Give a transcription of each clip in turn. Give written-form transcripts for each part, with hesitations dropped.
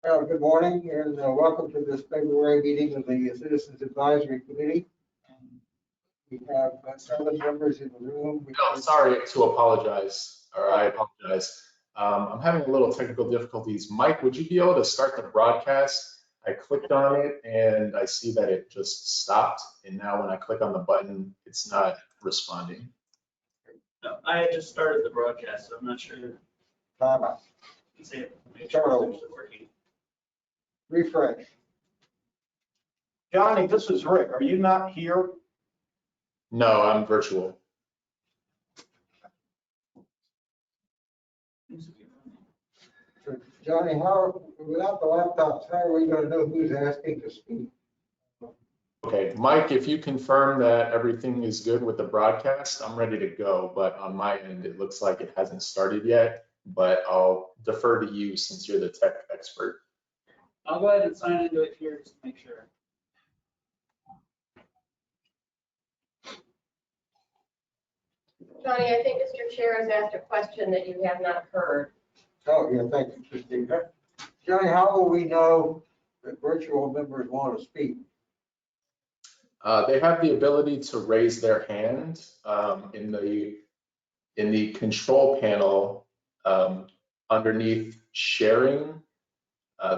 Good morning and welcome to this February meeting of the Citizens Advisory Committee. We have 7 members in the room. No, sorry to apologize, or I apologize. I'm having a little technical difficulties. Mike, would you be able to start the broadcast? I clicked on it and I see that it just stopped. And now when I click on the button, it's not responding. No, I had just started the broadcast, so I'm not sure. Let's see, make sure it's actually working. Refresh. Johnny, this is Rick. Are you not here? No, I'm virtual. So, Johnny, without the laptops, how are we going to know who's asking to speak? Okay, Mike, if you confirm that everything is good with the broadcast, I'm ready to go. But on my end, it looks like it hasn't started yet, but I'll defer to you since you're the tech expert. I'll go ahead and sign into it here just to make sure. Johnny, I think Mr. Chair has asked a question that you have not heard. Oh, yeah, thank you, Christine. Johnny, how will we know that virtual members want to speak? They have the ability to raise their hand in the control panel underneath sharing.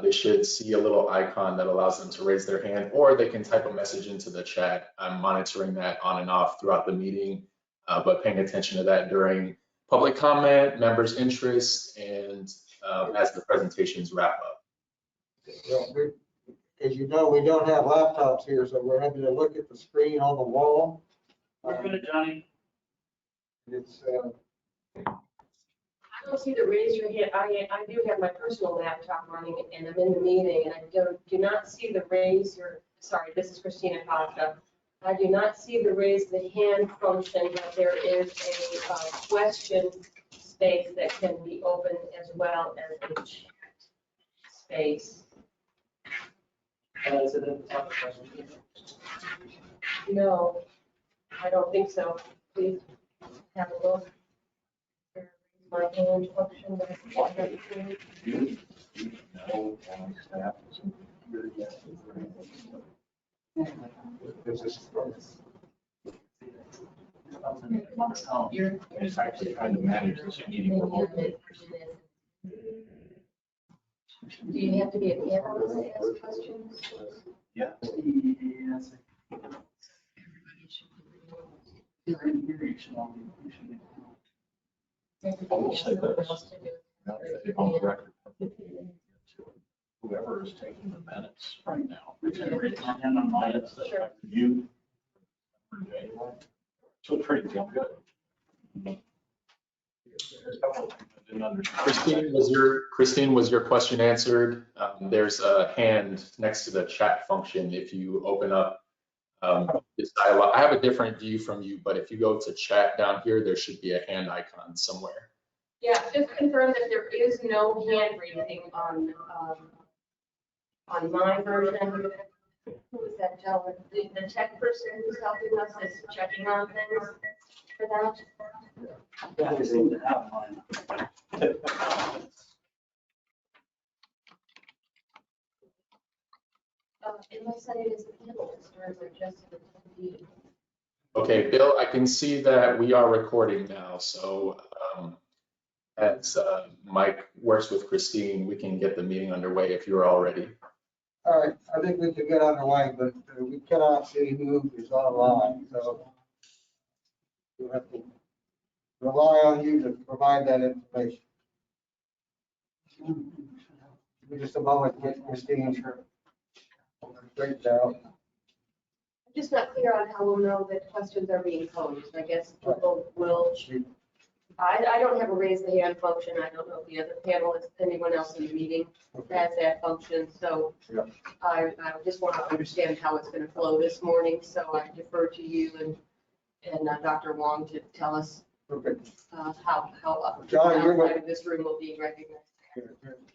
They should see a little icon that allows them to raise their hand, or they can type a message into the chat. I'm monitoring that on and off throughout the meeting, but paying attention to that during public comment, members' interest, and as the presentations wrap up. Well, as you know, we don't have laptops here, so we're having to look at the screen on the wall. We're good, Johnny. It's I don't see the raise your hand. I do have my personal laptop running and I'm in the meeting and I do not see the raise your, sorry, this is Christina Costa. I do not see the raise the hand function, but there is a question space that can be opened as well as a chat space. Is it at the top of the presentation? No, I don't think so. Please have a look. My hand function. It's actually trying to manage this meeting. Do you have to be a panelist to ask questions? Yeah. On the record. Whoever is taking the minutes right now. You. So it's pretty damn good. Christine, was your question answered? There's a hand next to the chat function. If you open up this dialog, I have a different view from you, but if you go to chat down here, there should be a hand icon somewhere. Yeah, just confirm that there is no hand raising on my version. Who is that gentleman? The tech person who's helping us is checking on things for that. Yeah, I seem to have mine. Unless it is a panelist or is it just an attendee? Okay, Bill, I can see that we are recording now. So as Mike works with Christine, we can get the meeting underway if you're all ready. all right. I think we can get underway, but we cannot see who is online, so we'll have to rely on you to provide that information. Give me just a moment to get Christine straightened out. I'm just not clear on how we'll know that questions are being posed. I guess people will. I don't have a raise the hand function. I don't know if the other panelists, anyone else in the meeting has that function. So Yeah. I just want to understand how it's going to flow this morning. So I defer to you and Dr. Wong to tell us Okay. how Johnny, you're outside of this room will be recognized.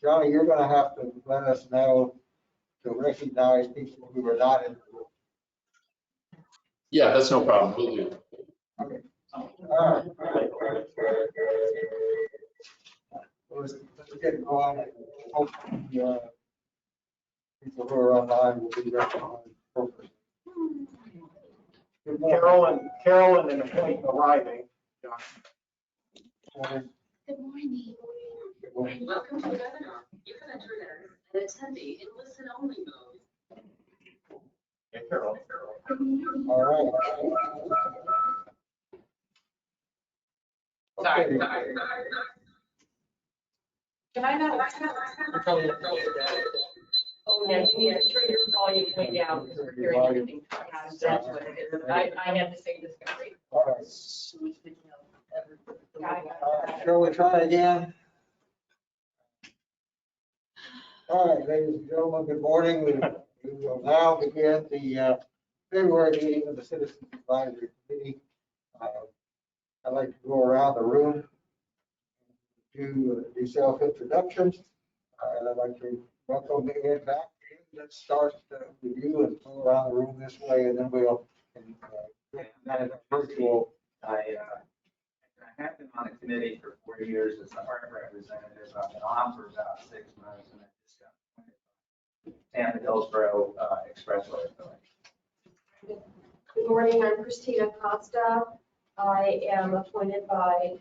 Johnny, you're going to have to let us know to recognize people who are not in the room. Yeah, that's no problem. We'll do. Okay. All right. Let's get going. Hopefully, People who are online will be recognized appropriately. Good morning. Carolyn and the point arriving. Morning. Good morning. Good morning. Welcome to the webinar. You can enter an attendee in listen-only mode. Yeah, Carolyn. All right. Okay. Can I not? Oh, yeah, you need to turn your volume way down because we're hearing everything. That's what it is. I had the same discovery. All right. Shall we try again? All right, ladies and gentlemen, good morning. We will now begin the February meeting of the Citizens Advisory Committee. I'd like to go around the room, do self-introductions, and I'd like to welcome Ed back. Let's start with you and go around the room this way, and then we'll manage a virtual. I have been on the committee for 4 years as the art representative. I've been on for about 6 months, and I just got appointed by Tampa Hillsborough Expressway Authority. Good morning, I'm Christina Costa. I am appointed by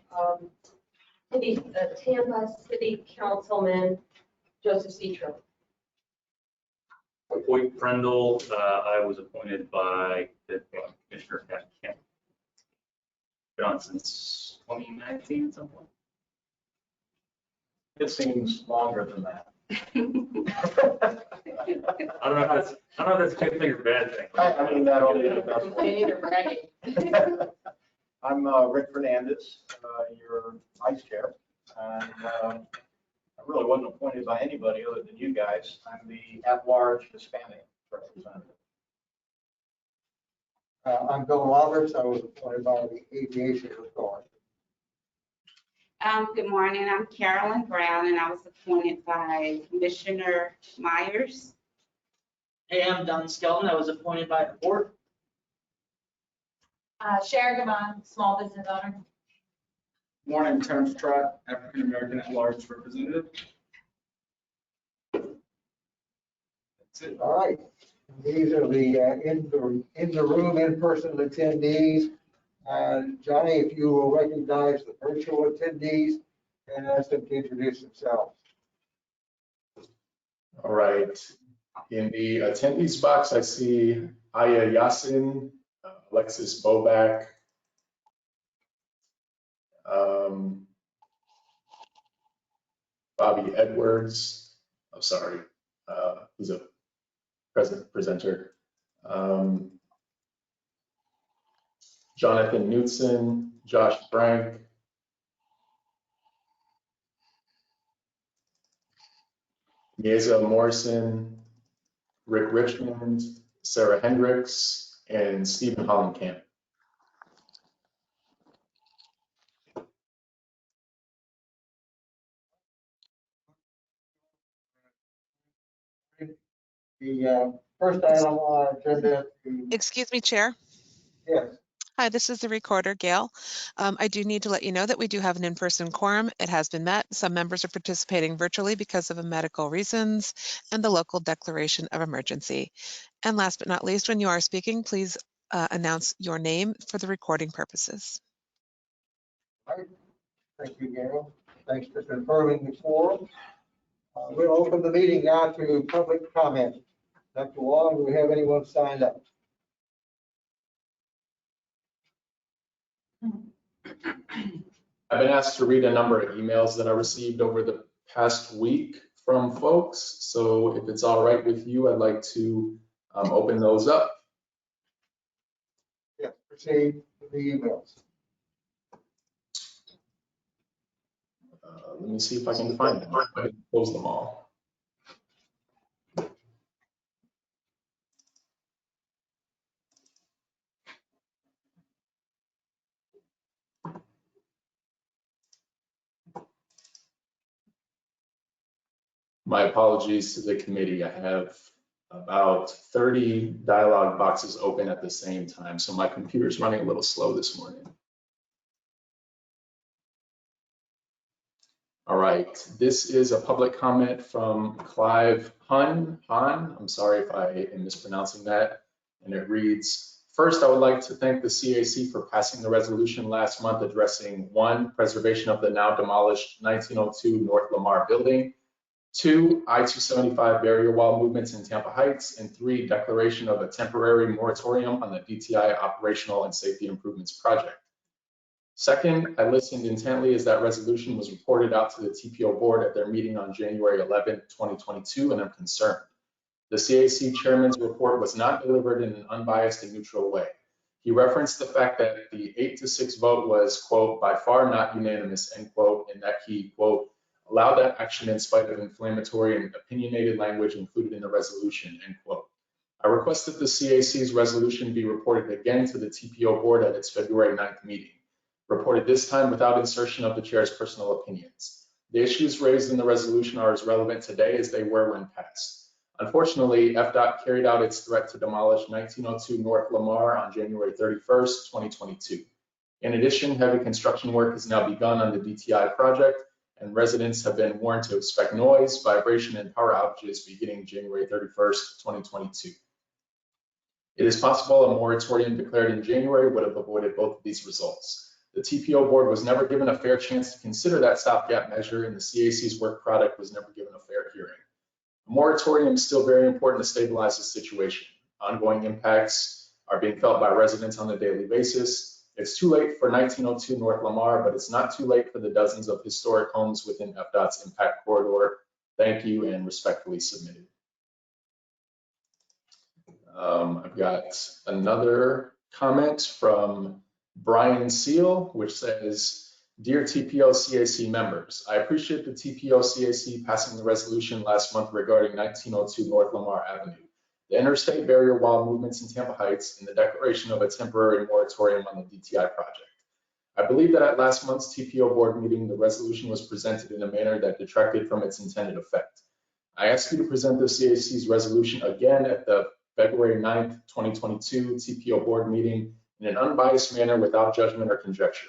Tampa City Councilman Joseph Citro. Hoyt Prendel, I was appointed by Commissioner Kemp. Been on since 2019 at some point. It seems longer than that. I don't know if that's a good thing or bad thing. I mean, that'll be the best one. Either bragging. I'm Rick Fernandez, your vice chair. And I really wasn't appointed by anybody other than you guys. I'm the at-large Hispanic representative. I'm Bill Roberts. I was appointed by the Aviation Authority. Good morning, I'm Carolyn Brown, and I was appointed by Commissioner Myers. Hey, I'm Don Skelton. I was appointed by the board. Sharon Gavon, small business owner. Morning, Terrence Trott, African American at Large Representative. That's it. All right. These are the in the room, in-person attendees. Johnny, if you will recognize the virtual attendees and ask them to introduce themselves. All right. In the attendees box, I see Aya Yasin, Alexis Bobak, Bobby Edwards. I'm sorry, who's a presenter. Jonathan Knutson, Josh Frank, Mieza Morrison, Rick Richmond, Sarah Hendricks, and Stephen Hollenkamp. The first item on our agenda. Excuse me, Chair. Yes. Hi, this is the recorder, Gail. I do need to let you know that we do have an in-person quorum. It has been met. Some members are participating virtually because of medical reasons and the local declaration of emergency. And last but not least, when you are speaking, please announce your name for the recording purposes. All right. Thank you, Gail. Thanks for confirming the quorum. We'll open the meeting now to public comment. Dr. Wong, do we have anyone signed up? I've been asked to read a number of emails that I received over the past week from folks. So if it's all right with you, I'd like to open those up. Yes, proceed with the emails. Let me see if I can find them. I can close them all. My apologies to the committee. I have about 30 dialog boxes open at the same time, so my computer's running a little slow this morning. All right, this is a public comment from Clive Han. I'm sorry if I am mispronouncing that. And it reads, first, I would like to thank the CAC for passing the resolution last month addressing 1, preservation of the now demolished 1902 North Lamar building, 2, I-275 barrier wall movements in Tampa Heights, and 3, declaration of a temporary moratorium on the DTI operational and safety improvements project. Second, I listened intently as that resolution was reported out to the TPO board at their meeting on January 11, 2022, and I'm concerned. The CAC chairman's report was not delivered in an unbiased and neutral way. He referenced the fact that the 8-6 vote was, quote, by far not unanimous, end quote, and that he, quote, allowed that action in spite of inflammatory and opinionated language included in the resolution, end quote. I request that the CAC's resolution be reported again to the TPO board at its February 9th meeting. Reported this time without insertion of the chair's personal opinions. The issues raised in the resolution are as relevant today as they were when passed. Unfortunately, FDOT carried out its threat to demolish 1902 North Lamar on January 31st, 2022. In addition, heavy construction work has now begun on the DTI project, and residents have been warned to expect noise, vibration, and power outages beginning January 31st, 2022. It is possible a moratorium declared in January would have avoided both of these results. The TPO board was never given a fair chance to consider that stopgap measure, and the CAC's work product was never given a fair hearing. A moratorium is still very important to stabilize the situation. Ongoing impacts are being felt by residents on a daily basis. It's too late for 1902 North Lamar, but it's not too late for the dozens of historic homes within FDOT's impact corridor. Thank you, and respectfully submitted. I've got another comment from Brian Seal, which says, Dear TPO CAC members, I appreciate the TPO CAC passing the resolution last month regarding 1902 North Lamar Avenue, the interstate barrier wall movements in Tampa Heights, and the declaration of a temporary moratorium on the DTI project. I believe that at last month's TPO board meeting, the resolution was presented in a manner that detracted from its intended effect. I ask you to present the CAC's resolution again at the February 9th, 2022 TPO board meeting in an unbiased manner without judgment or conjecture.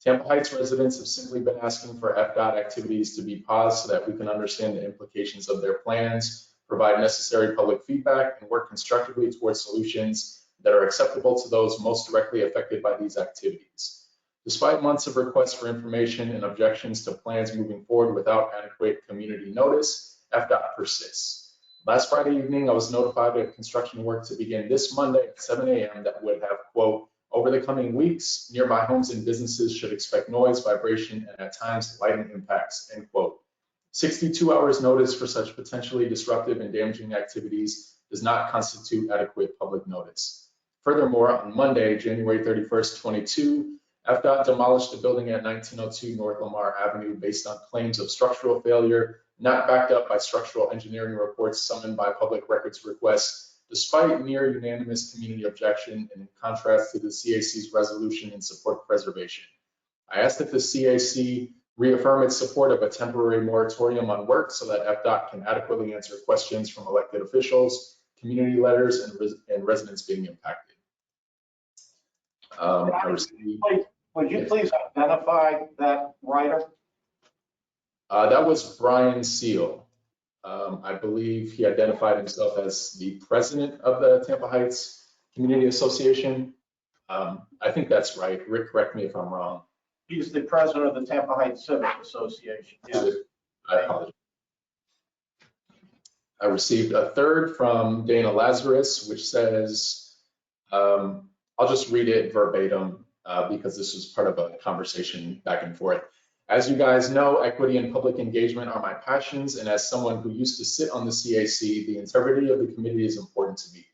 Tampa Heights residents have simply been asking for FDOT activities to be paused so that we can understand the implications of their plans, provide necessary public feedback, and work constructively towards solutions that are acceptable to those most directly affected by these activities. Despite months of requests for information and objections to plans moving forward without adequate community notice, FDOT persists. Last Friday evening, I was notified of construction work to begin this Monday at 7 a.m. that would have, quote, over the coming weeks, nearby homes and businesses should expect noise, vibration, and at times lighting impacts, end quote. 62 hours notice for such potentially disruptive and damaging activities does not constitute adequate public notice. Furthermore, on Monday, January 31st, 22, FDOT demolished the building at 1902 North Lamar Avenue based on claims of structural failure, not backed up by structural engineering reports summoned by public records requests, despite near unanimous community objection and in contrast to the CAC's resolution in support of preservation. I ask that the CAC reaffirm its support of a temporary moratorium on work so that FDOT can adequately answer questions from elected officials, community letters, and residents being impacted. Would you please identify that writer? That was Brian Seal. I believe he identified himself as the president of the Tampa Heights Community Association. I think that's right. Rick, correct me if I'm wrong. He's the president of the Tampa Heights Civic Association. Yes. I apologize. I received a third from Dana Lazarus, which says, I'll just read it verbatim because this was part of a conversation back and forth. As you guys know, equity and public engagement are my passions, and as someone who used to sit on the CAC, the integrity of the committee is important to me.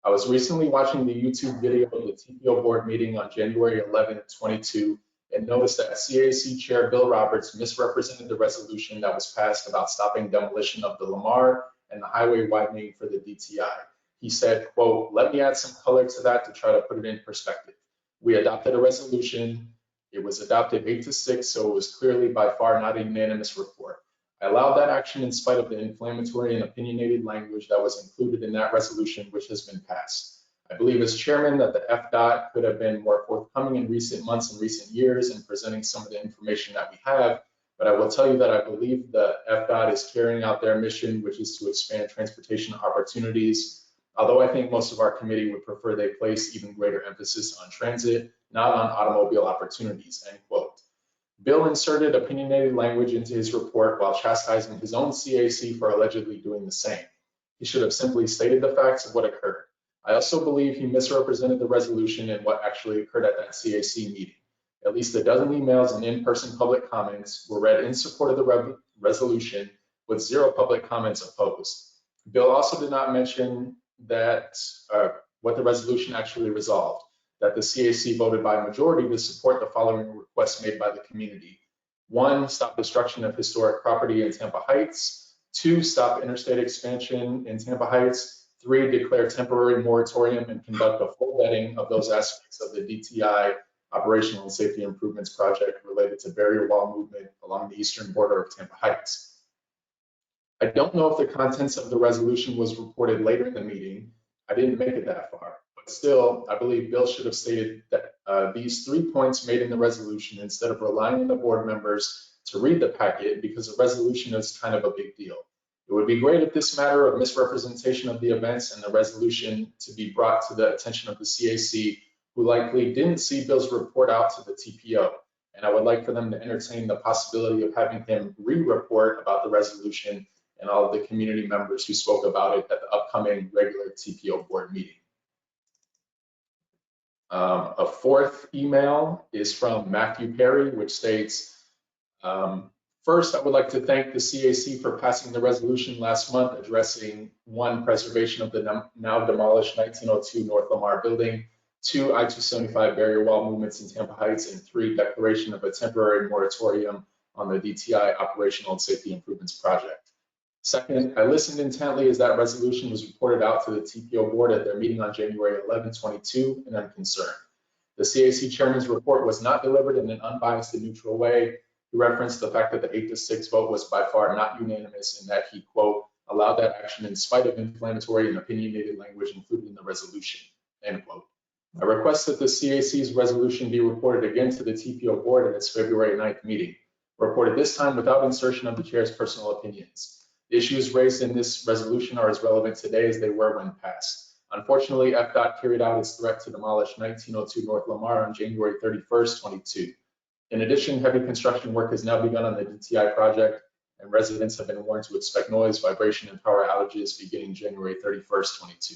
I was recently watching the YouTube video of the TPO board meeting on January 11, 22, and noticed that CAC Chair Bill Roberts misrepresented the resolution that was passed about stopping demolition of the Lamar and the highway widening for the DTI. He said, quote, let me add some color to that to try to put it in perspective. We adopted a resolution. It was adopted 8-6, so it was clearly by far not a unanimous report. I allowed that action in spite of the inflammatory and opinionated language that was included in that resolution, which has been passed. I believe as chairman that the FDOT could have been more forthcoming in recent months and recent years in presenting some of the information that we have, but I will tell you that I believe the FDOT is carrying out their mission, which is to expand transportation opportunities. Although I think most of our committee would prefer they place even greater emphasis on transit, not on automobile opportunities, end quote. Bill inserted opinionated language into his report while chastising his own CAC for allegedly doing the same. He should have simply stated the facts of what occurred. I also believe he misrepresented the resolution and what actually occurred at that CAC meeting. At least a dozen emails and in-person public comments were read in support of the resolution, with 0 public comments opposed. Bill also did not mention that what the resolution actually resolved, that the CAC voted by a majority to support the following requests made by the community. 1, stop destruction of historic property in Tampa Heights. 2, stop interstate expansion in Tampa Heights. 3, declare temporary moratorium and conduct a full vetting of those aspects of the DTI Operational and Safety Improvements Project related to barrier wall movement along the eastern border of Tampa Heights. I don't know if the contents of the resolution was reported later in the meeting. I didn't make it that far, but still, I believe Bill should have stated that these 3 points made in the resolution instead of relying on the board members to read the packet, because the resolution is kind of a big deal. It would be great if this matter of misrepresentation of the events and the resolution to be brought to the attention of the CAC, who likely didn't see Bill's report out to the TPO. And I would like for them to entertain the possibility of having him re-report about the resolution and all of the community members who spoke about it at the upcoming regular TPO board meeting. A 4th email is from Matthew Perry, which states, first, I would like to thank the CAC for passing the resolution last month addressing 1, preservation of the now demolished 1902 North Lamar building, 2, I-275 barrier wall movements in Tampa Heights, and 3, declaration of a temporary moratorium on the DTI Operational and Safety Improvements Project. Second, I listened intently as that resolution was reported out to the TPO board at their meeting on January 11, 22, and I'm concerned. The CAC chairman's report was not delivered in an unbiased and neutral way. He referenced the fact that the 8-6 vote was by far not unanimous and that he, quote, allowed that action in spite of inflammatory and opinionated language included in the resolution, end quote. I request that the CAC's resolution be reported again to the TPO board at its February 9th meeting, reported this time without insertion of the chair's personal opinions. The issues raised in this resolution are as relevant today as they were when passed. Unfortunately, FDOT carried out its threat to demolish 1902 North Lamar on January 31st, 22. In addition, heavy construction work has now begun on the DTI project, and residents have been warned to expect noise, vibration, and power outages beginning January 31st, 22.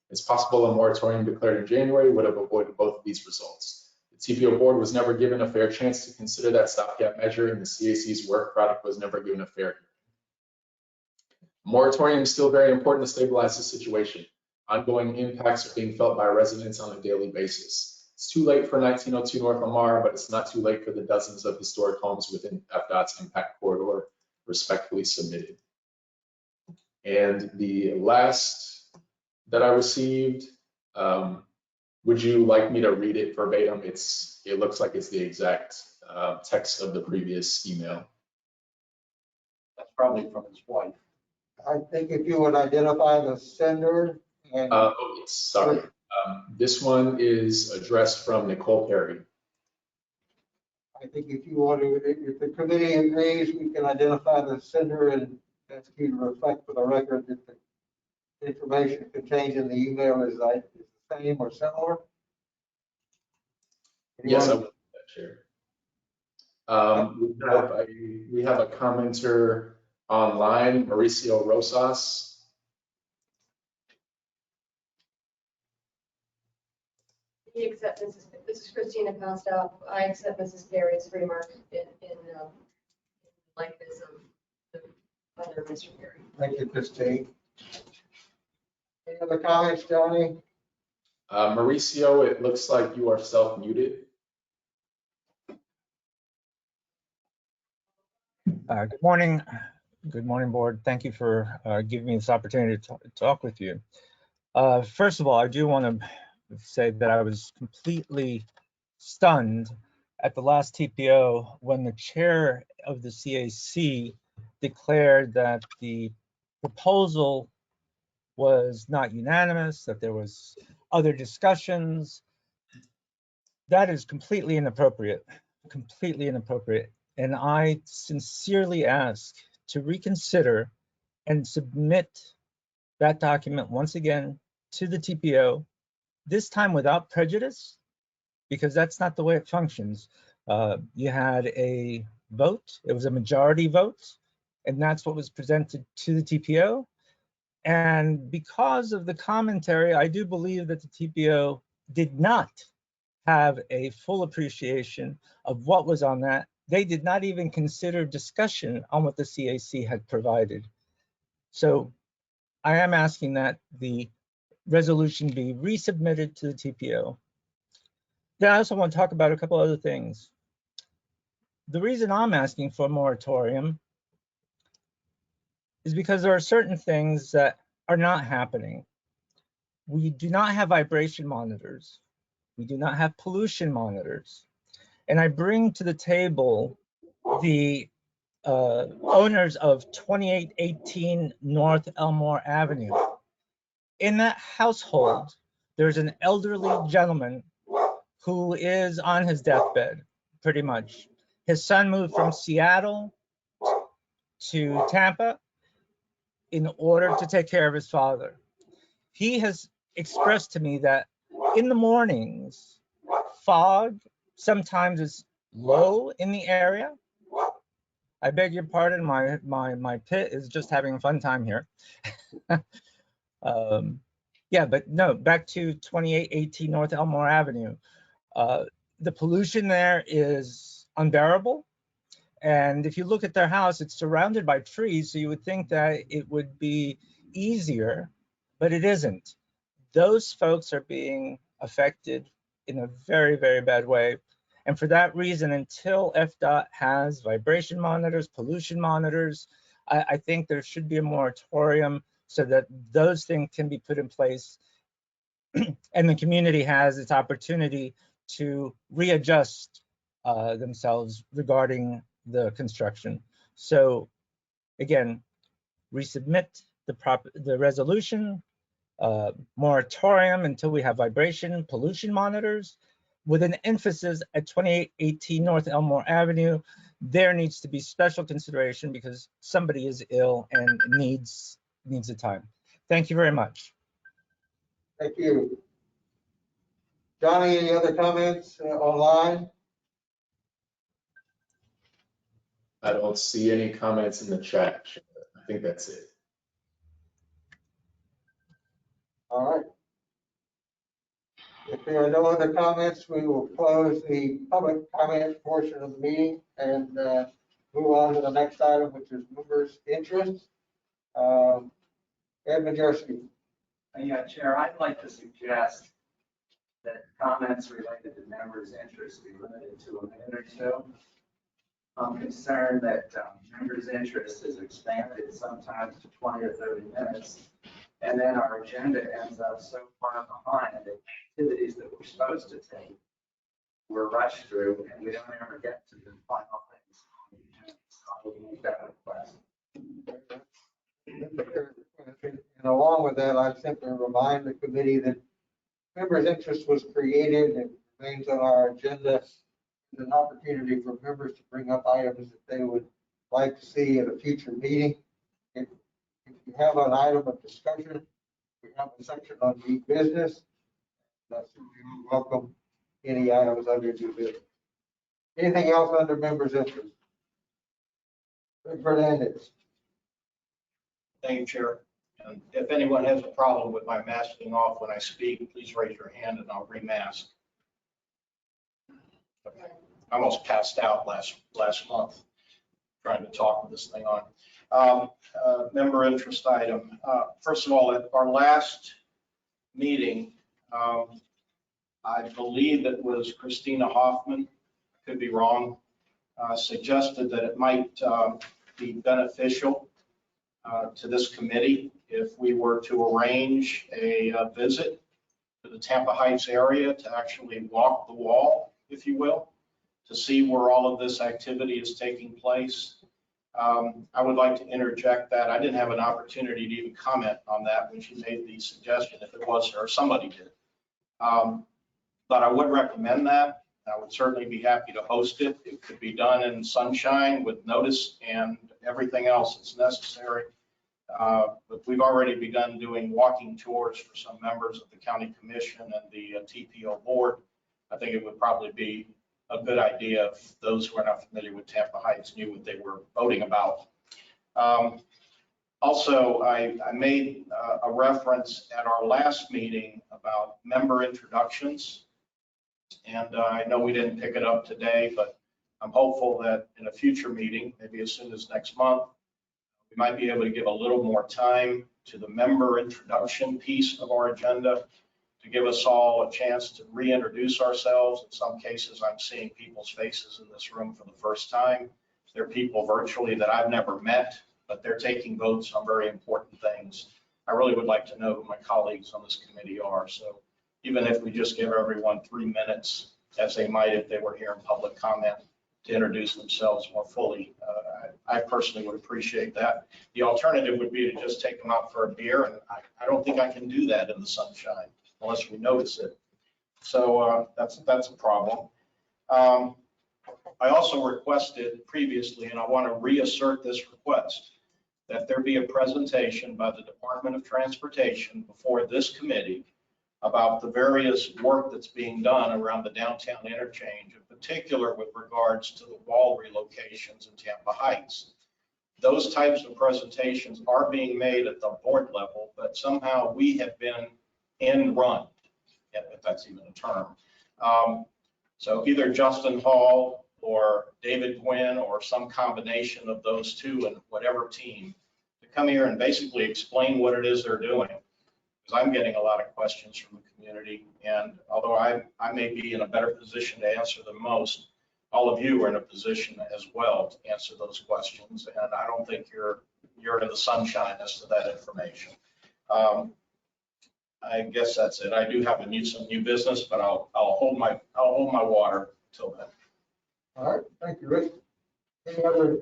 It's possible a moratorium declared in January would have avoided both of these results. The TPO board was never given a fair chance to consider that stopgap measure, and the CAC's work product was never given a fair hearing. Moratorium is still very important to stabilize the situation. Ongoing impacts are being felt by residents on a daily basis. It's too late for 1902 North Lamar, but it's not too late for the dozens of historic homes within FDOT's impact corridor. Respectfully submitted. And the last that I received, would you like me to read it verbatim? It looks like it's the exact text of the previous email. That's probably from his wife. I think if you would identify the sender and. Oh, yes, sorry. This one is addressed from Nicole Perry. I think if you want to, if the committee agrees, we can identify the sender and ask you to reflect for the record that the information contained in the email is the same or similar. Yes, I will, Chair. We have a commenter online, Mauricio Rosas. We accept this is Christina Costa. I accept Mrs. Perry's remark in likeness of the other Mr. Perry. Thank you, Christine. Any other comments, Johnny? Mauricio, it looks like you are self-muted. Good morning. Good morning, board. Thank you for giving me this opportunity to talk with you. First of all, I do want to say that I was completely stunned at the last TPO when the chair of the CAC declared that the proposal was not unanimous, that there was other discussions. That is completely inappropriate, completely inappropriate. And I sincerely ask to reconsider and submit that document once again to the TPO, this time without prejudice, because that's not the way it functions. You had a vote, it was a majority vote, and that's what was presented to the TPO. And because of the commentary, I do believe that the TPO did not have a full appreciation of what was on that. They did not even consider discussion on what the CAC had provided. So I am asking that the resolution be resubmitted to the TPO. Then I also want to talk about a couple other things. The reason I'm asking for a moratorium is because there are certain things that are not happening. We do not have vibration monitors. We do not have pollution monitors. And I bring to the table the owners of 2818 North Elmore Avenue. In that household, there's an elderly gentleman who is on his deathbed, pretty much. His son moved from Seattle to Tampa in order to take care of his father. He has expressed to me that in the mornings, fog sometimes is low in the area. I beg your pardon, my pit is just having a fun time here. Yeah, but no, back to 2818 North Elmore Avenue. The pollution there is unbearable. And if you look at their house, it's surrounded by trees, so you would think that it would be easier, but it isn't. Those folks are being affected in a very, very bad way. And for that reason, until FDOT has vibration monitors, pollution monitors, I think there should be a moratorium so that those things can be put in place and the community has its opportunity to readjust themselves regarding the construction. So again, resubmit the resolution, moratorium until we have vibration pollution monitors, with an emphasis at 2818 North Elmore Avenue. There needs to be special consideration because somebody is ill and needs the time. Thank you very much. Thank you. Johnny, any other comments online? I don't see any comments in the chat. I think that's it. All right. If there are no other comments, we will close the public comment portion of the meeting and move on to the next item, which is members' interest. Ed Majerski. Yeah, Chair, I'd like to suggest that comments related to members' interest be limited to a minute or so. I'm concerned that members' interest is expanded sometimes to 20 or 30 minutes. And then our agenda ends up so far behind the activities that we're supposed to take. We're rushed through and we don't ever get to the final things on the agenda. So I would make that request. And along with that, I'd simply remind the committee that members' interest was created and remains on our agenda. It's an opportunity for members to bring up items that they would like to see at a future meeting. If you have an item of discussion, we have a section on new business. That's you welcome any items under new business. Anything else under members' interest? Rick Fernandez. Thank you, Chair. And if anyone has a problem with my masking off when I speak, please raise your hand and I'll remask. I almost passed out last month trying to talk with this thing on. Member interest item. First of all, at our last meeting, I believe it was Christina Hoffman, I could be wrong, suggested that it might be beneficial to this committee if we were to arrange a visit to the Tampa Heights area to actually walk the wall, if you will, to see where all of this activity is taking place. I would like to interject that. I didn't have an opportunity to even comment on that when she made the suggestion, if it was her or somebody did. But I would recommend that. I would certainly be happy to host it. It could be done in sunshine with notice and everything else that's necessary. But we've already begun doing walking tours for some members of the county commission and the TPO board. I think it would probably be a good idea if those who are not familiar with Tampa Heights knew what they were voting about. Also, I made a reference at our last meeting about member introductions. And I know we didn't pick it up today, but I'm hopeful that in a future meeting, maybe as soon as next month, we might be able to give a little more time to the member introduction piece of our agenda to give us all a chance to reintroduce ourselves. In some cases, I'm seeing people's faces in this room for the first time. There are people virtually that I've never met, but they're taking votes on very important things. I really would like to know who my colleagues on this committee are. So even if we just give everyone 3 minutes, as they might if they were here in public comment, to introduce themselves more fully, I personally would appreciate that. The alternative would be to just take them out for a beer, and I don't think I can do that in the sunshine unless we notice it. So that's a problem. I also requested previously, and I want to reassert this request, that there be a presentation by the Department of Transportation before this committee about the various work that's being done around the downtown interchange, in particular with regards to the wall relocations in Tampa Heights. Those types of presentations are being made at the board level, but somehow we have been run, if that's even a term. So either Justin Hall or David Gwynn or some combination of those two and whatever team to come here and basically explain what it is they're doing. Because I'm getting a lot of questions from the community, and although I may be in a better position to answer than most, all of you are in a position as well to answer those questions, and I don't think you're in the sunshine as to that information. I guess that's it. I do have some new business, but I'll hold my water till then. All right, thank you, Rick. Any other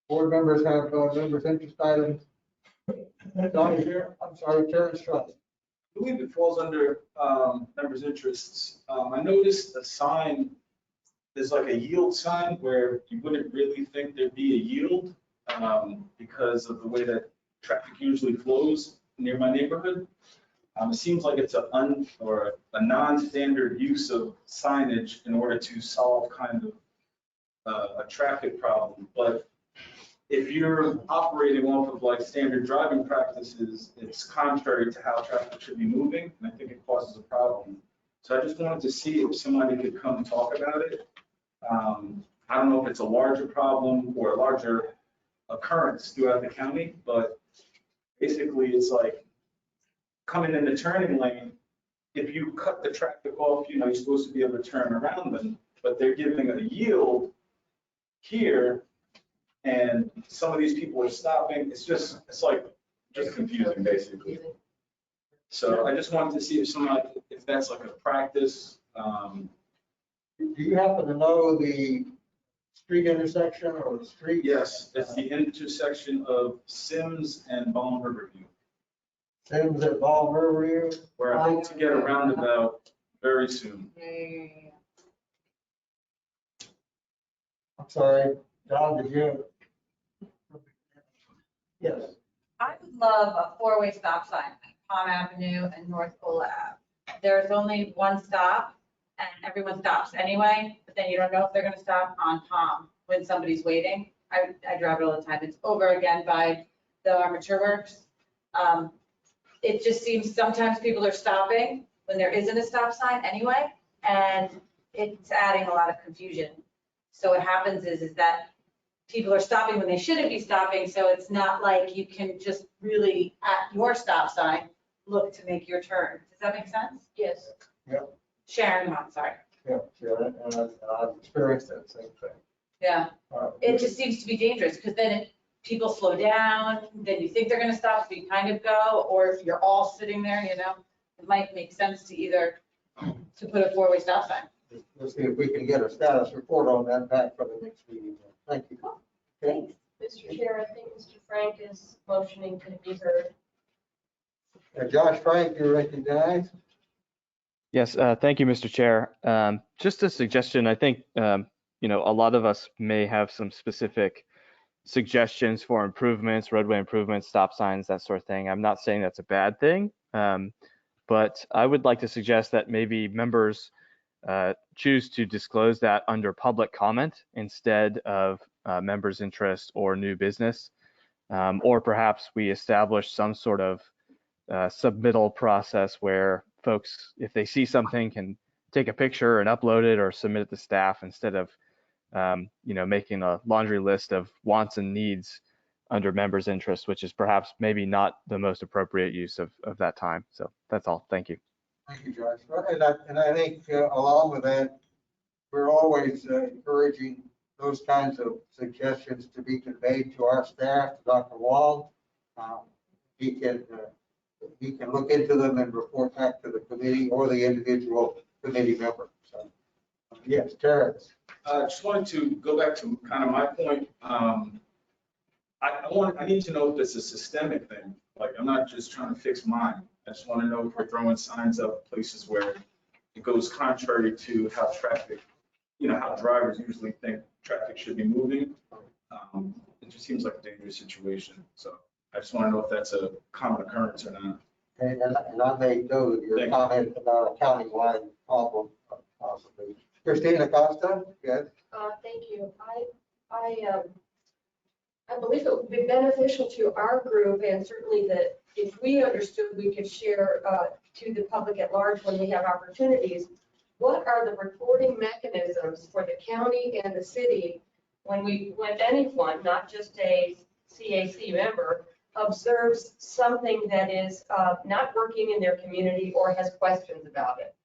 board members have members' interest items? Donnie here, I'm sorry, Terrence Trust. I believe it falls under members' interests. I noticed a sign, there's like a yield sign where you wouldn't really think there'd be a yield because of the way that traffic usually flows near my neighborhood. It seems like it's a non-standard use of signage in order to solve kind of a traffic problem. But if you're operating off of like standard driving practices, it's contrary to how traffic should be moving, and I think it causes a problem. So I just wanted to see if somebody could come talk about it. I don't know if it's a larger problem or a larger occurrence throughout the county, but basically it's like coming in the turning lane. If you cut the traffic off, you're supposed to be able to turn around them, but they're giving a yield here. And some of these people are stopping. It's just confusing, basically. So I just wanted to see if that's like a practice. Do you happen to know the street intersection or the street? Yes, it's the intersection of Sims and Balm Riverview. Sims at Balm Riverview? Where I hope to get a roundabout very soon. I'm sorry, John, did you? Yes. I would love a four-way stop sign at Palm Avenue and North Ola Ave. There's only one stop and everyone stops anyway, but then you don't know if they're gonna stop on Palm when somebody's waiting. I drive it all the time. It's over again by the Armature Works. It just seems sometimes people are stopping when there isn't a stop sign anyway, and it's adding a lot of confusion. So what happens is that people are stopping when they shouldn't be stopping, so it's not like you can just really, at your stop sign, look to make your turn. Does that make sense? Yes. Yep. Sharon, come on, sorry. Yeah, and I've experienced that same thing. Yeah, it just seems to be dangerous, because then people slow down, then you think they're gonna stop, so you kind of go, or if you're all sitting there, it might make sense to either to put a four-way stop sign. We'll see if we can get a status report on that back for the next meeting. Thank you. Thanks. Mr. Chair, I think Mr. Frank is motioning to be heard. Josh Frank, you're recognized. Yes, thank you, Mr. Chair. Just a suggestion, I think, a lot of us may have some specific suggestions for improvements, roadway improvements, stop signs, that sort of thing. I'm not saying that's a bad thing, but I would like to suggest that maybe members choose to disclose that under public comment instead of members' interest or new business. Or perhaps we establish some sort of submittal process where folks, if they see something, can take a picture and upload it or submit it to staff instead of making a laundry list of wants and needs under members' interest, which is perhaps maybe not the most appropriate use of that time. So that's all. Thank you. Thank you, Josh. And I think along with that, we're always encouraging those kinds of suggestions to be conveyed to our staff, to Dr. Wong. He can look into them and report back to the committee or the individual committee member. So, yes, Terrence. I just wanted to go back to kind of my point. I need to know if it's a systemic thing. Like, I'm not just trying to fix mine. I just want to know if we're throwing signs up places where it goes contrary to how traffic, how drivers usually think traffic should be moving. It just seems like a dangerous situation. So I just want to know if that's a common occurrence or not. And I may know your comment about a countywide problem, possibly. Christina Costa, yes. Thank you. I believe it would be beneficial to our group, and certainly that if we understood, we could share to the public at large when we have opportunities. What are the reporting mechanisms for the county and the city when anyone, not just a CAC member, observes something that is not working in their community or has questions about it?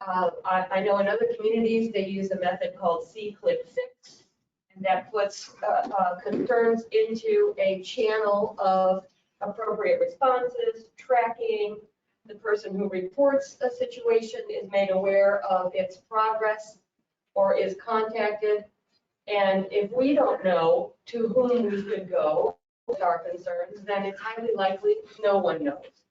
I know in other communities, they use a method called See-Click-Fix, and that puts concerns into a channel of appropriate responses, tracking. The person who reports a situation is made aware of its progress or is contacted. And if we don't know to whom we should go with our concerns, then it's highly likely no one knows.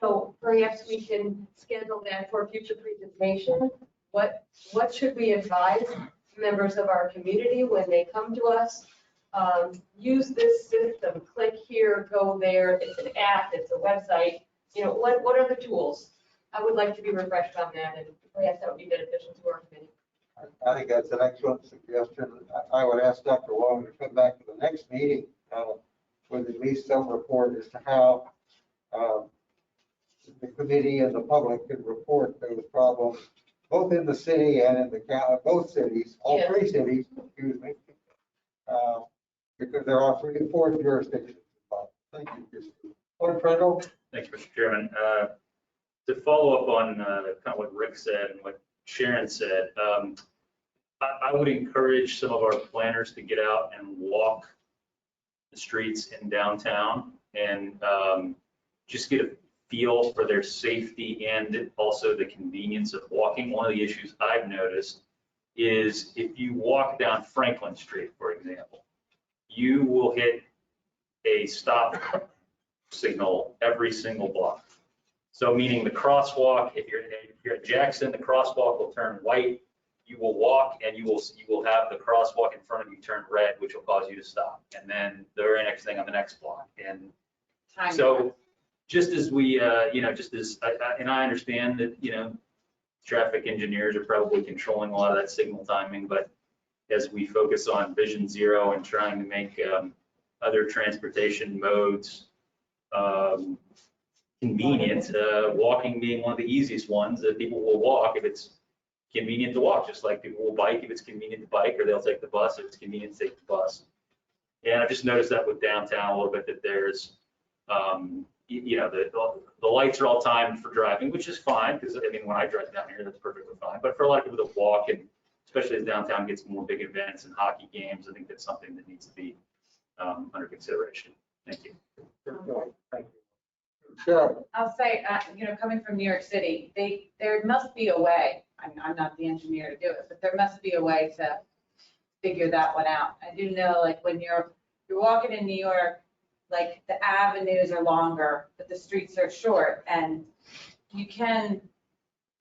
So perhaps we can schedule that for future presentation. What should we advise members of our community when they come to us? Use this system, click here, go there. It's an app, it's a website. What are the tools? I would like to be refreshed on that, and perhaps that would be beneficial to our committee. I think that's an excellent suggestion. I would ask Dr. Wong to come back to the next meeting with at least some report as to how the committee and the public can report those problems, both in the city and in the county, both cities, all three cities, excuse me, because there are 3 or 4 jurisdictions involved. Thank you, Christine. Prego. Thank you, Mr. Chairman. To follow up on kind of what Rick said and what Sharon said, I would encourage some of our planners to get out and walk the streets in downtown and just get a feel for their safety and also the convenience of walking. One of the issues I've noticed is if you walk down Franklin Street, for example, you will hit a stop signal every single block. So meaning the crosswalk, if you're at Jackson, the crosswalk will turn white. You will walk and you will have the crosswalk in front of you turn red, which will cause you to stop. And then the very next thing on the next block. And so just as we, and I understand that, traffic engineers are probably controlling a lot of that signal timing, but as we focus on Vision Zero and trying to make other transportation modes convenient, walking being one of the easiest ones that people will walk if it's convenient to walk, just like people will bike if it's convenient to bike, or they'll take the bus if it's convenient to take the bus. And I've just noticed that with downtown a little bit, that there's, the lights are all timed for driving, which is fine, because when I drive down here, that's perfectly fine. But for a lot of people that walk, and especially as downtown gets more big events and hockey games, I think that's something that needs to be under consideration. Thank you. Thank you. Sure. I'll say, coming from New York City, there must be a way. I'm not the engineer to do it, but there must be a way to figure that one out. I do know, like when you're walking in New York, like the avenues are longer, but the streets are short, and you can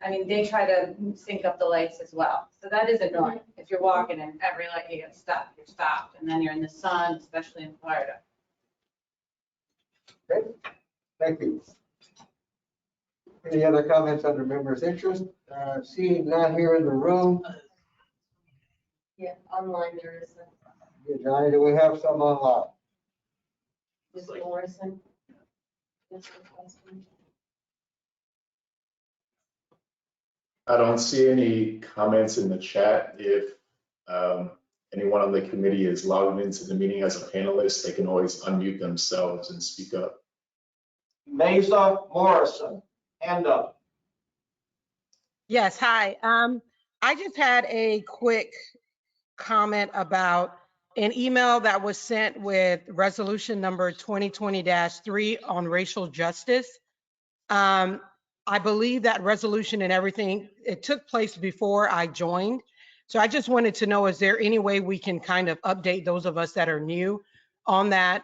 I mean, they try to sync up the lights as well. So that is annoying. If you're walking and every light you get stopped, you're stopped. And then you're in the sun, especially in Florida. Okay, thank you. Any other comments under members' interest? Seeing none here in the room. Yeah, online there is, Yeah, Johnny, do we have some online? Ms. Morrison. Yes, the question. I don't see any comments in the chat. If anyone on the committee is logged into the meeting as a panelist, they can always unmute themselves and speak up. Mesa Morrison, hand up. Yes, hi. I just had a quick comment about an email that was sent with resolution number 2020-3 on racial justice. I believe that resolution and everything, it took place before I joined. So I just wanted to know, is there any way we can kind of update those of us that are new on that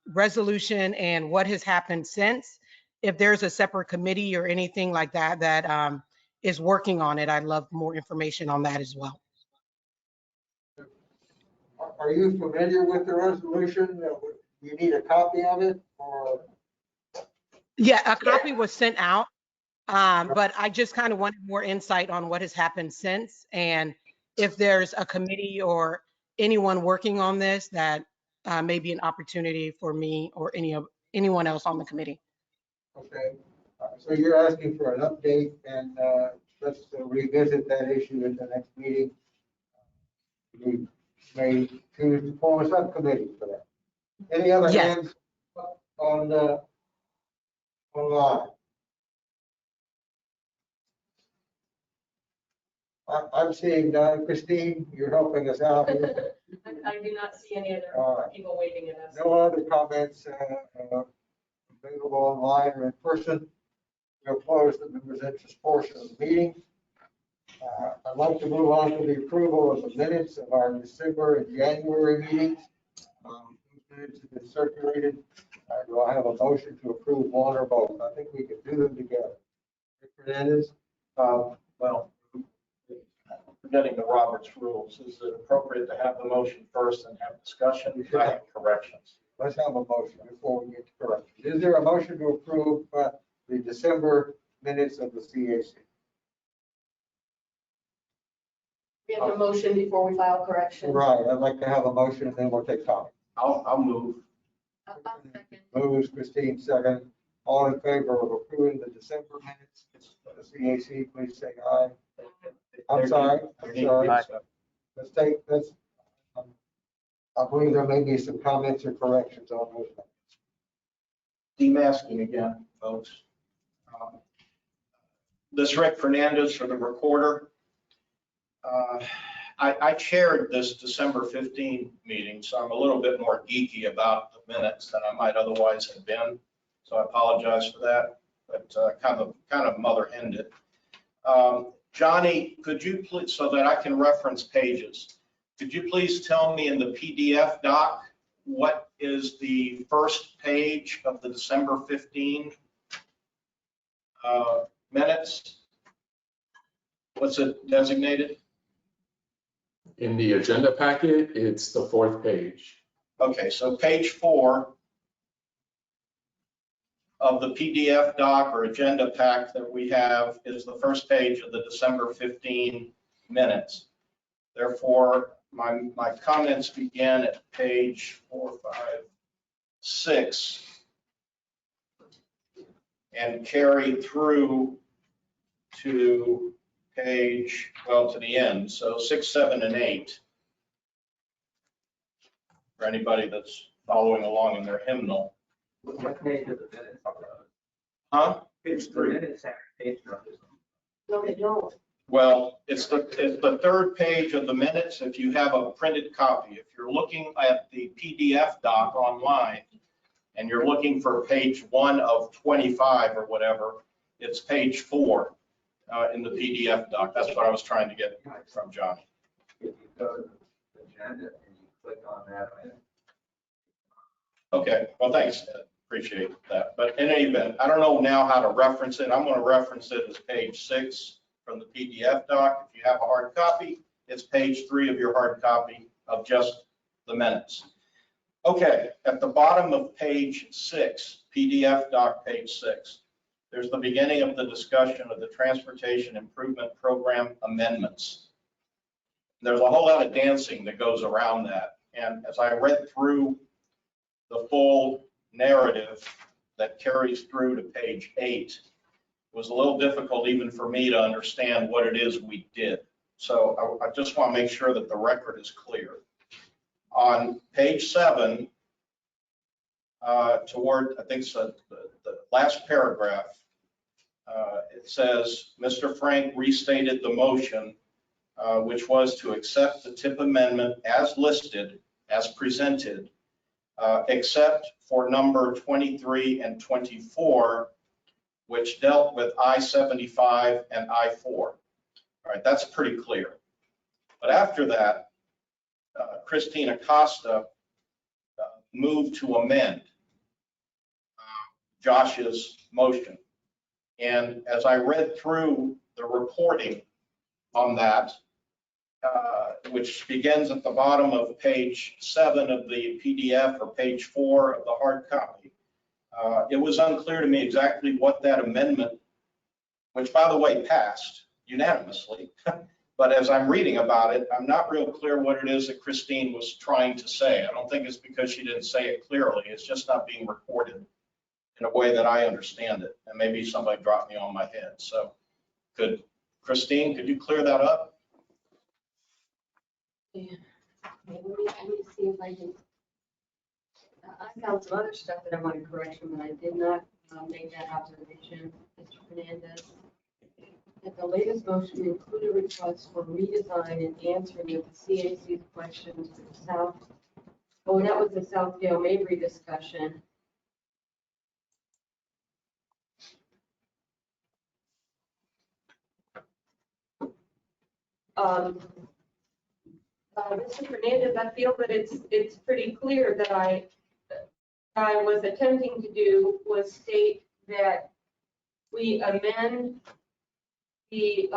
resolution and what has happened since? If there's a separate committee or anything like that that is working on it, I'd love more information on that as well. Are you familiar with the resolution? You need a copy of it or? Yeah, a copy was sent out, but I just kind of wanted more insight on what has happened since, and if there's a committee or anyone working on this that may be an opportunity for me or anyone else on the committee. Okay, so you're asking for an update, and let's revisit that issue at the next meeting. We may choose to form a subcommittee for that. Any other Yes. hands on the online? I'm seeing Christine, you're helping us out here. I do not see any other All right. people waving at us. No other comments available online or in person. We'll close the members' interest portion of the meeting. I'd like to move on to the approval of the minutes of our December and January meetings. Those minutes have been circulated. Do I have a motion to approve one or both? I think we can do them together. Rick Fernandez? Well, forgetting the Roberts rules, is it appropriate to have the motion first and have discussion? I have corrections. Let's have a motion before we get to corrections. Is there a motion to approve the December minutes of the CAC? We have a motion before we file corrections. Right, I'd like to have a motion and then we'll take comment. I'll move. I'll second. Moves Christine, second. All in favor of approving the December minutes of the CAC, please say aye. I'm sorry. Let's take this. I believe there may be some comments or corrections on those. Demasking again, folks. This is Rick Fernandez for the recorder. I chaired this December 15 meeting, so I'm a little bit more geeky about the minutes than I might otherwise have been. So I apologize for that, but kind of mother-ended. Johnny, could you please, so that I can reference pages, could you please tell me in the PDF doc what is the first page of the December 15 minutes? What's it designated? In the agenda packet, it's the 4th page. Okay, so page 4 of the PDF doc or agenda pack that we have is the first page of the December 15 minutes. Therefore, my comments begin at page 4, 5, 6 and carry through to page, well, to the end. So 6, 7, and 8. For anybody that's following along in their hymnal. What page of the minutes? Huh? Page 3. Minutes have page numbers. No, they don't. Well, it's the third page of the minutes if you have a printed copy. If you're looking at the PDF doc online and you're looking for page 1 of 25 or whatever, it's page 4 in the PDF doc. That's what I was trying to get from Johnny. If you go to the agenda and you click on that item. Okay, well, thanks, Ed. Appreciate that. But in any event, I don't know now how to reference it. I'm going to reference it as page 6 from the PDF doc. If you have a hard copy, it's page 3 of your hard copy of just the minutes. Okay, at the bottom of page 6, PDF doc page 6, there's the beginning of the discussion of the Transportation Improvement Program amendments. There's a whole lot of dancing that goes around that. And as I read through the full narrative that carries through to page 8, it was a little difficult even for me to understand what it is we did. So I just want to make sure that the record is clear. On page 7, toward, I think so, the last paragraph, it says, Mr. Frank restated the motion, which was to accept the TIP amendment as listed, as presented, except for number 23 and 24, which dealt with I-75 and I-4. All right, that's pretty clear. But after that, Christina Costa moved to amend Josh's motion. And as I read through the reporting on that, which begins at the bottom of page 7 of the PDF or page 4 of the hard copy, it was unclear to me exactly what that amendment, which by the way passed unanimously, but as I'm reading about it, I'm not real clear what it is that Christine was trying to say. I don't think it's because she didn't say it clearly. It's just not being recorded in a way that I understand it. And maybe somebody dropped me on my head. So Christine, could you clear that up? Yeah. Let me see if I can. I found some other stuff that I want to correct from, but I did not make that observation, Mr. Fernandez. That the latest motion included requests for redesign and answering of the CAC's questions for the South. Oh, that was the Southdale Mabry discussion. Mr. Fernandez, I feel that it's pretty clear that I was attempting to do was state that we amend the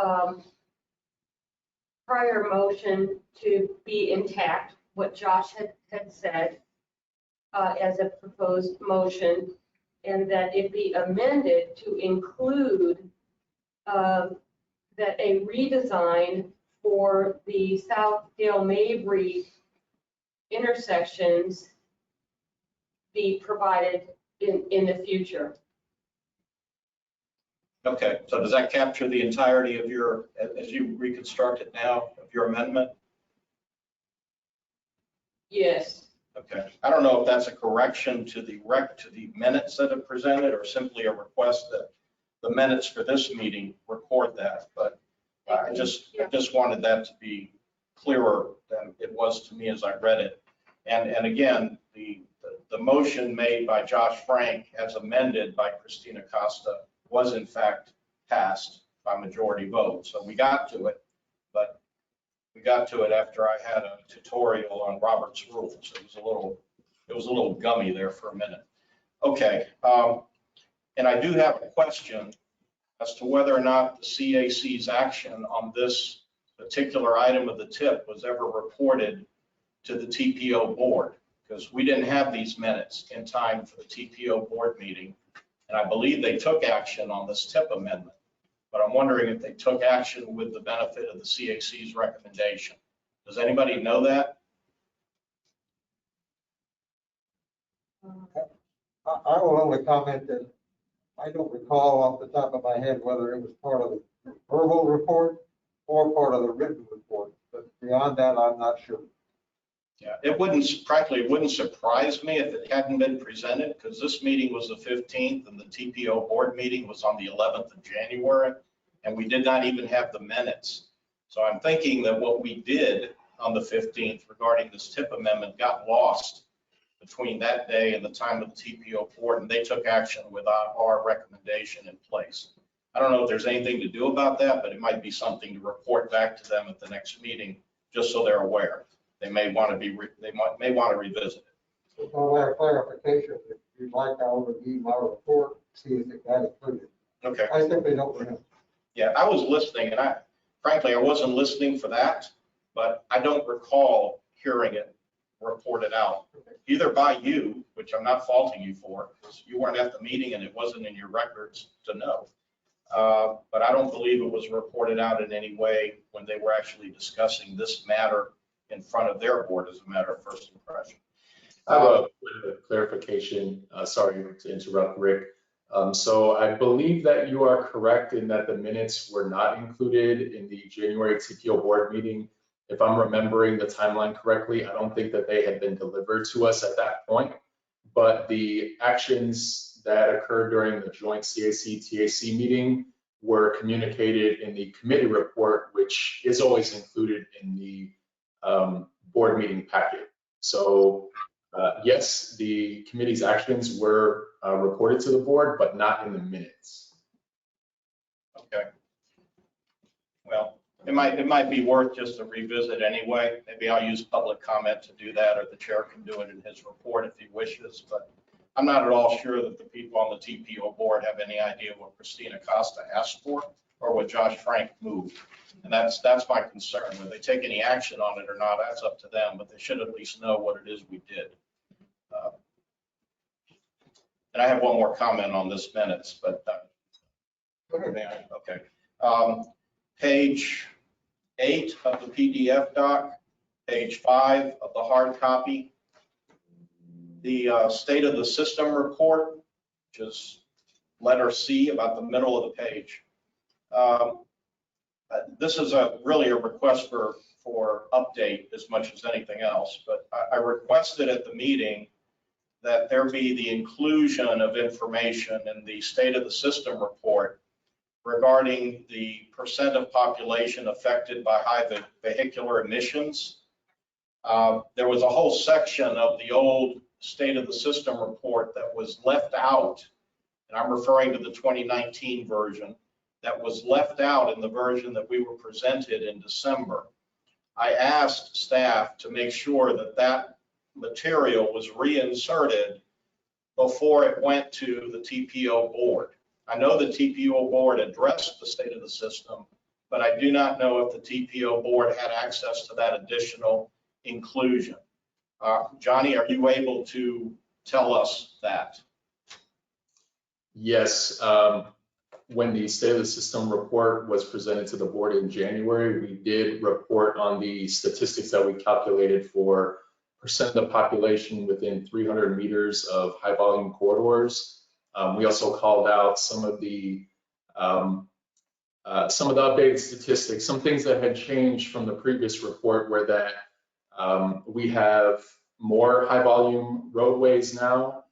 prior motion to be intact, what Josh had said as a proposed motion, and that it be amended to include that a redesign for the Southdale Mabry intersections be provided in the future. Okay, so does that capture the entirety of your, as you reconstruct it now, of your amendment? Yes. Okay, I don't know if that's a correction to the minutes that are presented or simply a request that the minutes for this meeting record that, but I just wanted that to be clearer than it was to me as I read it. And again, the motion made by Josh Frank as amended by Christina Costa was in fact passed by majority vote. So we got to it, but we got to it after I had a tutorial on Robert's rules. It was a little gummy there for a minute. Okay, and I do have a question as to whether or not the CAC's action on this particular item of the tip was ever reported to the TPO board, because we didn't have these minutes in time for the TPO board meeting. And I believe they took action on this tip amendment, but I'm wondering if they took action with the benefit of the CAC's recommendation. Does anybody know that? I will only comment that I don't recall off the top of my head whether it was part of the verbal report or part of the written report, but beyond that, I'm not sure. Yeah, it wouldn't surprise me if it hadn't been presented, because this meeting was the 15th and the TPO board meeting was on the 11th of January, and we did not even have the minutes. So I'm thinking that what we did on the 15th regarding this tip amendment got lost between that day and the time of the TPO board, and they took action without our recommendation in place. I don't know if there's anything to do about that, but it might be something to report back to them at the next meeting, just so they're aware. They may want to revisit it. Just a matter of clarification, if you'd like, I'll review my report, see if it got included. Okay. I simply don't remember. Yeah, I was listening, and frankly, I wasn't listening for that, but I don't recall hearing it reported out, either by you, which I'm not faulting you for, because you weren't at the meeting and it wasn't in your records to know. But I don't believe it was reported out in any way when they were actually discussing this matter in front of their board as a matter of first impression. I have a clarification. Sorry to interrupt, Rick. So I believe that you are correct in that the minutes were not included in the January TPO board meeting. If I'm remembering the timeline correctly, I don't think that they had been delivered to us at that point. But the actions that occurred during the joint CAC-TAC meeting were communicated in the committee report, which is always included in the board meeting packet. So yes, the committee's actions were reported to the board, but not in the minutes. Okay. Well, it might be worth just to revisit anyway. Maybe I'll use public comment to do that, or the chair can do it in his report if he wishes. But I'm not at all sure that the people on the TPO board have any idea what Christina Costa asked for or what Josh Frank moved. And that's my concern. Whether they take any action on it or not, that's up to them, but they should at least know what it is we did. And I have one more comment on this minutes, but okay. Page 8 of the PDF doc, page 5 of the hard copy, the state of the system report, which is letter C, about the middle of the page. This is really a request for update as much as anything else, but I requested at the meeting that there be the inclusion of information in the state of the system report regarding the percent of population affected by high vehicular emissions. There was a whole section of the old state of the system report that was left out, and I'm referring to the 2019 version, that was left out in the version that we were presented in December. I asked staff to make sure that that material was reinserted before it went to the TPO board. I know the TPO board addressed the state of the system, but I do not know if the TPO board had access to that additional inclusion. Johnny, are you able to tell us that? Yes. When the state of the system report was presented to the board in January, we did report on the statistics that we calculated for percent of the population within 300 meters of high volume corridors. We also called out some of the updated statistics, some things that had changed from the previous report, where that we have more high volume roadways now,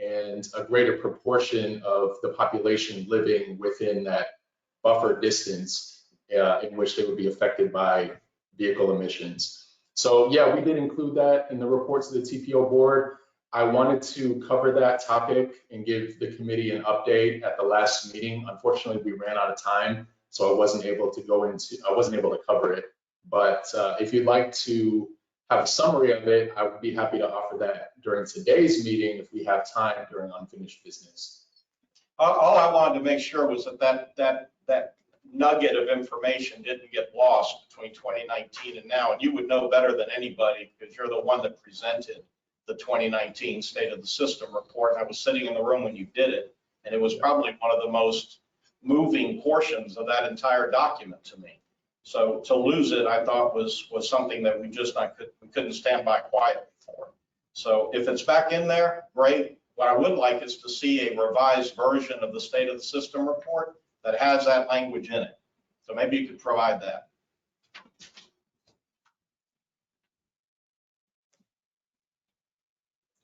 and a greater proportion of the population living within that buffer distance in which they would be affected by vehicle emissions. So yeah, we did include that in the reports of the TPO board. I wanted to cover that topic and give the committee an update at the last meeting. Unfortunately, we ran out of time, so I wasn't able to cover it. But if you'd like to have a summary of it, I would be happy to offer that during today's meeting if we have time during unfinished business. All I wanted to make sure was that nugget of information didn't get lost between 2019 and now. And you would know better than anybody because you're the one that presented the 2019 State of the System report. And I was sitting in the room when you did it, and it was probably one of the most moving portions of that entire document to me. So to lose it, I thought was something that we couldn't stand by quietly for. So if it's back in there, great. What I would like is to see a revised version of the State of the System report that has that language in it. So maybe you could provide that.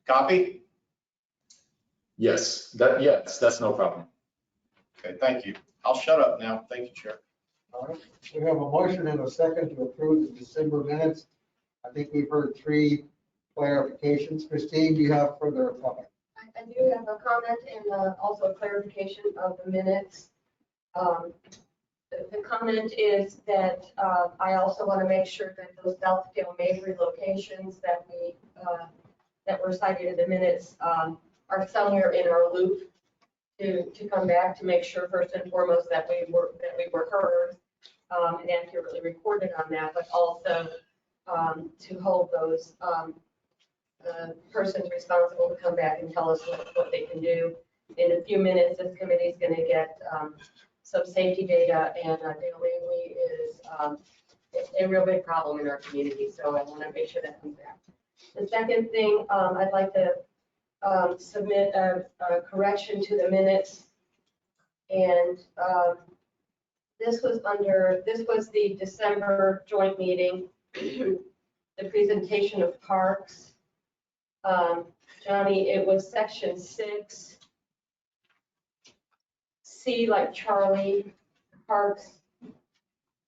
Copy? Yes, that's no problem. Okay, thank you. I'll shut up now. Thank you, Chair. All right, we have a motion and a second to approve the December minutes. I think we've heard 3 clarifications. Christine, do you have further comment? I do have a comment and also a clarification of the minutes. The comment is that I also want to make sure that those Southdale Mabry locations that that were cited in the minutes are somewhere in our loop to come back to make sure first and foremost that we were heard and accurately recorded on that, but also to hold those persons responsible to come back and tell us what they can do. In a few minutes, this committee is going to get some safety data, and data labeling is a real big problem in our community, so I want to make sure that comes back. The second thing, I'd like to submit a correction to the minutes, and this was the December joint meeting, the presentation of parks. Johnny, it was section 6, C like Charlie, parks,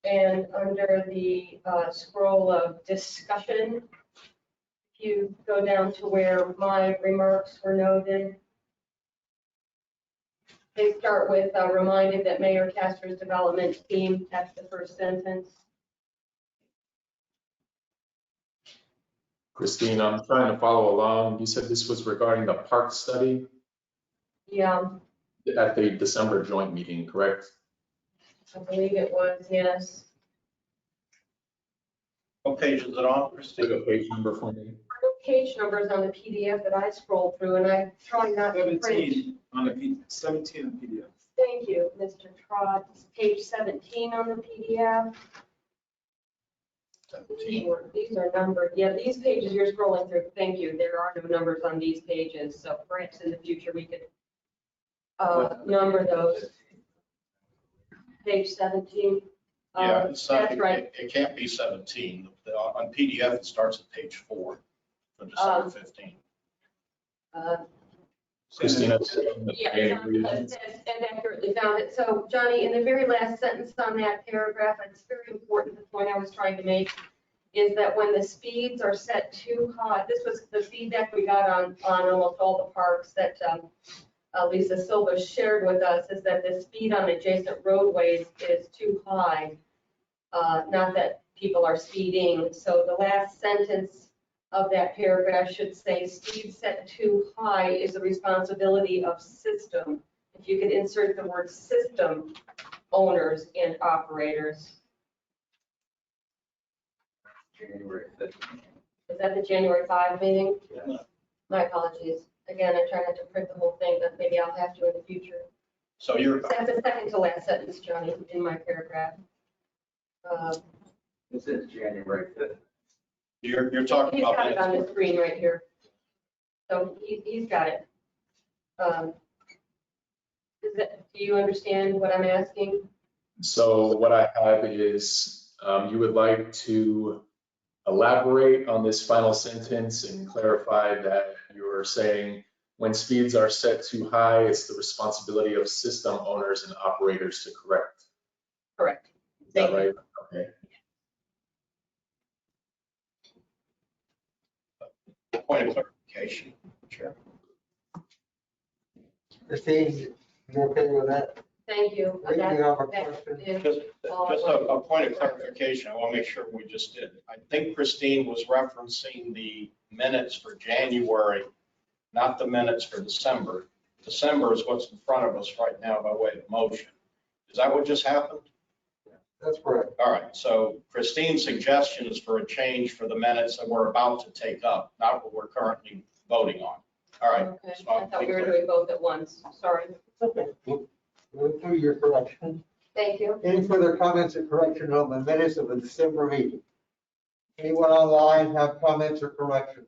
and under the scroll of discussion, if you go down to where my remarks were noted, they start with reminded that Mayor Castro's development team, that's the first sentence. Christine, I'm trying to follow along. You said this was regarding the park study Yeah, at the December joint meeting, correct? I believe it was, yes. What page is it on, Take Christine? a page number for me. No page numbers on the PDF that I scrolled through, and I'm trying not to print. 17 on the 17 on PDF. Thank you, Mr. Trot. It's page 17 on the PDF. These are numbered. Yeah, these pages you're scrolling through, thank you. There are no numbers on these pages, so perhaps in the future we could number those. Page 17. Yeah, it's not, That's right. it can't be 17. On PDF, it starts at page 4 for December 15. Christina. Yeah, and accurately found it. So Johnny, in the very last sentence on that paragraph, it's very important, the point I was trying to make is that when the speeds are set too high, this was the feedback we got on almost all the parks that Lisa Silva shared with us, is that the speed on adjacent roadways is too high. Not that people are speeding. So the last sentence of that paragraph should say speed set too high is the responsibility of system. If you could insert the word system owners and operators. January 5th. Is that the January 5 meeting? Yes. My apologies. Again, I try not to print the whole thing, but maybe I'll have to in the future. So you're, That's the second to last sentence, Johnny, in my paragraph. This is January 5th. you're talking He's about got it on minutes. the screen right here. So he's got it. Do you understand what I'm asking? So what I have is you would like to elaborate on this final sentence and clarify that you're saying when speeds are set too high, it's the responsibility of system owners and operators to correct. Correct. Is that Thank you. right? Okay. Point of clarification, Chair. Christine, you okay with that? Thank you. Do you have a That question? is Just all I just wanted. a point of clarification, I want to make sure we just did. I think Christine was referencing the minutes for January, not the minutes for December. December is what's in front of us right now by way of motion. Is that what just happened? That's correct. All right, so Christine's suggestion is for a change for the minutes that we're about to take up, not what we're currently voting on. All right. Okay, so I thought we were doing both at once. Sorry. Okay. We'll do your correction. Thank you. Any further comments or corrections on the minutes of the December meeting? Anyone online have comments or corrections?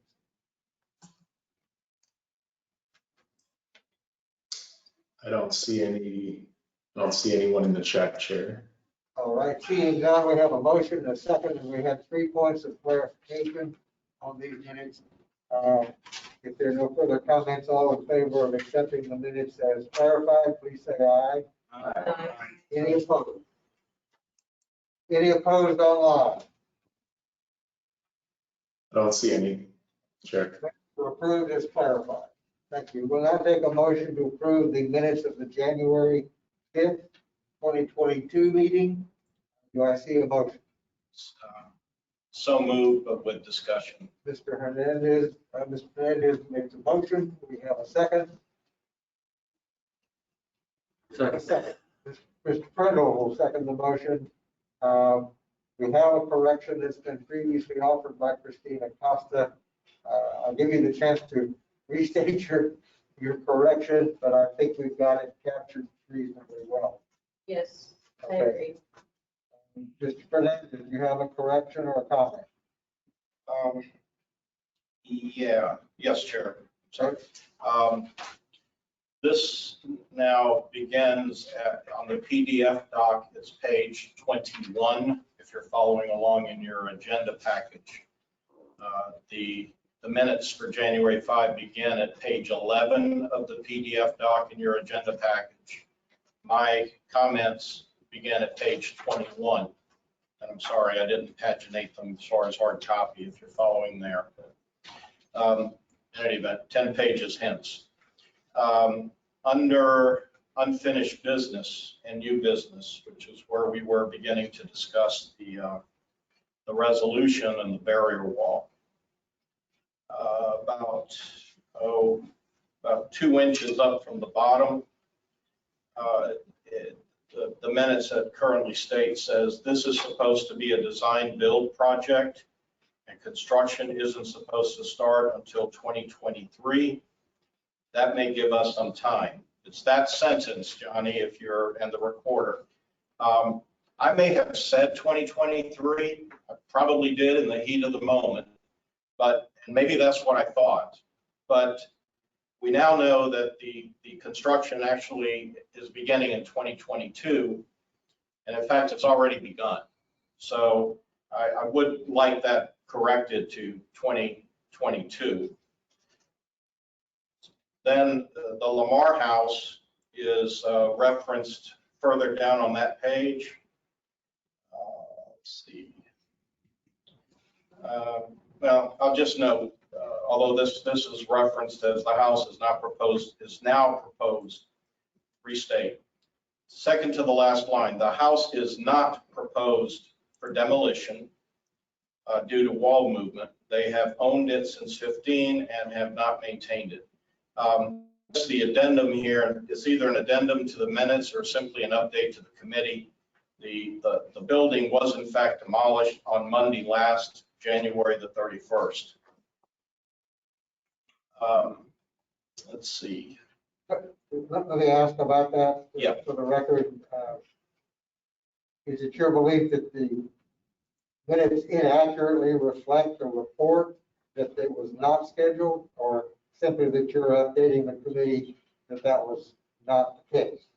I don't see anyone in the chat, Chair. All right, seeing none, we have a motion and a second, and we have 3 points of clarification on these minutes. If there are no further comments, all in favor of accepting the minutes as clarified, please say aye. Any opposed? Any opposed online? I don't see any, Chair. Approved as clarified. Thank you. We'll now take a motion to approve the minutes of the January 5th, 2022 meeting. Do I see a motion? So moved, but with discussion. Mr. Hernandez makes a motion. We have a second. Second. Mr. Prindle will second the motion. We have a correction that's been previously offered by Christina Costa. I'll give you the chance to restate your correction, but I think we've got it captured reasonably well. Yes, I Okay. agree. Mr. Fernandez, do you have a correction or a comment? Yes, Chair. So, this now begins on the PDF doc, it's page 21, if you're following along in your agenda package. The minutes for January 5 begin at page 11 of the PDF doc in your agenda package. My comments begin at page 21. And I'm sorry, I didn't paginate them as far as hard copy if you're following there. In any event, 10 pages hence. Under unfinished business and new business, which is where we were beginning to discuss the resolution and the barrier wall. About 2 inches up from the bottom, the minutes that currently state says this is supposed to be a design build project and construction isn't supposed to start until 2023. That may give us some time. It's that sentence, Johnny, if you're, and the recorder. I may have said 2023, I probably did in the heat of the moment, but and maybe that's what I thought. But we now know that the construction actually is beginning in 2022. And in fact, it's already begun. So I would like that corrected to 2022. Then the Lamar House is referenced further down on that page. Let's see. Well, I'll just note, although this is referenced as the house is not proposed, is now proposed, restate. Second to the last line, the house is not proposed for demolition due to wall movement. They have owned it since 15 and have not maintained it. The addendum here is either an addendum to the minutes or simply an update to the committee. The building was in fact demolished on Monday last, January the 31st. Let's see. Let me ask about that. Yeah. For the record, is it your belief that the minutes inaccurately reflect a report that it was not scheduled, or simply that you're updating the committee that that was not the case?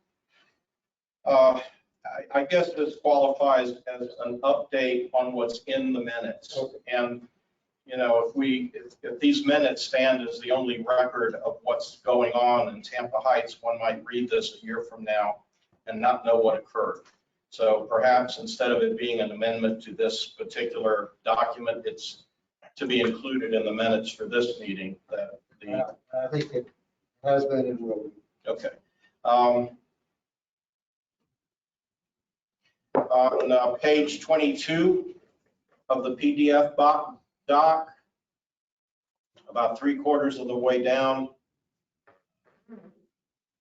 I guess this qualifies as an update on what's in the minutes. Okay. And you know, if these minutes stand as the only record of what's going on in Tampa Heights, one might read this a year from now and not know what occurred. So perhaps instead of it being an amendment to this particular document, it's to be included in the minutes for this meeting. That I think it has been and will be. Okay. On page 22 of the PDF doc, about 3/4 of the way down,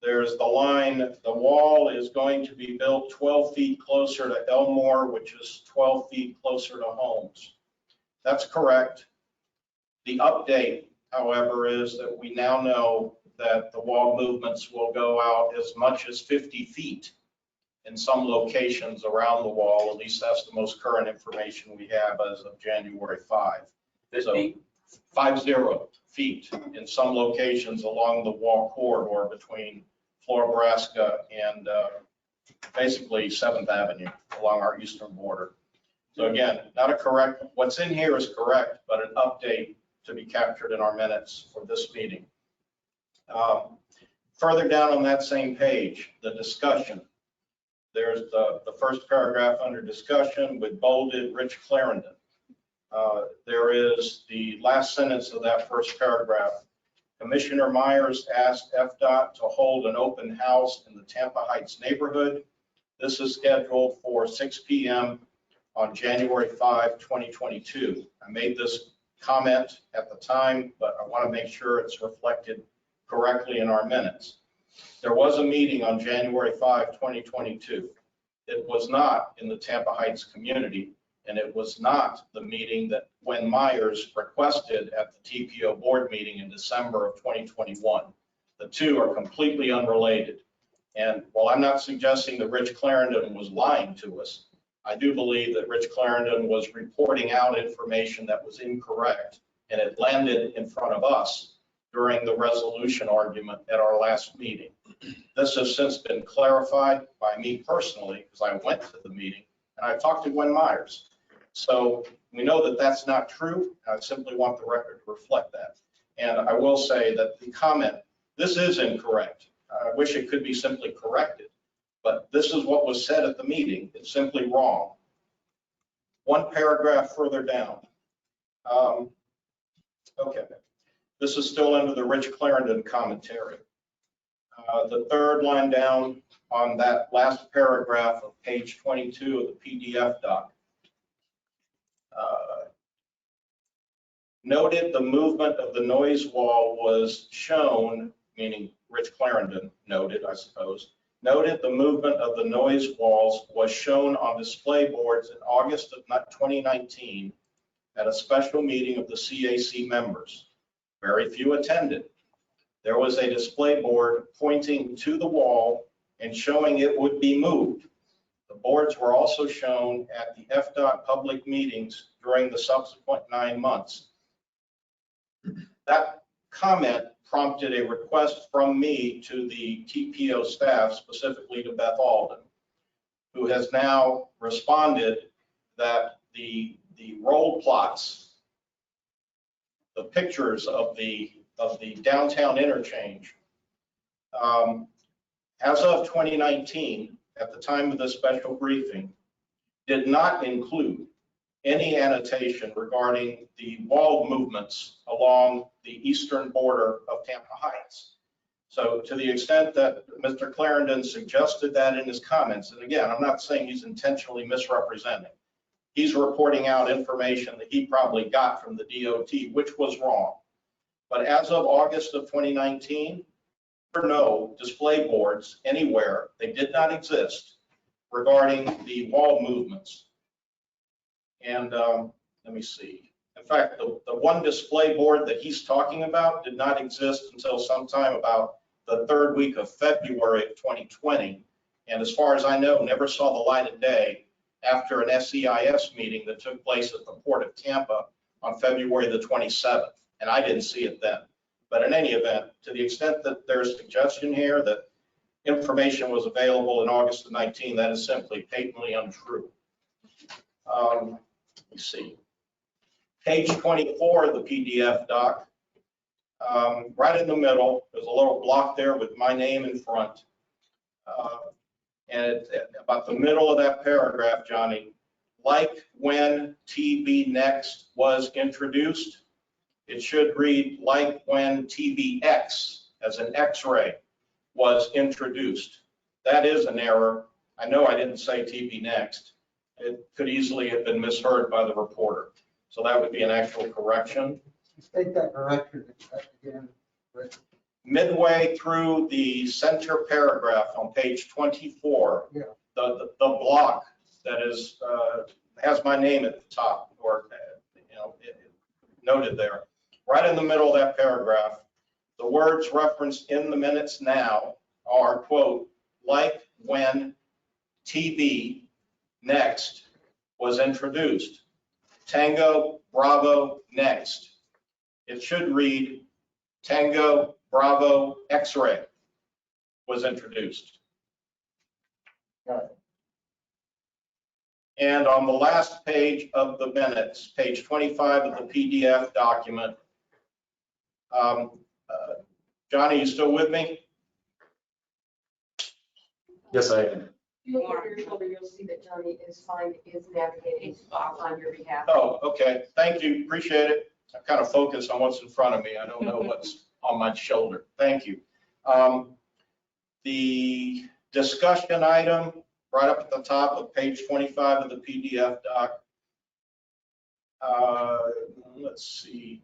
there's the line, the wall is going to be built 12 feet closer to Elmore, which is 12 feet closer to homes. That's correct. The update, however, is that we now know that the wall movements will go out as much as 50 feet in some locations around the wall. At least that's the most current information we have as of January 5. 50? So 50 feet in some locations along the wall corridor between Florabraska and basically 7th Avenue along our eastern border. So again, not a correct, what's in here is correct, but an update to be captured in our minutes for this meeting. Further down on that same page, the discussion. There's the first paragraph under discussion with bolded Rich Clarendon. There is the last sentence of that first paragraph. Commissioner Myers asked FDOT to hold an open house in the Tampa Heights neighborhood. This is scheduled for 6 p.m. on January 5, 2022. I made this comment at the time, but I want to make sure it's reflected correctly in our minutes. There was a meeting on January 5, 2022. It was not in the Tampa Heights community, and it was not the meeting that Gwen Myers requested at the TPO board meeting in December of 2021. The two are completely unrelated. And while I'm not suggesting that Rich Clarendon was lying to us, I do believe that Rich Clarendon was reporting out information that was incorrect, and it landed in front of us during the resolution argument at our last meeting. This has since been clarified by me personally, because I went to the meeting and I talked to Gwen Myers. So we know that that's not true. I simply want the record to reflect that. And I will say that the comment, this is incorrect. I wish it could be simply corrected, but this is what was said at the meeting. It's simply wrong. One paragraph further down. Okay, this is still under the Rich Clarendon commentary. The third line down on that last paragraph of page 22 of the PDF doc. Noted the movement of the noise wall was shown, meaning Rich Clarendon noted, I suppose, noted the movement of the noise walls was shown on display boards in August of 2019 at a special meeting of the CAC members. Very few attended. There was a display board pointing to the wall and showing it would be moved. The boards were also shown at the FDOT public meetings during the subsequent 9 months. That comment prompted a request from me to the TPO staff, specifically to Beth Alden, who has now responded that the roll plots, the pictures of the downtown interchange, as of 2019, at the time of the special briefing, did not include any annotation regarding the wall movements along the eastern border of Tampa Heights. So to the extent that Mr. Clarendon suggested that in his comments, and again, I'm not saying he's intentionally misrepresenting, he's reporting out information that he probably got from the DOT, which was wrong. But as of August of 2019, there were no display boards anywhere, they did not exist, regarding the wall movements. And let me see. In fact, the one display board that he's talking about did not exist until sometime about the third week of February of 2020. And as far as I know, never saw the light of day after an SEIS meeting that took place at the Port of Tampa on February the 27th. And I didn't see it then. But in any event, to the extent that there's a suggestion here that information was available in August of 19, that is simply patently untrue. Let me see. Page 24 of the PDF doc, right in the middle, there's a little block there with my name in front. And about the middle of that paragraph, Johnny, like when TB Next was introduced, it should read like when TBX, as an X-ray, was introduced. That is an error. I know I didn't say TB Next. It could easily have been misheard by the reporter. So that would be an actual correction. State that correction again. Midway through the center paragraph on page 24, yeah, the block that is has my name at the top, or noted there, right in the middle of that paragraph, the words referenced in the minutes now are, quote, like when TB Next was introduced. Tango, Bravo, Next. It should read Tango, Bravo, X-ray was introduced. got it. And on the last page of the minutes, page 25 of the PDF document, Johnny, you still with me? Yes, I am. If you look over your shoulder, you'll see that Johnny is navigating on your behalf. Oh, okay. Thank you. Appreciate it. I'm kind of focused on what's in front of me. I don't know what's on my shoulder. Thank you. The discussion item right up at the top of page 25 of the PDF doc. Let's see.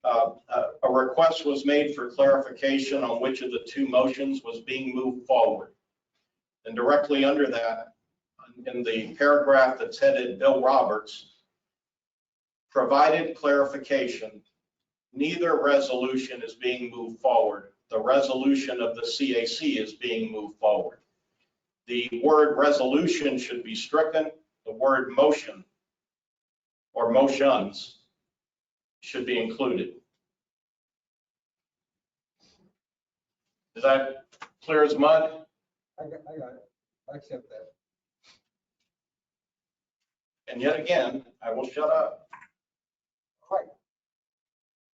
A request was made for clarification on which of the two motions was being moved forward. And directly under that, in the paragraph that's headed Bill Roberts, provided clarification, neither resolution is being moved forward. The resolution of the CAC is being moved forward. The word resolution should be stricken. The word motion or motions should be included. Is that clear as mud? I got it. I accept that. And yet again, I will shut up. All right.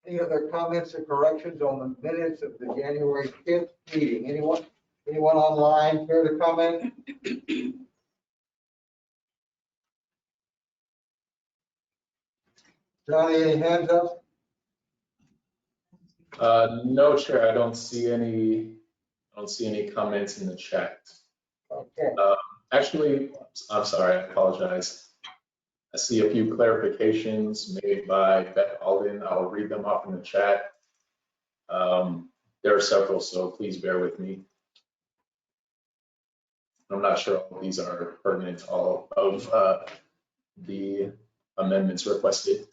Any other comments or corrections on the minutes of the January 5th meeting? Anyone online care to comment? Johnny, any hands up? No, Chair, I don't see any comments in the chat. Okay. Actually, I'm sorry, I apologize. I see a few clarifications made by Beth Alden. I'll read them off in the chat. There are several, so please bear with me. I'm not sure all of these are pertinent to all of the amendments requested.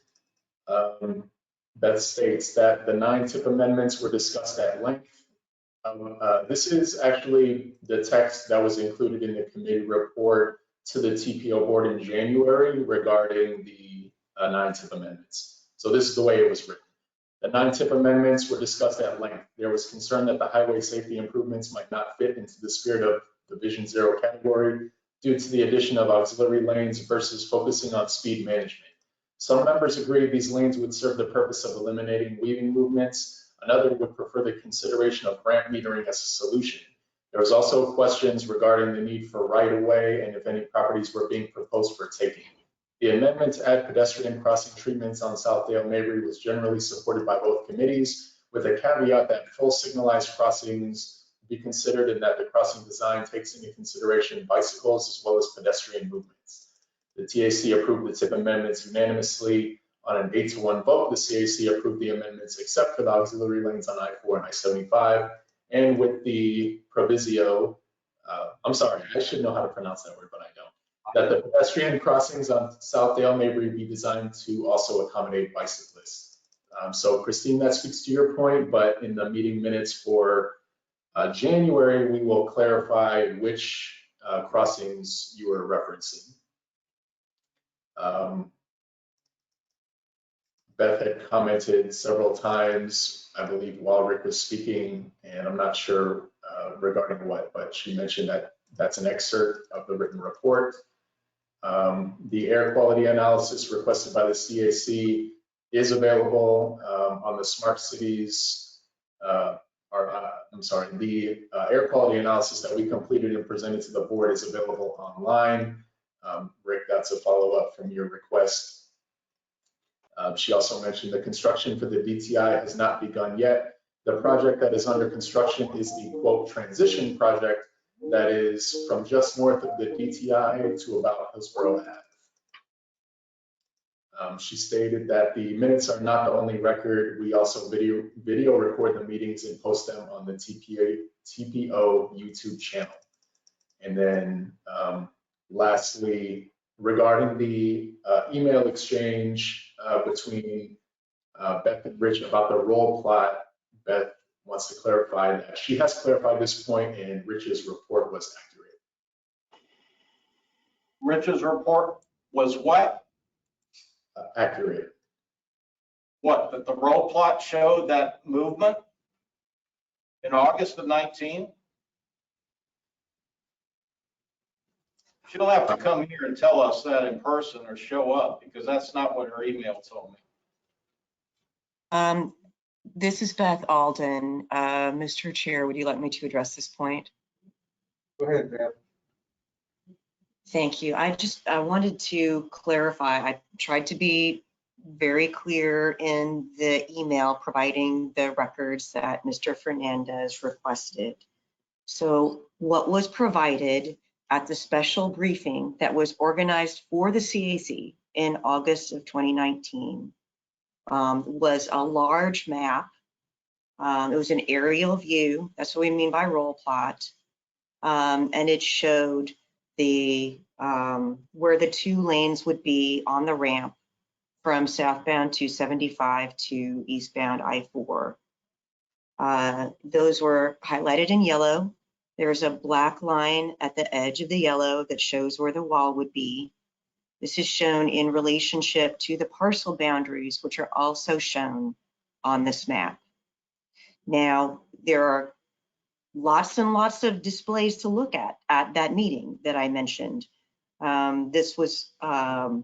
Beth states that the 9 TIP amendments were discussed at length. This is actually the text that was included in the committee report to the TPO board in January regarding the 9 TIP amendments. So this is the way it was written. The 9 TIP amendments were discussed at length. There was concern that the highway safety improvements might not fit into the spirit of the Vision Zero category due to the addition of auxiliary lanes versus focusing on speed management. Some members agreed these lanes would serve the purpose of eliminating weaving movements. Another would prefer the consideration of ramp metering as a solution. There was also questions regarding the need for right-of-way and if any properties were being proposed for taking. The amendment to add pedestrian crossing treatments on Southdale Mabry was generally supported by both committees, with a caveat that full signalized crossings be considered and that the crossing design takes into consideration bicycles as well as pedestrian movements. The TAC approved the TIP amendments unanimously on an 8-to-1 vote. The CAC approved the amendments except for the auxiliary lanes on I-4 and I-75, and with the proviso, I'm sorry, I should know how to pronounce that word, but I don't, that the pedestrian crossings on Southdale Mabry be designed to also accommodate bicyclists. So Christine, that speaks to your point, but in the meeting minutes for January, we will clarify which crossings you are referencing. Beth had commented several times, I believe, while Rick was speaking, and I'm not sure regarding what, but she mentioned that that's an excerpt of the written report. The air quality analysis requested by the CAC is available on the Smart Cities, the air quality analysis that we completed and presented to the board is available online. Rick, that's a follow-up from your request. She also mentioned the construction for the DTI has not begun yet. The project that is under construction is the quote transition project that is from just north of the DTI to about Hillsborough Ave. She stated that the minutes are not the only record. We also video record the meetings and post them on the TPO YouTube channel. And then lastly, regarding the email exchange between Beth and Rich about the roll plot, Beth wants to clarify that she has clarified this point and Rich's report was accurate. Rich's report was what? Accurate. What, that the roll plot showed that movement in August of 19? She don't have to come here and tell us that in person or show up, because that's not what her email told me. This is Beth Alden. Mr. Chair, would you like me to address this point? Go ahead, Beth. Thank you. I wanted to clarify. I tried to be very clear in the email providing the records that Mr. Fernandez requested. So what was provided at the special briefing that was organized for the CAC in August of 2019 was a large map. It was an aerial view. That's what we mean by roll plot. And it showed the where the 2 lanes would be on the ramp from southbound 275 to eastbound I-4. Those were highlighted in yellow. There's a black line at the edge of the yellow that shows where the wall would be. This is shown in relationship to the parcel boundaries, which are also shown on this map. Now, there are lots and lots of displays to look at that meeting that I mentioned. This was the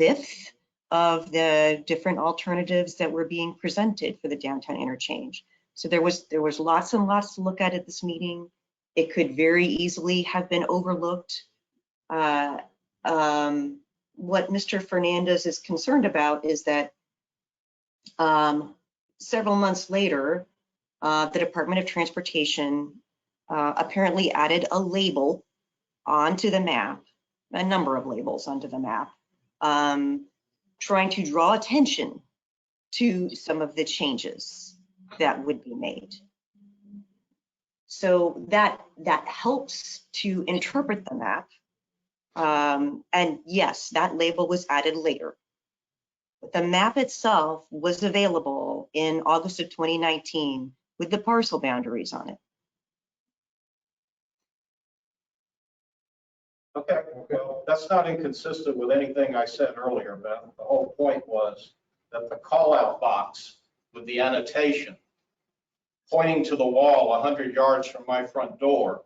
5th of the different alternatives that were being presented for the downtown interchange. So there was lots and lots to look at this meeting. It could very easily have been overlooked. What Mr. Fernandez is concerned about is that several months later, the Department of Transportation apparently added a label onto the map, a number of labels onto the map, trying to draw attention to some of the changes that would be made. So that helps to interpret the map. And yes, that label was added later. But the map itself was available in August of 2019 with the parcel boundaries on it. Okay, well, that's not inconsistent with anything I said earlier, Beth. The whole point was that the call-out box with the annotation pointing to the wall 100 yards from my front door,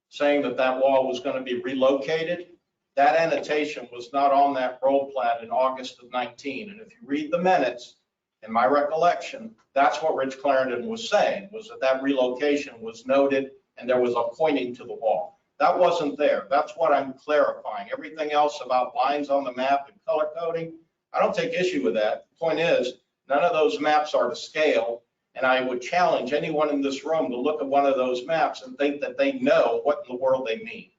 saying that that wall was going to be relocated, that annotation was not on that roll plat in August of 19. And if you read the minutes, in my recollection, that's what Rich Clarendon was saying, was that that relocation was noted and there was a pointing to the wall. That wasn't there. That's what I'm clarifying. Everything else about lines on the map and color coding, I don't take issue with that. The point is, none of those maps are to scale, and I would challenge anyone in this room to look at one of those maps and think that they know what in the world they mean.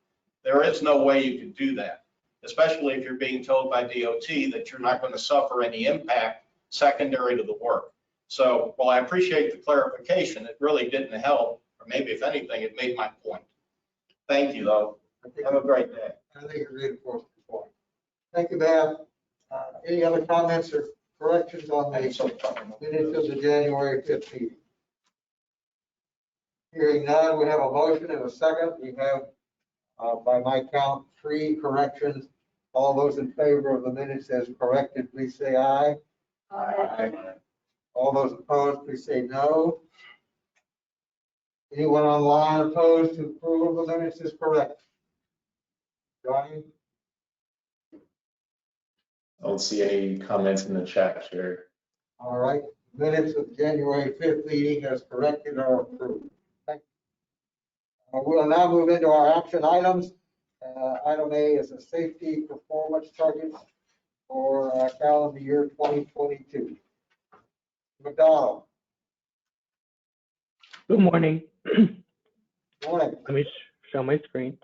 There is no way you can do that, especially if you're being told by DOT that you're not going to suffer any impact secondary to the work. So while I appreciate the clarification, it really didn't help, or maybe if anything, it made my point. Thank you, though. Have a great day. I think it reinforced the point. Thank you, Beth. Any other comments or corrections on the minutes of the January 5th meeting? Hearing none, we have a motion and a second. We have, by my count, 3 corrections. All those in favor of the minutes as corrected, please say aye. Aye. All those opposed, please say no. Anyone online opposed to approval of the minutes is correct? Johnny? I don't see any comments in the chat, Chair. All right, minutes of January 5th meeting as corrected are approved. Thank you. We'll now move into our action items. Item A is a safety performance target for calendar year 2022. McDonald. Good morning. Morning. Let me show my screen.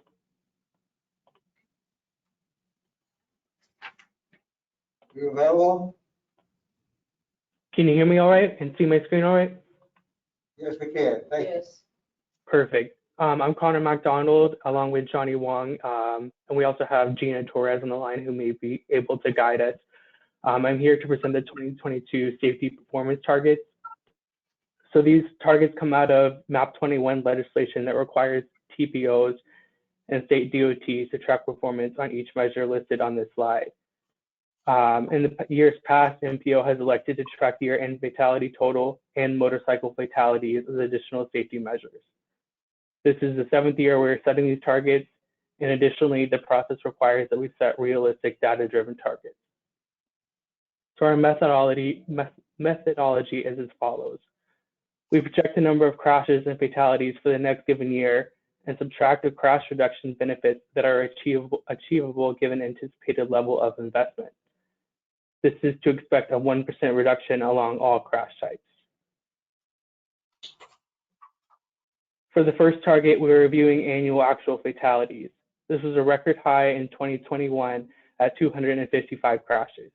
You available? Can you hear me all right and see my screen all right? Yes, we can. Thank you. Yes. Perfect. I'm Connor McDonald along with Johnny Wong, and we also have Gina Torres on the line who may be able to guide us. I'm here to present the 2022 safety performance targets. So these targets come out of MAP 21 legislation that requires TPOs and state DOTs to track performance on each measure listed on this slide. In the years past, MPO has elected to track year-end fatality total and motorcycle fatalities as additional safety measures. This is the 7th year we're setting these targets, and additionally, the process requires that we set realistic data-driven targets. So our methodology is as follows. We project the number of crashes and fatalities for the next given year and subtract the crash reduction benefits that are achievable given anticipated level of investment. This is to expect a 1% reduction along all crash types. For the first target, we were reviewing annual actual fatalities. This was a record high in 2021 at 255 crashes,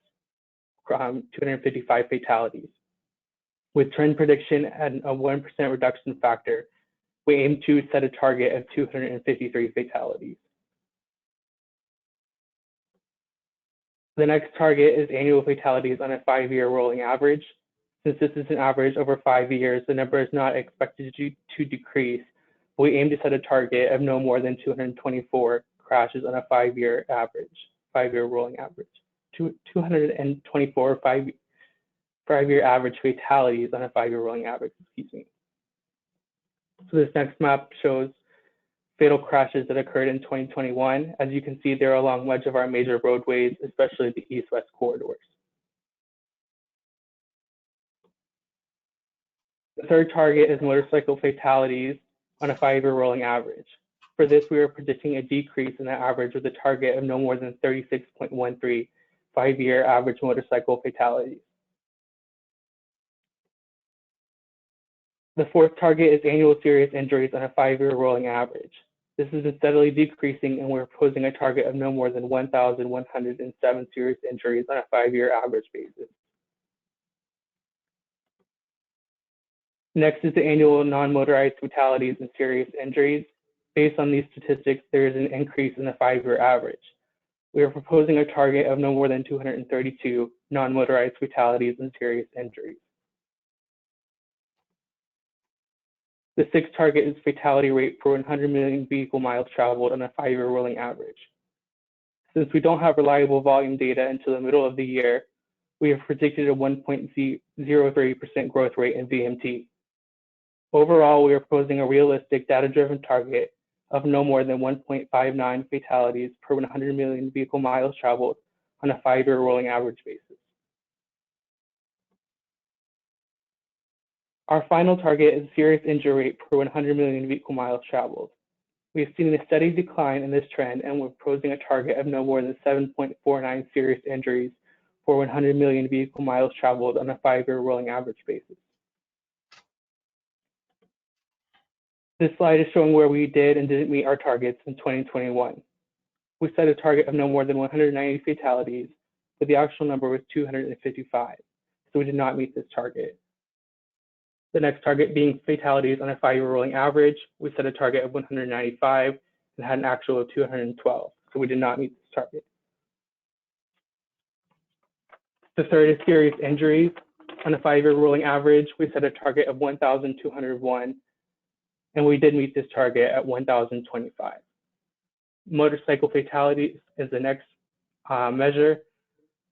255 fatalities. With trend prediction at a 1% reduction factor, we aim to set a target of 253 fatalities. The next target is annual fatalities on a 5-year rolling average. Since this is an average over 5 years, the number is not expected to decrease. We aim to set a target of no more than 224 crashes on a 5-year average, 5-year rolling average. 224 5-year average fatalities on a 5-year rolling average, excuse me. So this next map shows fatal crashes that occurred in 2021. As you can see, they're along much of our major roadways, especially the east-west corridors. The third target is motorcycle fatalities on a 5-year rolling average. For this, we are predicting a decrease in the average with a target of no more than 36.13 5-year average motorcycle fatalities. The fourth target is annual serious injuries on a 5-year rolling average. This has been steadily decreasing, and we're proposing a target of no more than 1,107 serious injuries on a 5-year average basis. Next is the annual non-motorized fatalities and serious injuries. Based on these statistics, there is an increase in the 5-year average. We are proposing a target of no more than 232 non-motorized fatalities and serious injuries. The sixth target is fatality rate per 100 million vehicle miles traveled on a 5-year rolling average. Since we don't have reliable volume data until the middle of the year, we have predicted a 1.03% growth rate in VMT. Overall, we are proposing a realistic data-driven target of no more than 1.59 fatalities per 100 million vehicle miles traveled on a 5-year rolling average basis. Our final target is serious injury rate per 100 million vehicle miles traveled. We have seen a steady decline in this trend, and we're proposing a target of no more than 7.49 serious injuries for 100 million vehicle miles traveled on a 5-year rolling average basis. This slide is showing where we did and didn't meet our targets in 2021. We set a target of no more than 190 fatalities, but the actual number was 255, so we did not meet this target. The next target being fatalities on a 5-year rolling average, we set a target of 195 and had an actual of 212, so we did not meet this target. The third is serious injuries. On a 5-year rolling average, we set a target of 1,201, and we did meet this target at 1,025. Motorcycle fatalities is the next measure.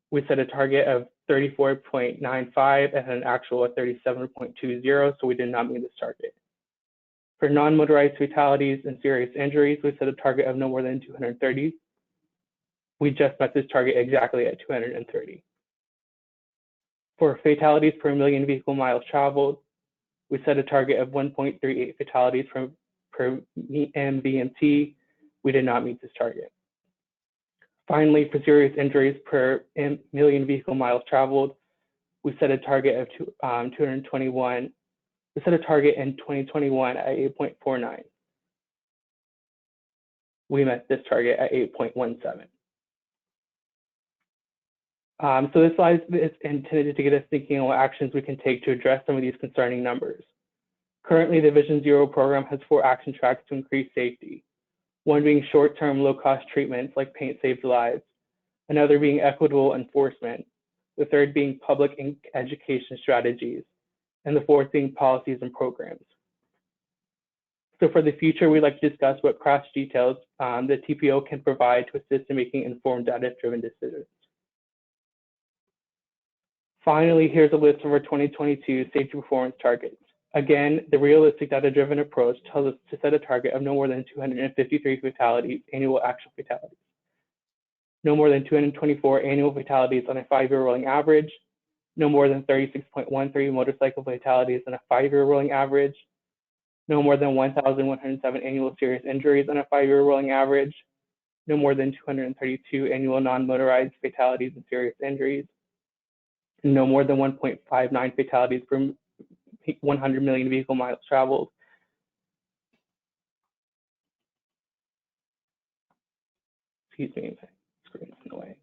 We set a target of 34.95 and an actual of 37.20, so we did not meet this target. For non-motorized fatalities and serious injuries, we set a target of no more than 230. We just met this target exactly at 230. For fatalities per million vehicle miles traveled, we set a target of 1.38 fatalities per MVMT. We did not meet this target. Finally, for serious injuries per million vehicle miles traveled, we set a target of 221. We set a target in 2021 at 8.49. We met this target at 8.17. So this slide is intended to get us thinking on what actions we can take to address some of these concerning numbers. Currently, the Vision Zero program has 4 action tracks to increase safety. One being short-term, low-cost treatments like paint saves lives. Another being equitable enforcement. The third being public education strategies. And the fourth being policies and programs. So for the future, we'd like to discuss what crash details the TPO can provide to assist in making informed data-driven decisions. Finally, here's a list of our 2022 safety performance targets. Again, the realistic data-driven approach tells us to set a target of no more than 253 fatalities, annual actual fatalities. No more than 224 annual fatalities on a 5-year rolling average. No more than 36.13 motorcycle fatalities on a 5-year rolling average. No more than 1,107 annual serious injuries on a 5-year rolling average. No more than 232 annual non-motorized fatalities and serious injuries. No more than 1.59 fatalities per 100 million vehicle miles traveled. excuse me, my screen's in the way.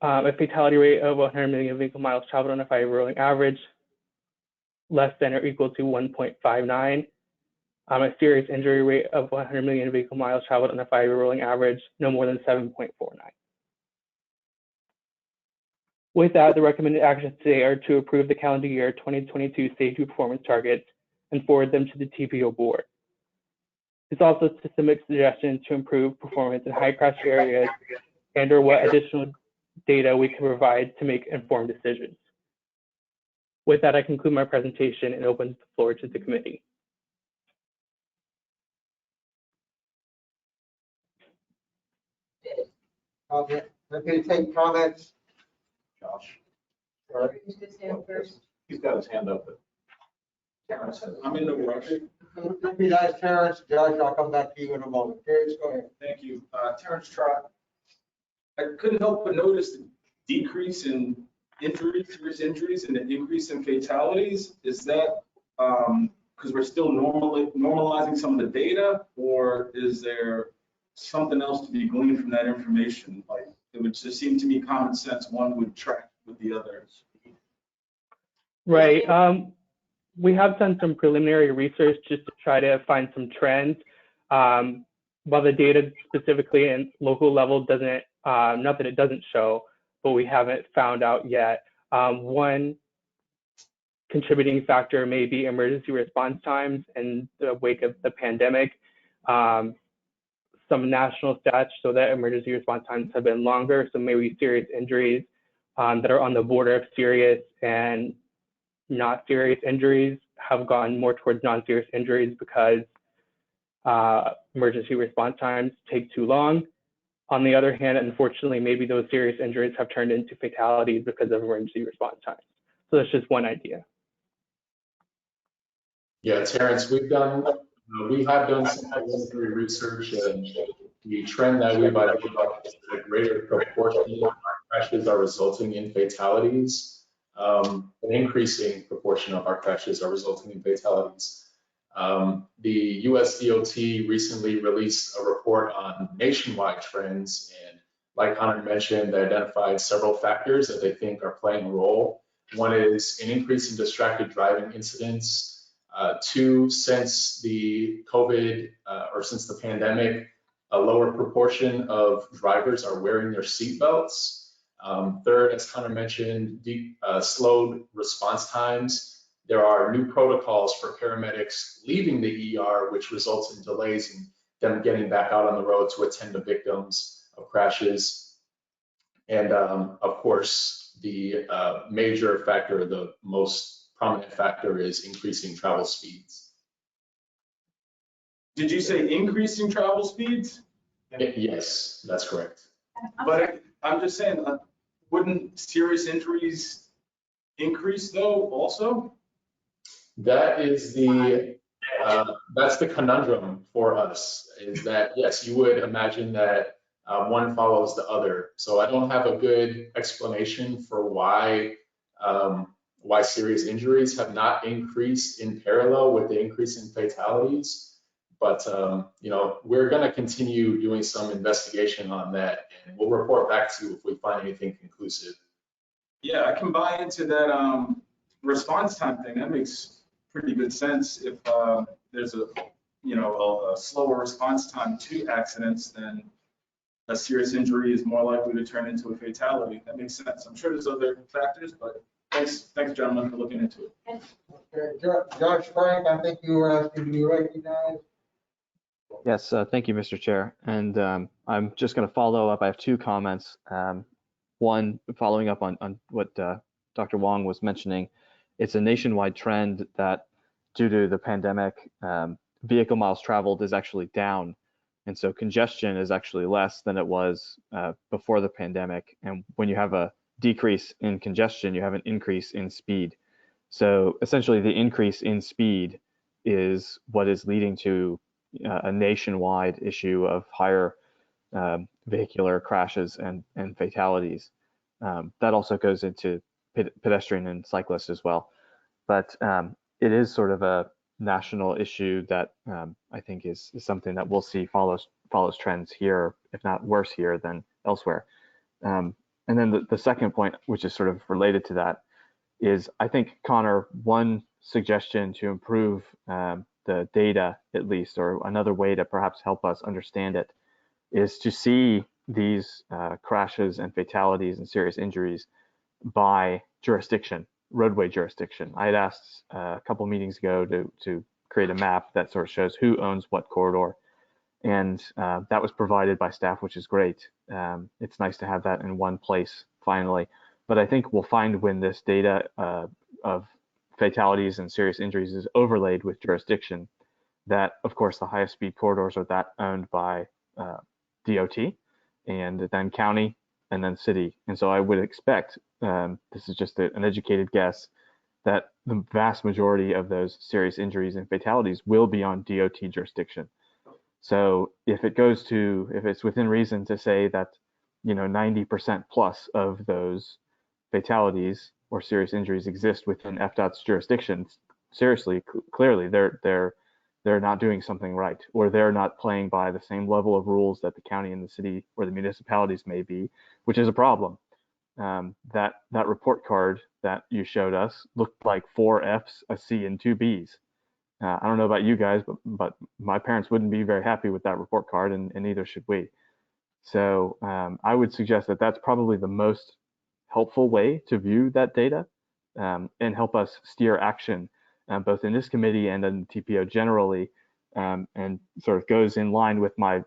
A fatality rate of 100 million vehicle miles traveled on a 5-year rolling average, less than or equal to 1.59. A serious injury rate of 100 million vehicle miles traveled on a 5-year rolling average, no more than 7.49. With that, the recommended actions today are to approve the calendar year 2022 safety performance targets and forward them to the TPO board. It's also to submit suggestions to improve performance in high crash areas and or what additional data we can provide to make informed decisions. With that, I conclude my presentation and open the floor to the committee. Okay, let me take comments. Josh, Sorry. Who's gonna stand first? he's got his hand up. I'm in the rush. Deputize Terrence, Josh, I'll come back to you in a moment. Terrence, go ahead. Thank you. Terrence Trot. I couldn't help but notice the decrease in injuries, serious injuries, and the increase in fatalities. Is that because we're still normalizing some of the data, or is there something else to be gleaned from that information? Like, it would just seem to me common sense one would track with the others. Right. We have done some preliminary research just to try to find some trends. While the data specifically and local level doesn't, not that it doesn't show, but we haven't found out yet. One contributing factor may be emergency response times in the wake of the pandemic. Some national stats show that emergency response times have been longer, so maybe serious injuries that are on the border of serious and not serious injuries have gone more towards non-serious injuries because emergency response times take too long. On the other hand, unfortunately, maybe those serious injuries have turned into fatalities because of emergency response times. So that's just one idea. Yeah, Terrence, we have done some preliminary research, and the trend that we've identified is that a greater proportion of our crashes are resulting in fatalities. An increasing proportion of our crashes are resulting in fatalities. The US DOT recently released a report on nationwide trends, and like Connor mentioned, they identified several factors that they think are playing a role. One is an increase in distracted driving incidents. Two, since the COVID or since the pandemic, a lower proportion of drivers are wearing their seatbelts. Third, as Connor mentioned, slowed response times. There are new protocols for paramedics leaving the ER, which results in delays in them getting back out on the road to attend to victims of crashes. And of course, the major factor, the most prominent factor, is increasing travel speeds. Did you say increasing travel speeds? Yes, that's correct. But I'm just saying, wouldn't serious injuries increase though also? That is that's the conundrum for us, is that yes, you would imagine that one follows the other. So I don't have a good explanation for why serious injuries have not increased in parallel with the increase in fatalities. But you know, we're going to continue doing some investigation on that, and we'll report back to you if we find anything conclusive. Yeah, I can buy into that response time thing. That makes pretty good sense. If there's a slower response time to accidents, then a serious injury is more likely to turn into a fatality. That makes sense. I'm sure there's other factors, but thanks gentlemen for looking into it. Okay, Josh Frank, I think you were asking to be recognized. Yes, thank you, Mr. Chair. And I'm just going to follow up. I have two comments. One, following up on what Dr. Wong was mentioning, it's a nationwide trend that due to the pandemic, vehicle miles traveled is actually down. And so congestion is actually less than it was before the pandemic. And when you have a decrease in congestion, you have an increase in speed. So essentially the increase in speed is what is leading to a nationwide issue of higher vehicular crashes and fatalities. That also goes into pedestrian and cyclists as well. But it is sort of a national issue that I think is something that we'll see follows trends here, if not worse here than elsewhere. And then the second point, which is sort of related to that, is I think, Connor, one suggestion to improve the data, at least, or another way to perhaps help us understand it, is to see these crashes and fatalities and serious injuries by jurisdiction, roadway jurisdiction. I had asked a couple meetings ago to create a map that sort of shows who owns what corridor, and that was provided by staff, which is great. It's nice to have that in one place finally. But I think we'll find when this data of fatalities and serious injuries is overlaid with jurisdiction, that of course the highest speed corridors are that owned by DOT, and then county, and then city. And so I would expect, this is just an educated guess, that the vast majority of those serious injuries and fatalities will be on DOT jurisdiction. So if it's within reason to say that, 90% plus of those fatalities or serious injuries exist within FDOT's jurisdiction, seriously, clearly they're not doing something right, or they're not playing by the same level of rules that the county and the city or the municipalities may be, which is a problem. That report card that you showed us looked like 4 Fs, a C, and 2 Bs. I don't know about you guys, but my parents wouldn't be very happy with that report card, and neither should we. So I would suggest that that's probably the most helpful way to view that data and help us steer action, both in this committee and in TPO generally, and sort of goes in line with my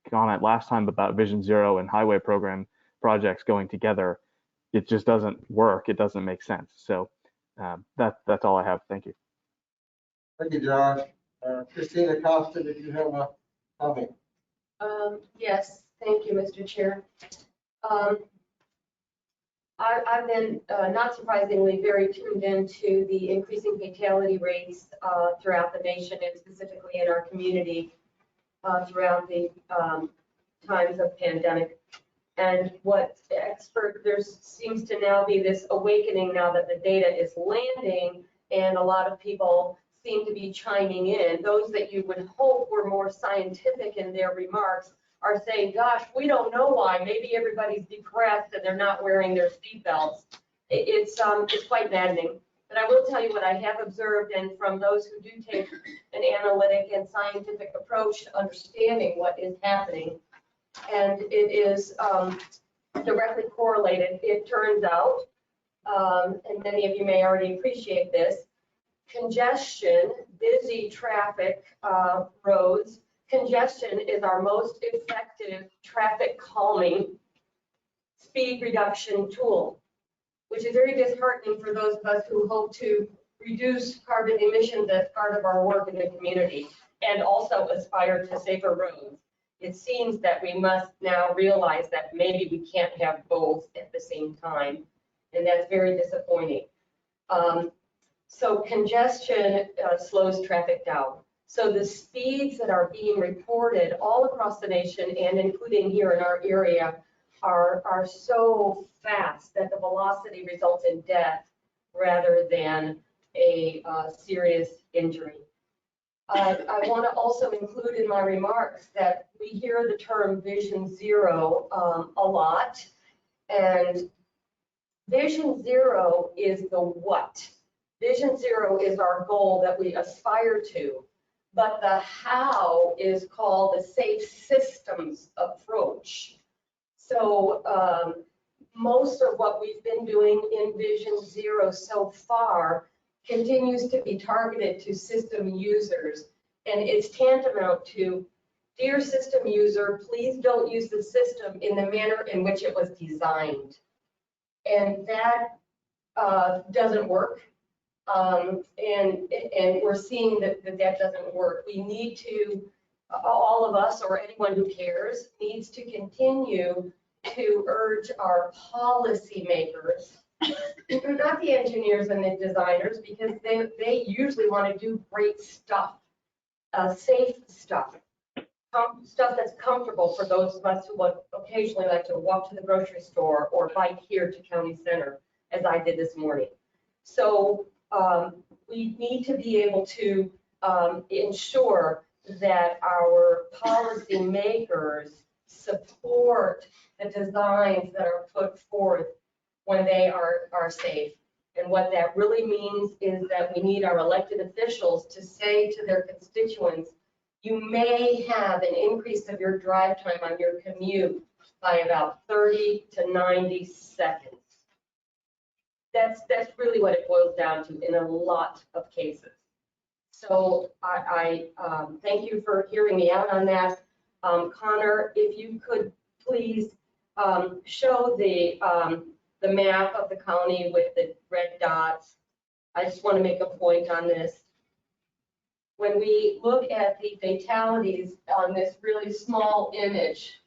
comment last time about Vision Zero and highway program projects going together. It just doesn't work. It doesn't make sense. So that's all I have. Thank you. Thank you, John. Christina Costa, did you have a comment? Yes, thank you, Mr. Chair. I've been, not surprisingly, very tuned into the increasing fatality rates throughout the nation, and specifically in our community throughout the times of pandemic. And there seems to now be this awakening now that the data is landing, and a lot of people seem to be chiming in. Those that you would hope were more scientific in their remarks are saying, gosh, we don't know why. Maybe everybody's depressed and they're not wearing their seatbelts. It's quite maddening. But I will tell you what I have observed, and from those who do take an analytic and scientific approach to understanding what is happening, and it is directly correlated. It turns out, and many of you may already appreciate this, congestion, busy traffic roads, congestion is our most effective traffic calming speed reduction tool, which is very disheartening for those of us who hope to reduce carbon emissions as part of our work in the community and also aspire to safer roads. It seems that we must now realize that maybe we can't have both at the same time, and that's very disappointing. So congestion slows traffic down. So the speeds that are being reported all across the nation, and including here in our area, are so fast that the velocity results in death rather than a serious injury. I want to also include in my remarks that we hear the term Vision Zero a lot, and Vision Zero is the what. Vision Zero is our goal that we aspire to, but the how is called the safe systems approach. So most of what we've been doing in Vision Zero so far continues to be targeted to system users. And it's tantamount to, dear system user, please don't use the system in the manner in which it was designed. And that doesn't work. And we're seeing that doesn't work. We need to, all of us or anyone who cares, needs to continue to urge our policymakers, not the engineers and the designers, because they usually want to do great stuff, safe stuff, stuff that's comfortable for those of us who would occasionally like to walk to the grocery store or bike here to county center, as I did this morning. So we need to be able to ensure that our policy makers support the designs that are put forth when they are safe. And what that really means is that we need our elected officials to say to their constituents, you may have an increase of your drive time on your commute by about 30 to 90 seconds. That's really what it boils down to in a lot of cases. So I thank you for hearing me out on that. Connor, if you could please show the map of the county with the red dots. I just want to make a point on this. When we look at the fatalities on this really small image,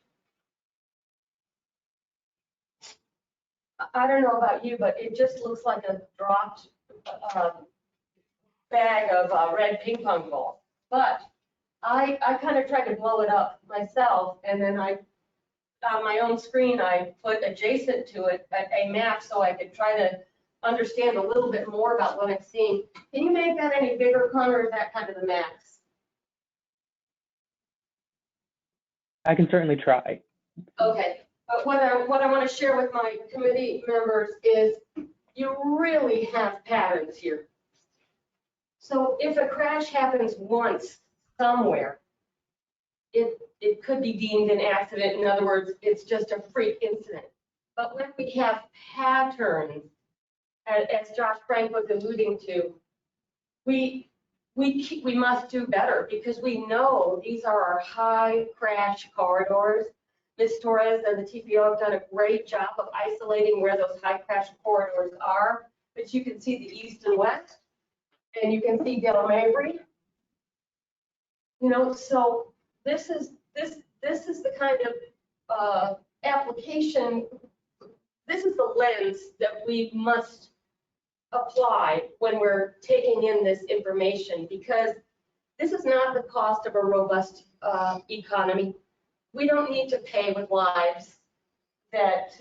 I don't know about you, but it just looks like a dropped bag of red ping pong balls. But I kind of tried to blow it up myself, and then on my own screen, I put adjacent to it a map so I could try to understand a little bit more about what I'm seeing. Can you make that any bigger, Connor, or is that kind of the max? I can certainly try. Okay, but what I want to share with my committee members is you really have patterns here. So if a crash happens once somewhere, it could be deemed an accident. In other words, it's just a freak incident. But when we have patterns, as Josh Frank was alluding to, we must do better because we know these are our high crash corridors. Ms. Torres and the TPO have done a great job of isolating where those high crash corridors are, but you can see the east and west, and you can see Del Mabry. You know, so this is the kind of application. This is the lens that we must apply when we're taking in this information, because this is not the cost of a robust economy. We don't need to pay with lives that,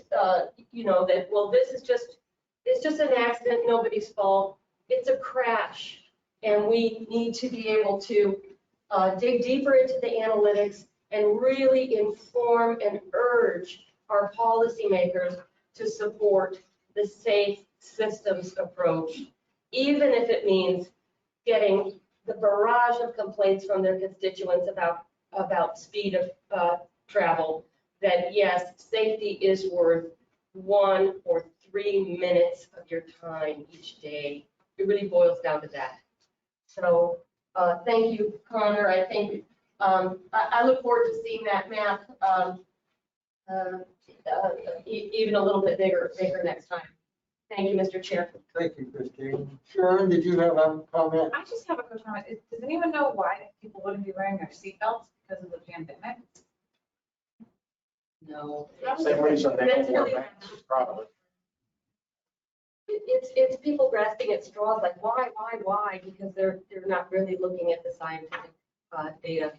you know, that, well, it's just an accident, nobody's fault. It's a crash. And we need to be able to dig deeper into the analytics and really inform and urge our policymakers to support the safe systems approach, even if it means getting the barrage of complaints from their constituents about speed of travel, that yes, safety is worth 1 or 3 minutes of your time each day. It really boils down to that. So thank you, Connor. I think I look forward to seeing that map even a little bit bigger next time. Thank you, Mr. Chair. Thank you, Christine. Sharon, did you have a comment? I just have a quick comment. Does anyone know why people wouldn't be wearing their seatbelts because of the pandemic? No. Same reason they don't wear masks, probably. It's people grasping at straws, like why? Because they're not really looking at the scientific data.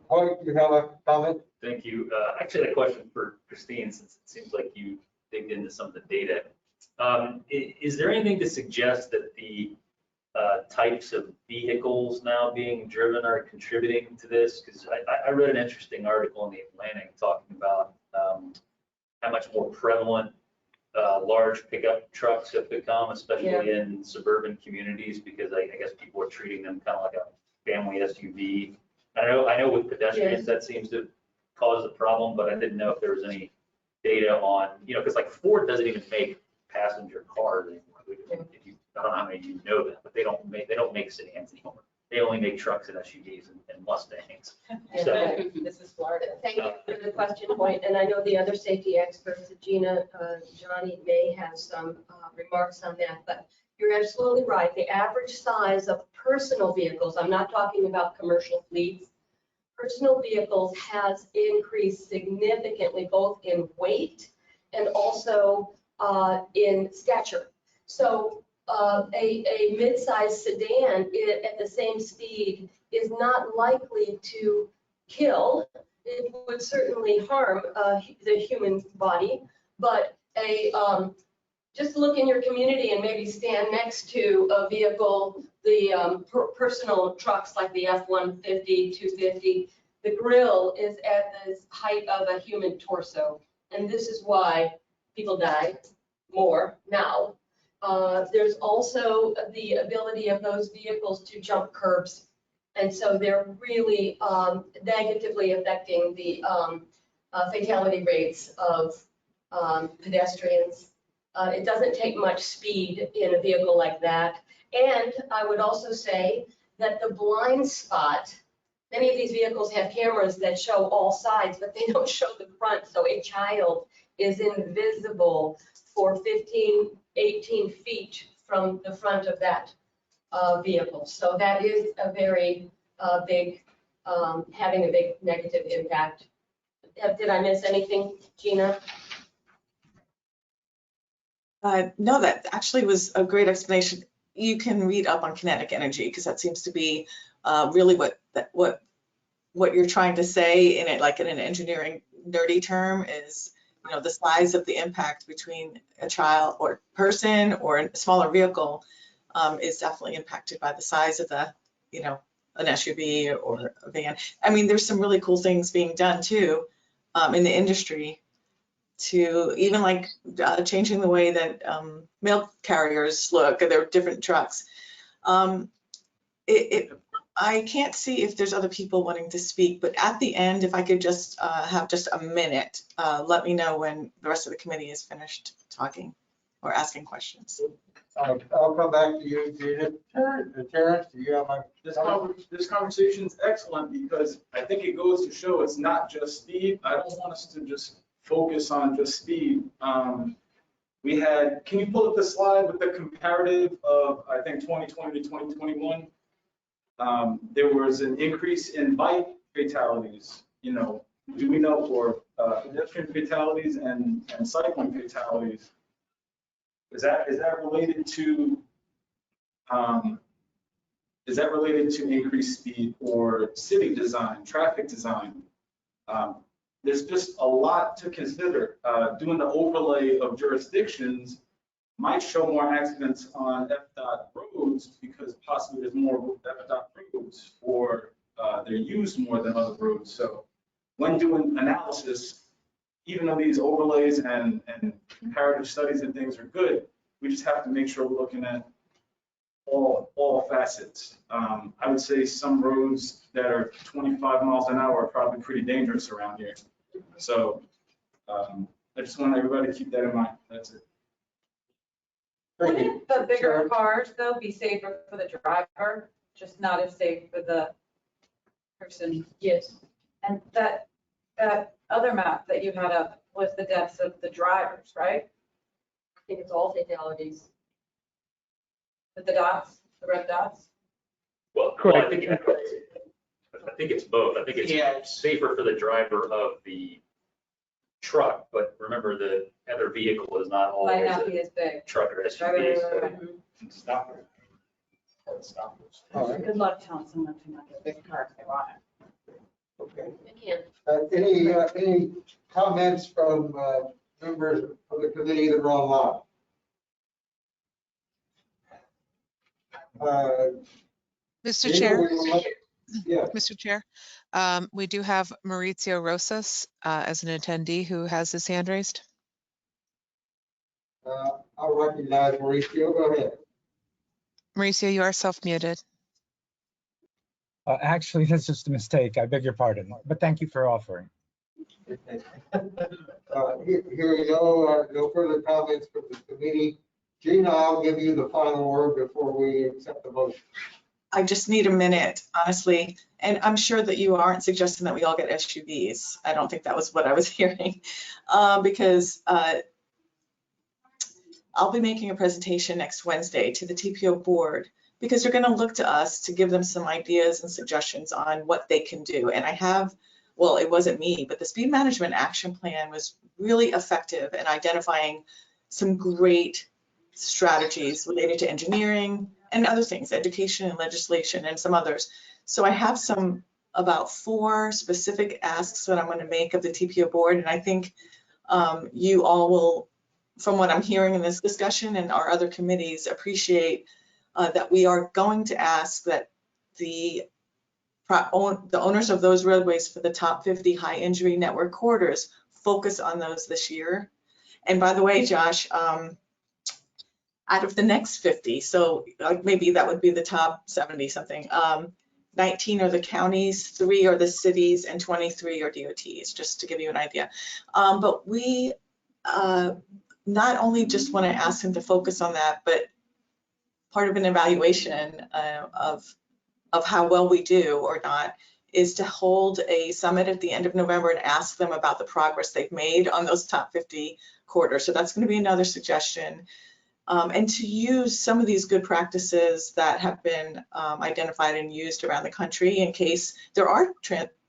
Hoyt, you have a comment? Thank you. Actually, a question for Christine, since it seems like you digged into some of the data. Is there anything to suggest that the types of vehicles now being driven are contributing to this? Because I read an interesting article in the Atlantic talking about how much more prevalent large pickup trucks have become, especially in suburban communities, because I guess people are treating them kind of like a family SUV. I know with pedestrians that seems to cause a problem, but I didn't know if there was any data on, you know, because like Ford doesn't even make passenger cars anymore. I don't know how many of you know that, but they don't make sedans anymore. They only make trucks and SUVs and Mustangs. So This is Florida. Thank you for the question, Hoyt. And I know the other safety experts, Gina, Johnny may have some remarks on that, but you're absolutely right. The average size of personal vehicles, I'm not talking about commercial fleets, personal vehicles has increased significantly, both in weight and also in stature. So a mid-sized sedan at the same speed is not likely to kill. It would certainly harm the human body, but a just look in your community and maybe stand next to a vehicle, the personal trucks like the F-150, 250. The grill is at the height of a human torso. And this is why people die more now. There's also the ability of those vehicles to jump curbs. And so they're really negatively affecting the fatality rates of pedestrians. It doesn't take much speed in a vehicle like that. And I would also say that the blind spot, many of these vehicles have cameras that show all sides, but they don't show the front. So a child is invisible for 15, 18 feet from the front of that vehicle. So that is a very big, having a big negative impact. Did I miss anything, Gina? No, that actually was a great explanation. You can read up on kinetic energy because that seems to be really what you're trying to say in it, like in an engineering nerdy term, is the size of the impact between a child or person or a smaller vehicle is definitely impacted by the size of the an SUV or a van. I mean, there's some really cool things being done too in the industry to even like changing the way that mail carriers look. They're different trucks. I can't see if there's other people wanting to speak, but at the end, if I could just have just a minute, let me know when the rest of the committee is finished talking or asking questions. I'll come back to you, Judith. Terrence, do you have my? This conversation is excellent because I think it goes to show it's not just speed. I don't want us to just focus on just speed. We had, can you pull up the slide with the comparative of, I think, 2020 to 2021? There was an increase in bike fatalities, do we know, for pedestrian fatalities and cycling fatalities. Is that related to increased speed or city design, traffic design? There's just a lot to consider. Doing the overlay of jurisdictions might show more accidents on FDOT roads because possibly there's more FDOT roads or they're used more than other roads. So when doing analysis, even though these overlays and comparative studies and things are good, we just have to make sure we're looking at all facets. I would say some roads that are 25 miles an hour are probably pretty dangerous around here. So I just want everybody to keep that in mind. That's it. Wouldn't the bigger cars, though, be safer for the driver, just not as safe for the person? Yes. And that other map that you had up was the deaths of the drivers, right? I think it's all fatalities. With the dots, the red dots? Well, I think it's both. I think it's safer for the driver of the truck, but remember the other vehicle is not always Might not be as big. truck or SUV. Stoppers. All right. Good luck telling someone to not get a big car if they want it. Okay. Any comments from members of the committee that are online? Mr. Chair. Yeah. Mr. Chair, we do have Maurizio Rosas as an attendee who has his hand raised. I'll recognize Mauricio. Go ahead. Mauricio, you are self-muted. Actually, that's just a mistake. I beg your pardon, but thank you for offering. Here we go. No further comments from the committee. Gina, I'll give you the final word before we accept the motion. I just need a minute, honestly. And I'm sure that you aren't suggesting that we all get SUVs. I don't think that was what I was hearing. Because I'll be making a presentation next Wednesday to the TPO board because they're going to look to us to give them some ideas and suggestions on what they can do. And I have, well, it wasn't me, but the Speed Management Action Plan was really effective in identifying some great strategies related to engineering and other things, education and legislation and some others. So I have about 4 specific asks that I'm going to make of the TPO board, and I think you all will from what I'm hearing in this discussion and our other committees, appreciate that we are going to ask that the owners of those roadways for the top 50 high injury network corridors focus on those this year. And by the way, Josh, out of the next 50, so like maybe that would be the top 70 something, 19 are the counties, 3 are the cities, and 23 are DOTs, just to give you an idea. But we not only just want to ask them to focus on that, but part of an evaluation of how well we do or not is to hold a summit at the end of November and ask them about the progress they've made on those top 50 corridors. So that's going to be another suggestion. And to use some of these good practices that have been identified and used around the country in case there are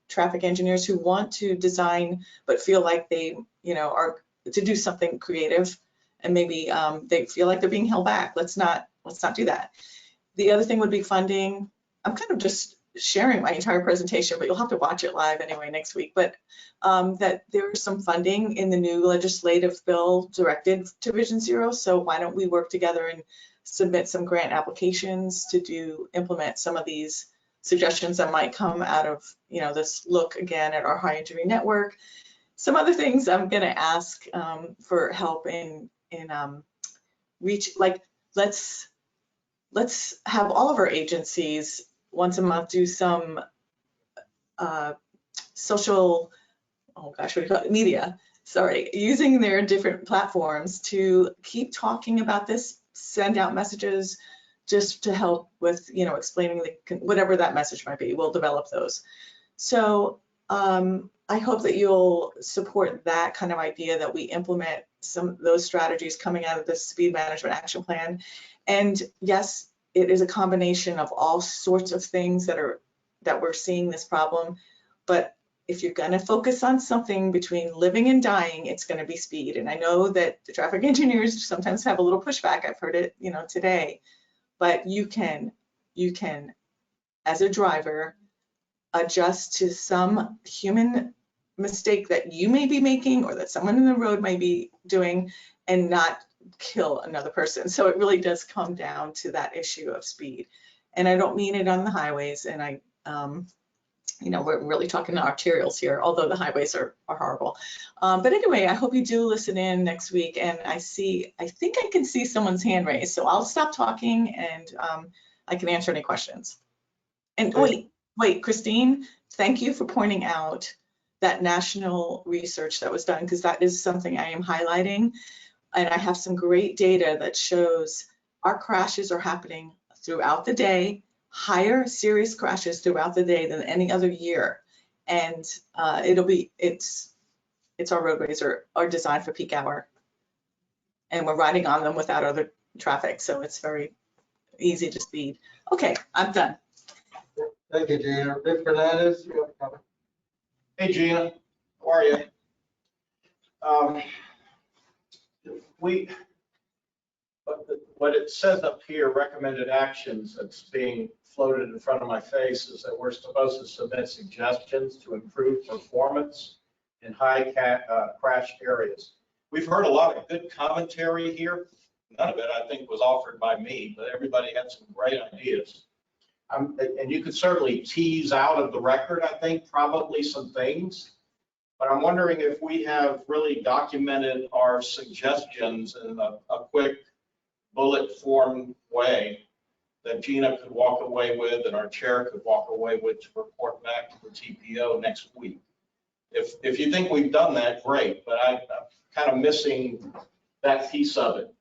traffic engineers who want to design but feel like they, are to do something creative and maybe they feel like they're being held back. Let's not do that. The other thing would be funding. I'm kind of just sharing my entire presentation, but you'll have to watch it live anyway next week. But that there is some funding in the new legislative bill directed to Vision Zero. So why don't we work together and submit some grant applications to implement some of these suggestions that might come out of this look again at our high injury network. Some other things I'm going to ask for help in reach, like let's have all of our agencies once a month do some social, what do you call it, media, using their different platforms to keep talking about this, send out messages just to help with, explaining whatever that message might be. We'll develop those. So I hope that you'll support that kind of idea, that we implement some of those strategies coming out of the Speed Management Action Plan. And yes, it is a combination of all sorts of things that we're seeing this problem. But if you're going to focus on something between living and dying, it's going to be speed. And I know that the traffic engineers sometimes have a little pushback. I've heard it, today. But you can, as a driver, adjust to some human mistake that you may be making or that someone in the road may be doing and not kill another person. So it really does come down to that issue of speed. And I don't mean it on the highways. And we're really talking arterials here, although the highways are horrible. But anyway, I hope you do listen in next week. And I think I can see someone's hand raised. So I'll stop talking and I can answer any questions. And wait, Christine, thank you for pointing out that national research that was done, because that is something I am highlighting. And I have some great data that shows our crashes are happening throughout the day, higher serious crashes throughout the day than any other year. And it's our roadways are designed for peak hour. And we're riding on them without other traffic. So it's very easy to speed. Okay, I'm done. Thank you, Gina. Rick Fernandez, you have a comment? Hey, Gina, how are you? What it says up here, recommended actions that's being floated in front of my face, is that we're supposed to submit suggestions to improve performance in high crash areas. We've heard a lot of good commentary here. None of it, I think, was offered by me, but everybody had some great ideas. And you could certainly tease out of the record, I think, probably some things. But I'm wondering if we have really documented our suggestions in a quick bullet form way that Gina could walk away with and our chair could walk away with to report back to the TPO next week. If you think we've done that, great, but I'm kind of missing that piece of it,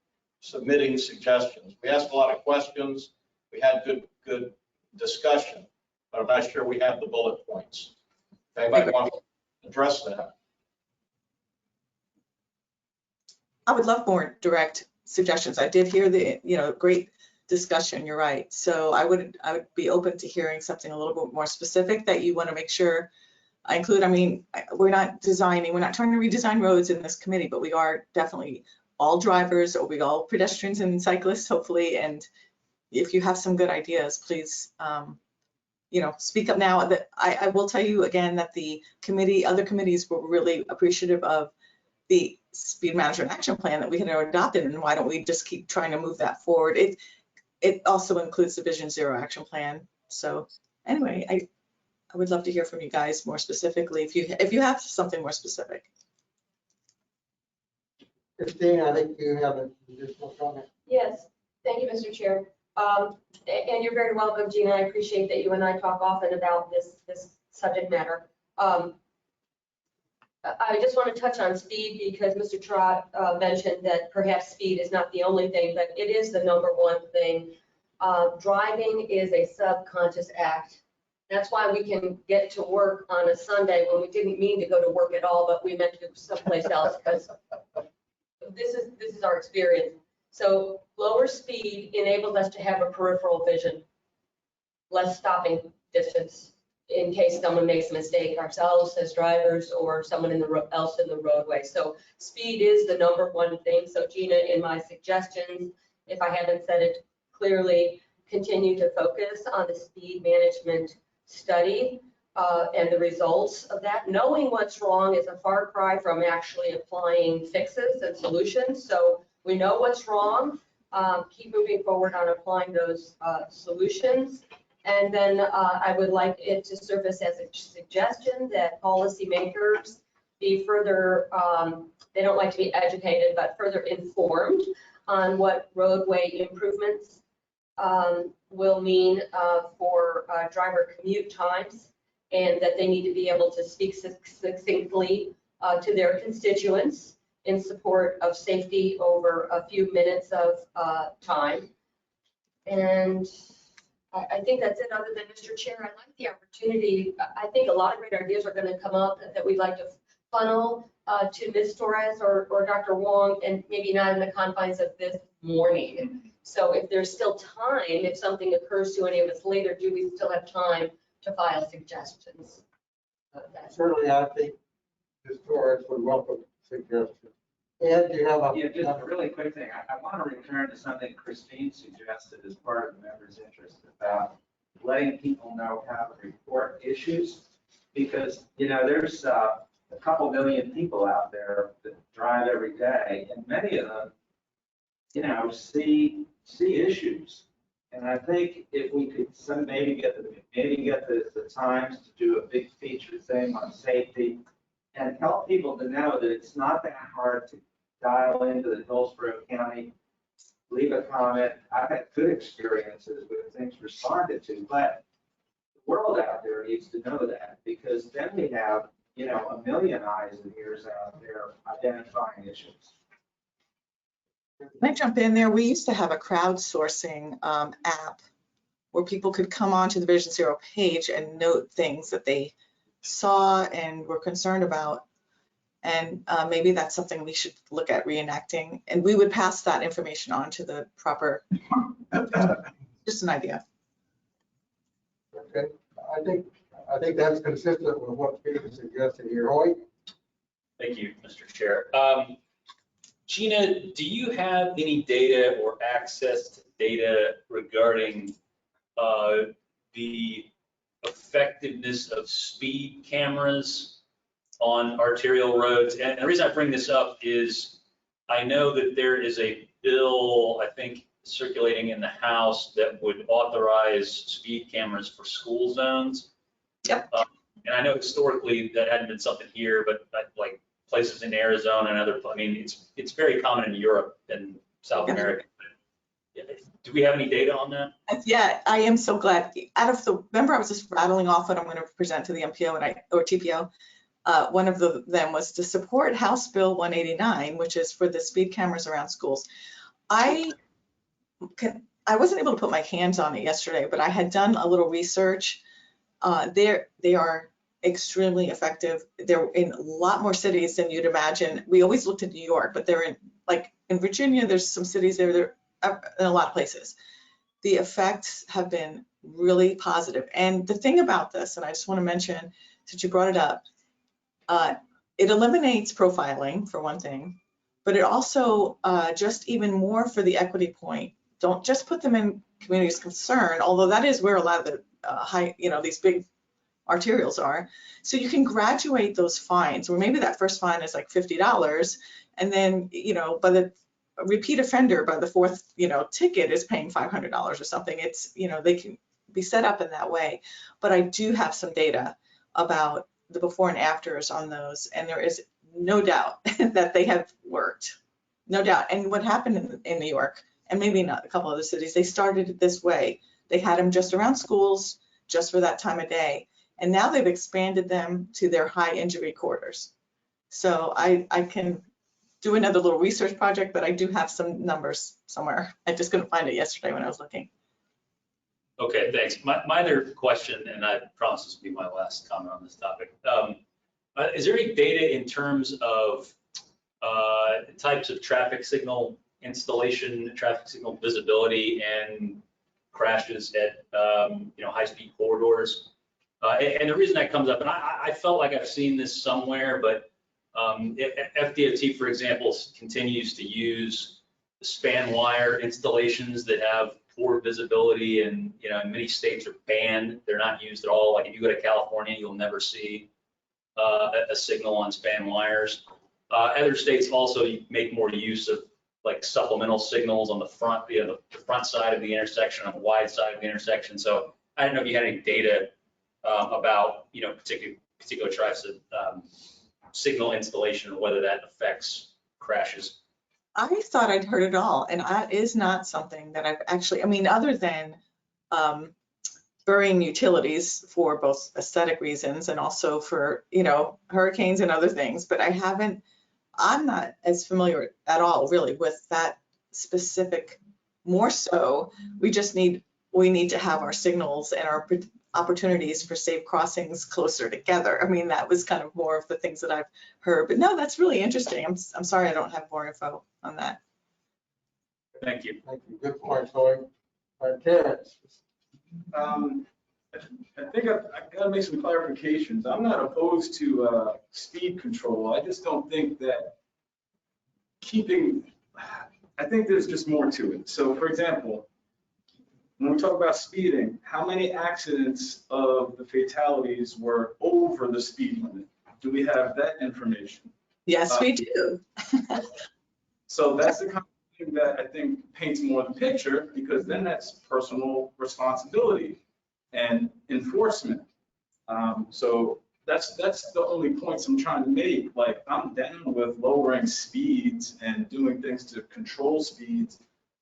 submitting suggestions. We asked a lot of questions. We had good discussion, but I'm not sure we have the bullet points. If anybody wants to address that. I would love more direct suggestions. I did hear the great discussion. You're right. So I would be open to hearing something a little bit more specific that you want to make sure I include. I mean, we're not trying to redesign roads in this committee, but we are definitely all drivers, or we all pedestrians and cyclists, hopefully. And if you have some good ideas, please, speak up now. That I will tell you again that the committee, other committees were really appreciative of the speed management action plan that we had adopted, and why don't we just keep trying to move that forward? It also includes the Vision Zero action plan. So anyway, I would love to hear from you guys more specifically if you have something more specific. Christine, I think you have an additional comment. Yes, thank you, Mr. Chair. And you're very welcome, Gina. I appreciate that you and I talk often about this subject matter. I just want to touch on speed because Mr. Trott mentioned that perhaps speed is not the only thing, but it is the #1 thing. Driving is a subconscious act. That's why we can get to work on a Sunday when we didn't mean to go to work at all, but we meant to go someplace else because this is our experience. So lower speed enables us to have a peripheral vision, less stopping distance in case someone makes a mistake, ourselves as drivers or someone else in the roadway. So speed is the #1 thing. So Gina, in my suggestions, if I haven't said it clearly, continue to focus on the speed management study and the results of that. Knowing what's wrong is a far cry from actually applying fixes and solutions. So we know what's wrong. Keep moving forward on applying those solutions. And then I would like it to surface as a suggestion that policymakers be further, they don't like to be educated, but further informed on what roadway improvements will mean for driver commute times, and that they need to be able to speak succinctly to their constituents in support of safety over a few minutes of time. And I think that's it. Other than Mr. Chair, I like the opportunity. I think a lot of great ideas are going to come up that we'd like to funnel to Ms. Torres or Dr. Wong, and maybe not in the confines of this morning. So if there's still time, if something occurs to any of us later, do we still have time to file suggestions? Certainly, I think Ms. Torres would welcome suggestions. Ed, do you have a? Yeah, just a really quick thing. I want to return to something Christine suggested as part of the members' interest about letting people know how to report issues. Because, you know, there's a couple million people out there that drive every day, and many of them, you know, see issues. And I think if we could maybe get the Times to do a big feature thing on safety and help people to know that it's not that hard to dial into the Hillsborough County, leave a comment. I've had good experiences with things responded to, but the world out there needs to know that, because then we have, you know, a million eyes and ears out there identifying issues. Can I jump in there? We used to have a crowdsourcing app where people could come onto the Vision Zero page and note things that they saw and were concerned about. And maybe that's something we should look at reenacting. And we would pass that information on to the proper, just an idea. Okay, I think that's consistent with what's being suggested here. Hoyt? Thank you, Mr. Chair. Gina, do you have any data or access to data regarding the effectiveness of speed cameras on arterial roads? And the reason I bring this up is I know that there is a bill, I think, circulating in the House that would authorize speed cameras for school zones. Yep. And I know historically that hadn't been something here, but like places in Arizona and other, I mean, it's very common in Europe and South America. Do we have any data on that? Yeah, I am so glad. Remember I was just rattling off what I'm going to present to the MPO or TPO. One of them was to support House Bill 189, which is for the speed cameras around schools. I wasn't able to put my hands on it yesterday, but I had done a little research. They are extremely effective. They're in a lot more cities than you'd imagine. We always looked at New York, but they're in Virginia, there's some cities there, they're in a lot of places. The effects have been really positive. And the thing about this, and I just want to mention, since you brought it up, it eliminates profiling for one thing, but it also just even more for the equity point. Don't just put them in communities of concern, although that is where a lot of the these big arterials are. So you can graduate those fines, or maybe that first fine is like $50, and then, by the repeat offender, by the fourth, ticket is paying $500 or something. It's, they can be set up in that way. But I do have some data about the before and afters on those, and there is no doubt that they have worked. No doubt. And what happened in New York, and maybe not a couple other cities, they started it this way. They had them just around schools, just for that time of day. And now they've expanded them to their high injury corridors. So I can do another little research project, but I do have some numbers somewhere. I just couldn't find it yesterday when I was looking. Okay, thanks. My other question, and I promise this will be my last comment on this topic. Is there any data in terms of types of traffic signal installation, traffic signal visibility, and crashes at high-speed corridors? And the reason that comes up, and I felt like I've seen this somewhere, but FDOT, for example, continues to use the span wire installations that have poor visibility, and many states are banned. They're not used at all. Like if you go to California, you'll never see a signal on span wires. Other states also make more use of like supplemental signals on the front, the front side of the intersection, on the wide side of the intersection. So I don't know if you had any data about particular types of signal installation, and whether that affects crashes. I thought I'd heard it all, and that is not something that I've actually, other than burying utilities for both aesthetic reasons and also for, hurricanes and other things, but I'm not as familiar at all really with that specific. More so, we need to have our signals and our opportunities for safe crossings closer together. That was kind of more of the things that I've heard, but no, that's really interesting. I'm sorry I don't have more info on that. Thank you. Thank you. Good point, Zoe. Terrence. I think I gotta make some clarifications. I'm not opposed to speed control. I just don't think that I think there's just more to it. So for example, when we talk about speeding, how many accidents of the fatalities were over the speed limit? Do we have that information? Yes, we do. So that's the kind of thing that I think paints more the picture, because then that's personal responsibility and enforcement. So that's the only points I'm trying to make. Like, I'm down with lowering speeds and doing things to control speeds,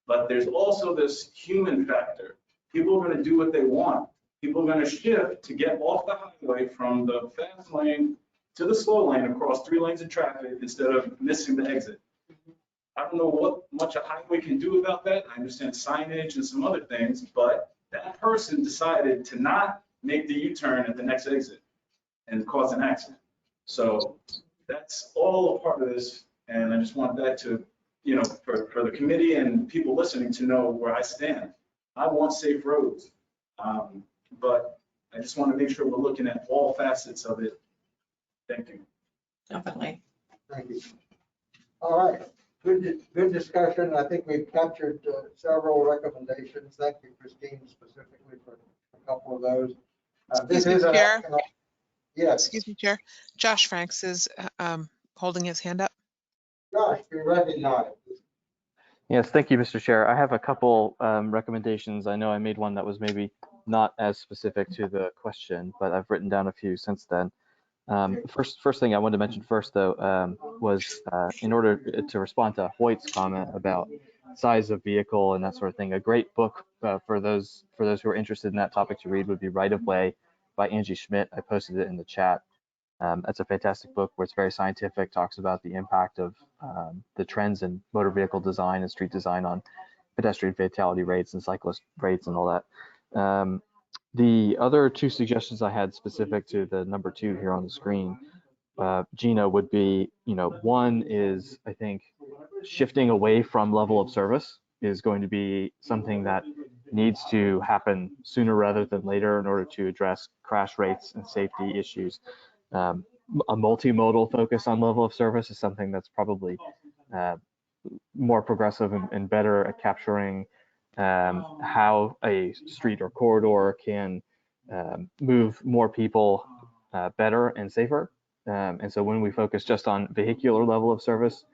but there's also this human factor. People are going to do what they want. People are going to shift to get off the highway from the fast lane to the slow lane across 3 lanes of traffic instead of missing the exit. I don't know what much a highway can do about that. I understand signage and some other things, but that person decided to not make the U-turn at the next exit and cause an accident. So that's all a part of this, and I just want that to, for the committee and people listening to know where I stand. I want safe roads, but I just want to make sure we're looking at all facets of it. Thank you. Definitely. Thank you. All right. Good discussion. I think we've captured several recommendations. Thank you, Christine, specifically for a couple of those. This is an action. Yes. Excuse me, Chair. Josh Franks is holding his hand up. Josh, be recognized. Yes, thank you, Mr. Chair. I have a couple recommendations. I know I made one that was maybe not as specific to the question, but I've written down a few since then. First thing I wanted to mention first, though, was in order to respond to Hoyt's comment about size of vehicle and that sort of thing, a great book for those who are interested in that topic to read would be Right of Way by Angie Schmidt. I posted it in the chat. That's a fantastic book where it's very scientific, talks about the impact of the trends in motor vehicle design and street design on pedestrian fatality rates and cyclist rates and all that. The other 2 suggestions I had specific to the number 2 here on the screen, Gina, would be, one is, I think, shifting away from level of service is going to be something that needs to happen sooner rather than later in order to address crash rates and safety issues. A multimodal focus on level of service is something that's probably more progressive and better at capturing how a street or corridor can move more people better and safer. And so when we focus just on vehicular level of service,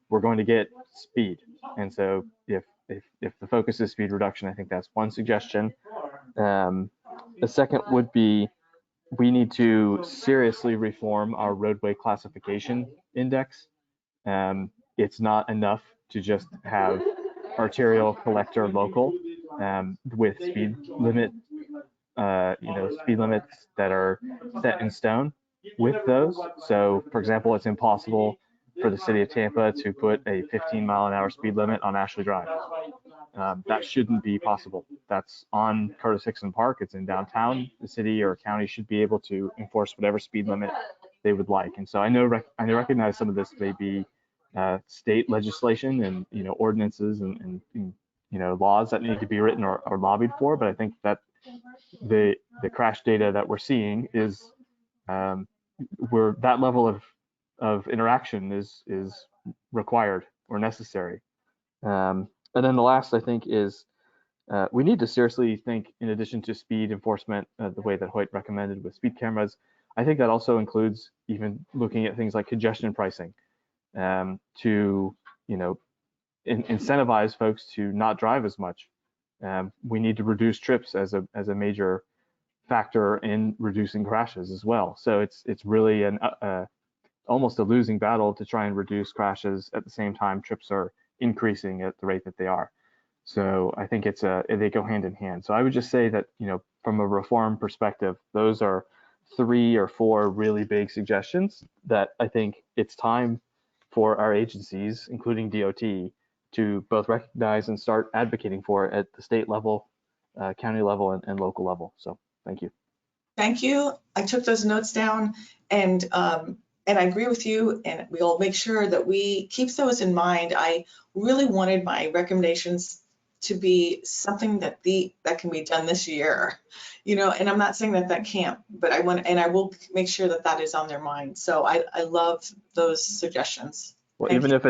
we're going to get speed. And so if the focus is speed reduction, I think that's one suggestion. The second would be we need to seriously reform our roadway classification index. It's not enough to just have arterial, collector, local with speed limit, speed limits that are set in stone with those. So, for example, it's impossible for the city of Tampa to put a 15-mile-an-hour speed limit on Ashley Drive. That shouldn't be possible. That's on Curtis Hickson Park. It's in downtown. The city or county should be able to enforce whatever speed limit they would like. And so I recognize some of this may be state legislation and ordinances and laws that need to be written or lobbied for. But I think that the crash data that we're seeing is where that level of interaction is required or necessary. And then the last, I think, is we need to seriously think, in addition to speed enforcement, the way that Hoyt recommended with speed cameras, I think that also includes even looking at things like congestion pricing to, incentivize folks to not drive as much. We need to reduce trips as a major factor in reducing crashes as well. So it's really almost a losing battle to try and reduce crashes at the same time trips are increasing at the rate that they are. So I think they go hand in hand. So I would just say that, from a reform perspective, those are 3 or 4 really big suggestions that I think it's time for our agencies, including DOT, to both recognize and start advocating for at the state level, county level, and local level. So thank you. Thank you. I took those notes down, and I agree with you, and we'll make sure that we keep those in mind. I really wanted my recommendations to be something that can be done this year, and I'm not saying that can't, but I will make sure that is on their mind. So I love those suggestions. Well, even if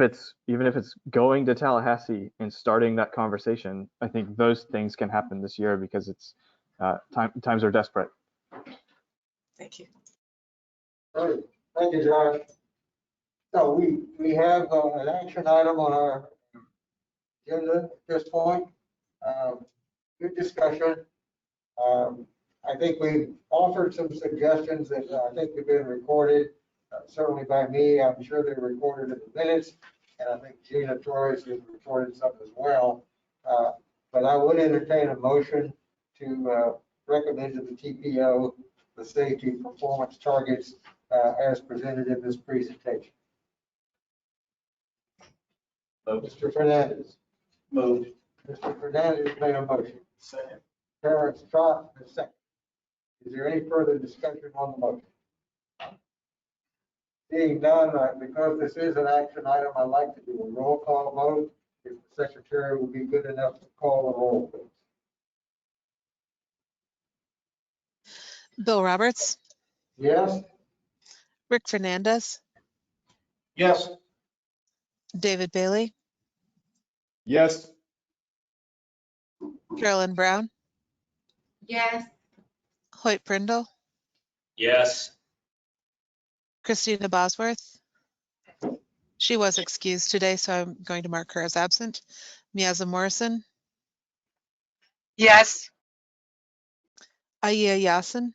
it's going to Tallahassee and starting that conversation, I think those things can happen this year because it's times are desperate. Thank you. All right. Thank you, Josh. So we have an action item on our agenda at this point. Good discussion. I think we've offered some suggestions that I think have been recorded, certainly by me. I'm sure they're recorded in the minutes, and I think Gina Torres has recorded some as well. But I would entertain a motion to recommend to the TPO the safety performance targets as presented in this presentation. Mr. Fernandez. Moved. Mr. Fernandez made a motion. Second. Terrence Trot, a second. Is there any further discussion on the motion? Seeing none, because this is an action item, I'd like to do a roll call vote. If the secretary will be good enough to call the roll, please. Bill Roberts, Yes? Rick Fernandez, Yes. David Bailey, Yes. Carolyn Brown, Yes. Hoyt Prindle, Yes. Christina Bosworth. She was excused today, so I'm going to mark her as absent. Miaza Morrison, Yes. Aya Yasin,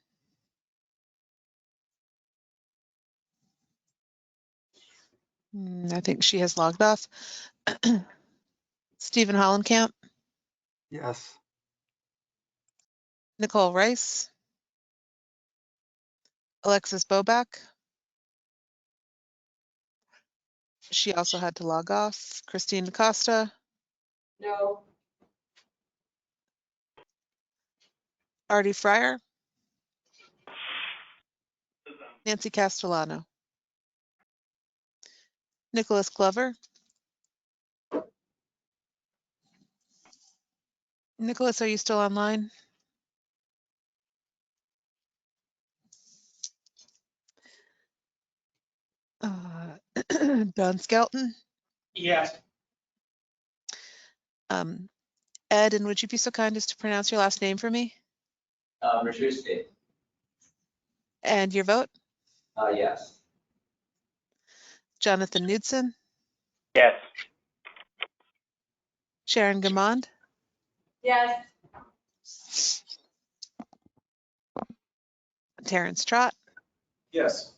I think she has logged off. Stephen Hollenkamp, Yes. Nicole Rice, Alexis Bobak. She also had to log off. Christine Costa, No. Artie Fryer, Nancy Castellano, Nicholas Glover. Nicholas, are you still online? Don Skelton. Yes. Ed, and would you be so kind as to pronounce your last name for me? Rashewski. And your vote? Yes. Jonathan Knudsen, Yes. Sharon Gamond, Yes. Terrence Trott, Yes.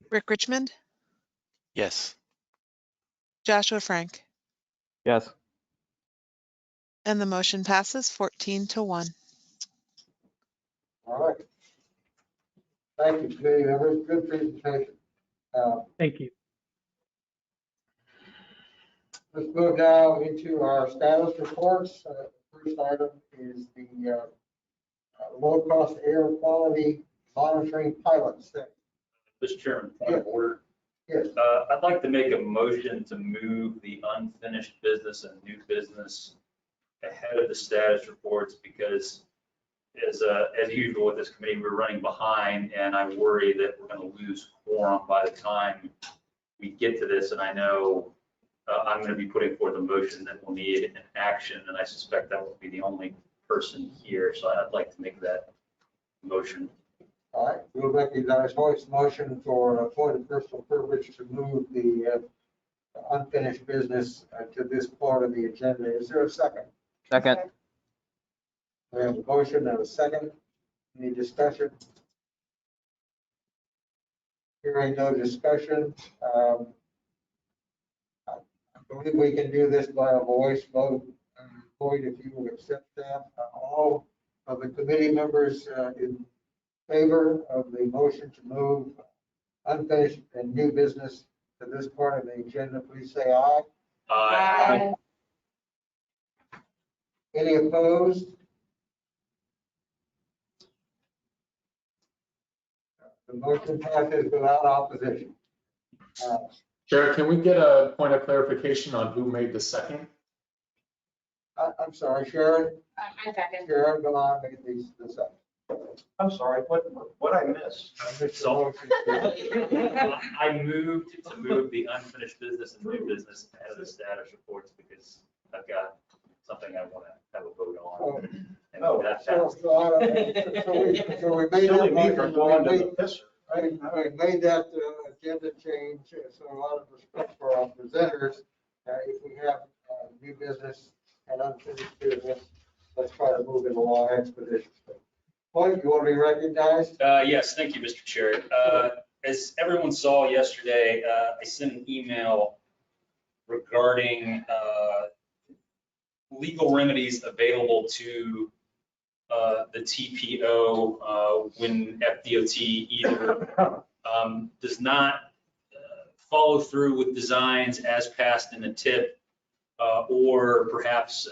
Rick Richmond, Yes. Joshua Frank. Yes. And the motion passes 14-1. All right. Thank you, committee members. Good presentation. Thank you. Let's move now into our status reports. First item is the low-cost air quality monitoring pilot study. Mr. Chairman, point of order. Yes. I'd like to make a motion to move the unfinished business and new business ahead of the status reports because as usual with this committee, we're running behind and I worry that we're going to lose quorum by the time we get to this. And I know I'm going to be putting forth a motion that will need an action and I suspect that will be the only person here. So I'd like to make that motion. All right, we'll recognize Hoyt's motion for a point of personal privilege to move the unfinished business to this part of the agenda. Is there a second? Second. We have a motion and a second. Any discussion? Hearing no discussion. I believe we can do this by a voice vote. Hoyt, if you will accept that. All of the committee members in favor of the motion to move unfinished and new business to this part of the agenda, please say aye. Aye. Any opposed? The motion passes without opposition. Chair, can we get a point of clarification on who made the second? I'm sorry, Sharon. I second. Sharon, go on, make the second. I'm sorry, what I missed? So I moved to move the unfinished business and new business ahead of the status reports because I've got something I want to have a vote on. And that passed. So we made Silly that me for going to motion. the pisser. I made that agenda change, so a lot of respect for our presenters. If we have new business and unfinished business, let's try to move it along expeditiously. Point, you want to be recognized? Yes, thank you, Mr. Chair. As everyone saw yesterday, I sent an email regarding legal remedies available to the TPO when FDOT either does not follow through with designs as passed in the tip or perhaps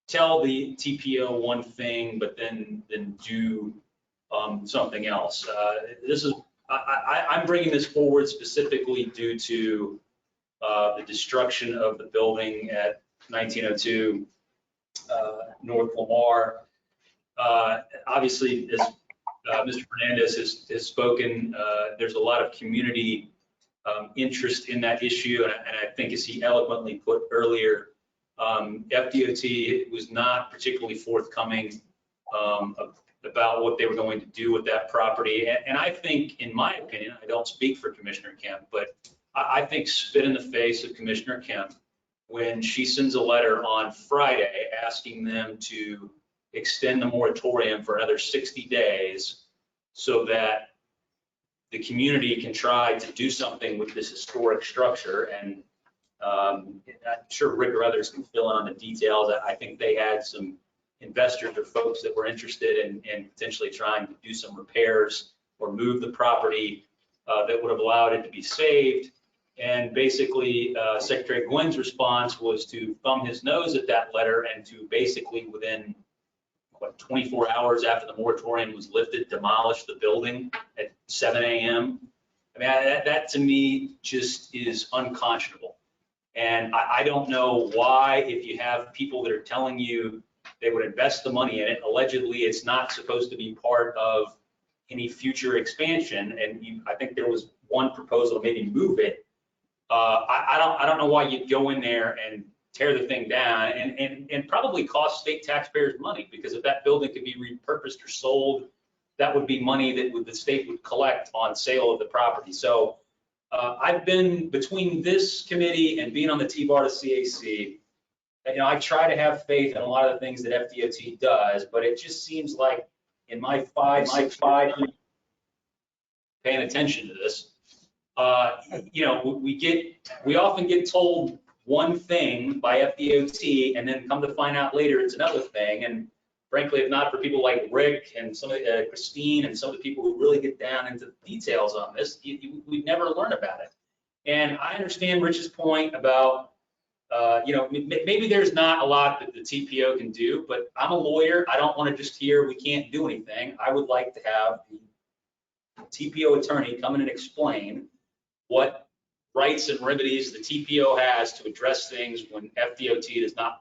tell the TPO one thing, but then do something else. I'm bringing this forward specifically due to the destruction of the building at 1902 North Lamar. Obviously, as Mr. Fernandez has spoken, there's a lot of community interest in that issue, and I think as he eloquently put earlier, FDOT was not particularly forthcoming about what they were going to do with that property. And I think, in my opinion, I don't speak for Commissioner Kemp, but I think spit in the face of Commissioner Kemp when she sends a letter on Friday asking them to extend the moratorium for another 60 days so that the community can try to do something with this historic structure. And I'm sure Rick or others can fill in on the details. I think they had some investors or folks that were interested in potentially trying to do some repairs or move the property that would have allowed it to be saved. And basically, Secretary Gwynn's response was to thumb his nose at that letter and to basically within 24 hours after the moratorium was lifted, demolish the building at 7 a.m. I mean, that to me just is unconscionable. And I don't know why, if you have people that are telling you they would invest the money in it, allegedly it's not supposed to be part of any future expansion. And I think there was one proposal to maybe move it. I don't know why you'd go in there and tear the thing down and probably cost state taxpayers money, because if that building could be repurposed or sold, that would be money that the state would collect on sale of the property. So I've been between this committee and being on the T-Bar to CAC. I try to have faith in a lot of the things that FDOT does, but it just seems like in my five paying attention to this, we often get told one thing by FDOT and then come to find out later it's another thing. And frankly, if not for people like Rick and some of Christine and some of the people who really get down into the details on this, we'd never learn about it. And I understand Rich's point about, maybe there's not a lot that the TPO can do, but I'm a lawyer. I don't want to just hear we can't do anything. I would like to have the TPO attorney come in and explain what rights and remedies the TPO has to address things when FDOT does not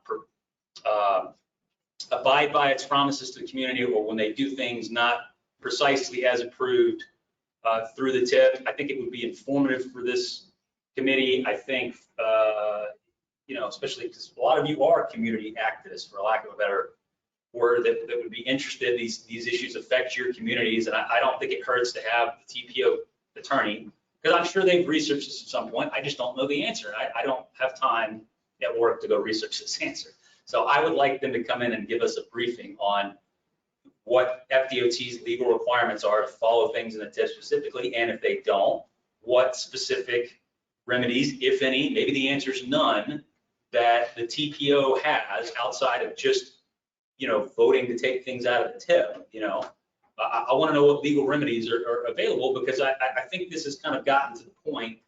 abide by its promises to the community, or when they do things not precisely as approved through the TIP. I think it would be informative for this committee. I think, especially because a lot of you are community activists, for lack of a better word, that would be interested. These issues affect your communities, and I don't think it hurts to have the TPO attorney, because I'm sure they've researched this at some point. I just don't know the answer. I don't have time at work to go research this answer. So I would like them to come in and give us a briefing on what FDOT's legal requirements are to follow things in the TIP specifically, and if they don't, what specific remedies, if any, maybe the answer is none, that the TPO has outside of just, voting to take things out of the TIP. I want to know what legal remedies are available, because I think this has kind of gotten to the point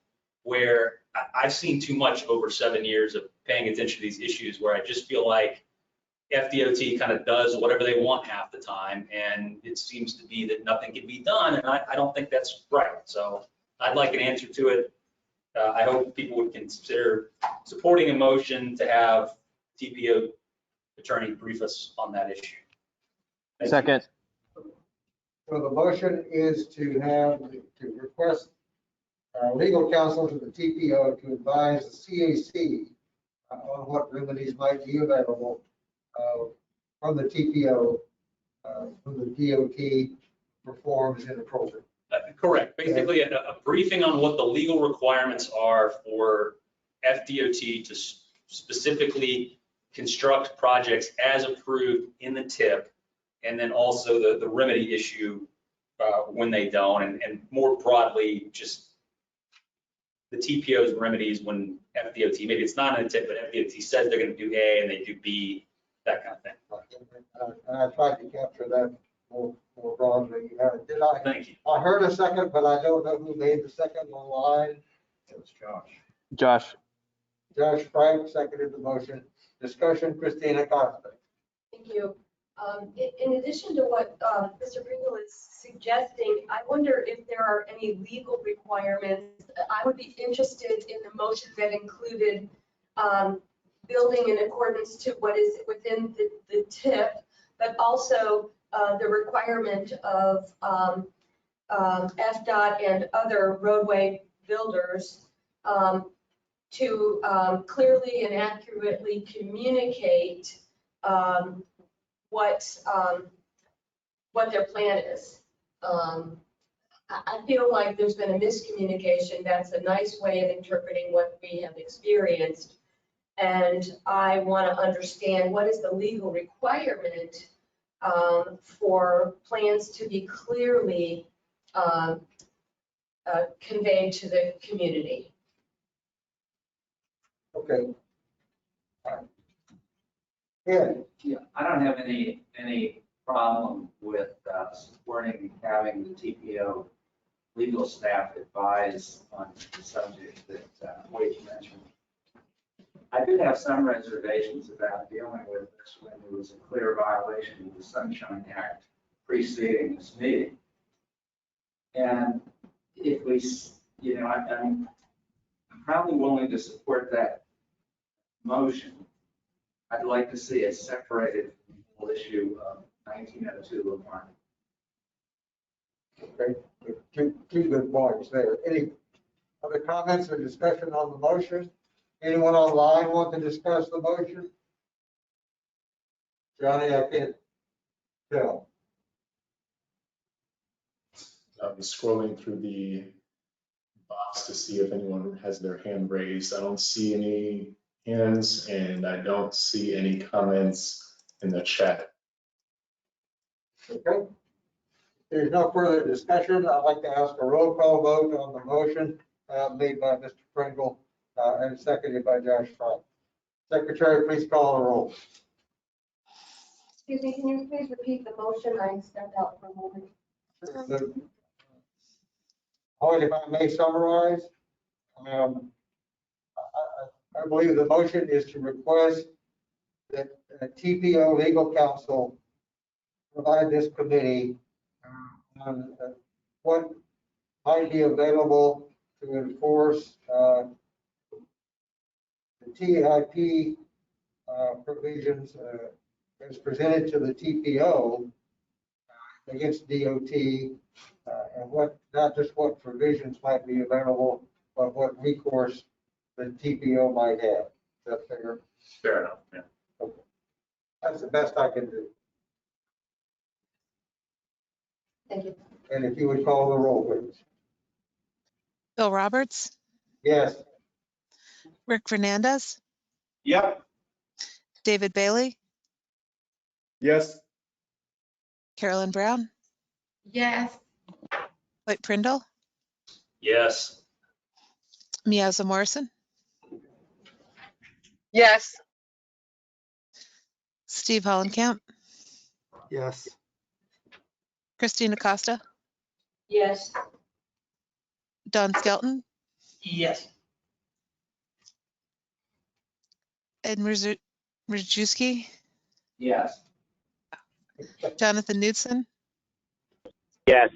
where I've seen too much over 7 years of paying attention to these issues, where I just feel like FDOT kind of does whatever they want half the time, and it seems to be that nothing can be done, and I don't think that's right. So I'd like an answer to it. I hope people would consider supporting a motion to have TPO attorney brief us on that issue. Thank Second. So the motion is to request legal counsel to the TPO to advise the CAC on what remedies might be available from the TPO when the DOT performs inappropriate. Correct. Basically, a briefing on what the legal requirements are for FDOT to specifically construct projects as approved in the TIP, and then also the remedy issue when they don't, and more broadly, just the TPO's remedies when FDOT, maybe it's not in the TIP, but FDOT says they're going to do A and they do B, that kind of thing. And I tried to capture that more broadly. Did I? Thank you. I heard a second, but I don't know who made the second online. It was Josh. Josh. Josh Frank seconded the motion. Discussion, Christina Costa. Thank you. In addition to what Mr. Pringle is suggesting, I wonder if there are any legal requirements. I would be interested in the motion that included building in accordance to what is within the TIP, but also the requirement of FDOT and other roadway builders to clearly and accurately communicate what their plan is. I feel like there's been a miscommunication. That's a nice way of interpreting what we have experienced. And I want to understand what is the legal requirement for plans to be clearly conveyed to the community. Okay. Yeah. Yeah, I don't have any problem with supporting having the TPO legal staff advise on the subject that Wade mentioned. I do have some reservations about dealing with this when there was a clear violation of the Sunshine Act preceding this meeting. And if we, I'm probably willing to support that motion. I'd like to see it separated from the whole issue of 1902 Lamar. Okay, two good points there. Any other comments or discussion on the motion? Anyone online want to discuss the motion? Johnny, I can't tell. I'm scrolling through the box to see if anyone has their hand raised. I don't see any hands and I don't see any comments in the chat. Okay. There's no further discussion. I'd like to ask a roll call vote on the motion made by Mr. Pringle and seconded by Josh Frank. Secretary, please call the roll. Excuse me, can you please repeat the motion? I stepped out for a moment. Lloyd, if I may summarize, I believe the motion is to request that TPO legal counsel provide this committee on what might be available to enforce the TIP provisions as presented to the TPO against DOT, and what, not just what provisions might be available, but what recourse the TPO might have. Is that fair? Fair enough, yeah. Okay. That's the best I can do. Thank you. And if you would call the roll, please. Bill Roberts, Yes. Rick Fernandez, Yep. David Bailey, Yes. Carolyn Brown, Yes. White Prindle, Yes. Miaza Morrison, Yes. Steve Hollenkamp, Yes. Christina Costa, Yes. Don Skelton, Yes. Ed Mrzyjewski, Yes. Jonathan Knudsen, Yes.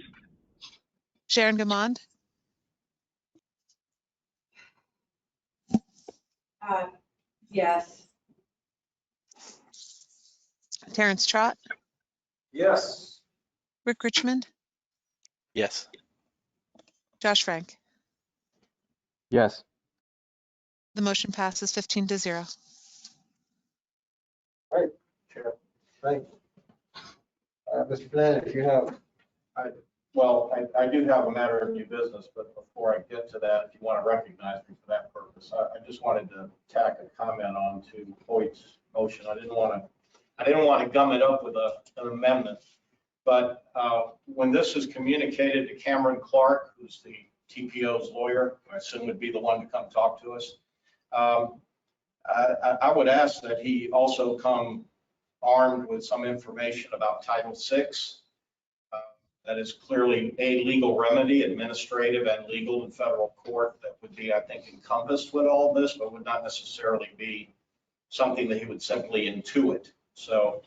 Sharon Gamond, Yes. Terrence Trott, Yes. Rick Richmond, Yes. Josh Frank. Yes. The motion passes 15-0. Right. Sure. Thank you. Mr. Fernandez, you have. Well, I do have a matter of new business, but before I get to that, if you want to recognize me for that purpose, I just wanted to tack a comment on to Hoyt's motion. I didn't want to gum it up with an amendment, but when this is communicated to Cameron Clark, who's the TPO's lawyer, I assume would be the one to come talk to us, I would ask that he also come armed with some information about Title VI. That is clearly a legal remedy, administrative and legal in federal court, that would be, I think, encompassed with all of this, but would not necessarily be something that he would simply intuit. So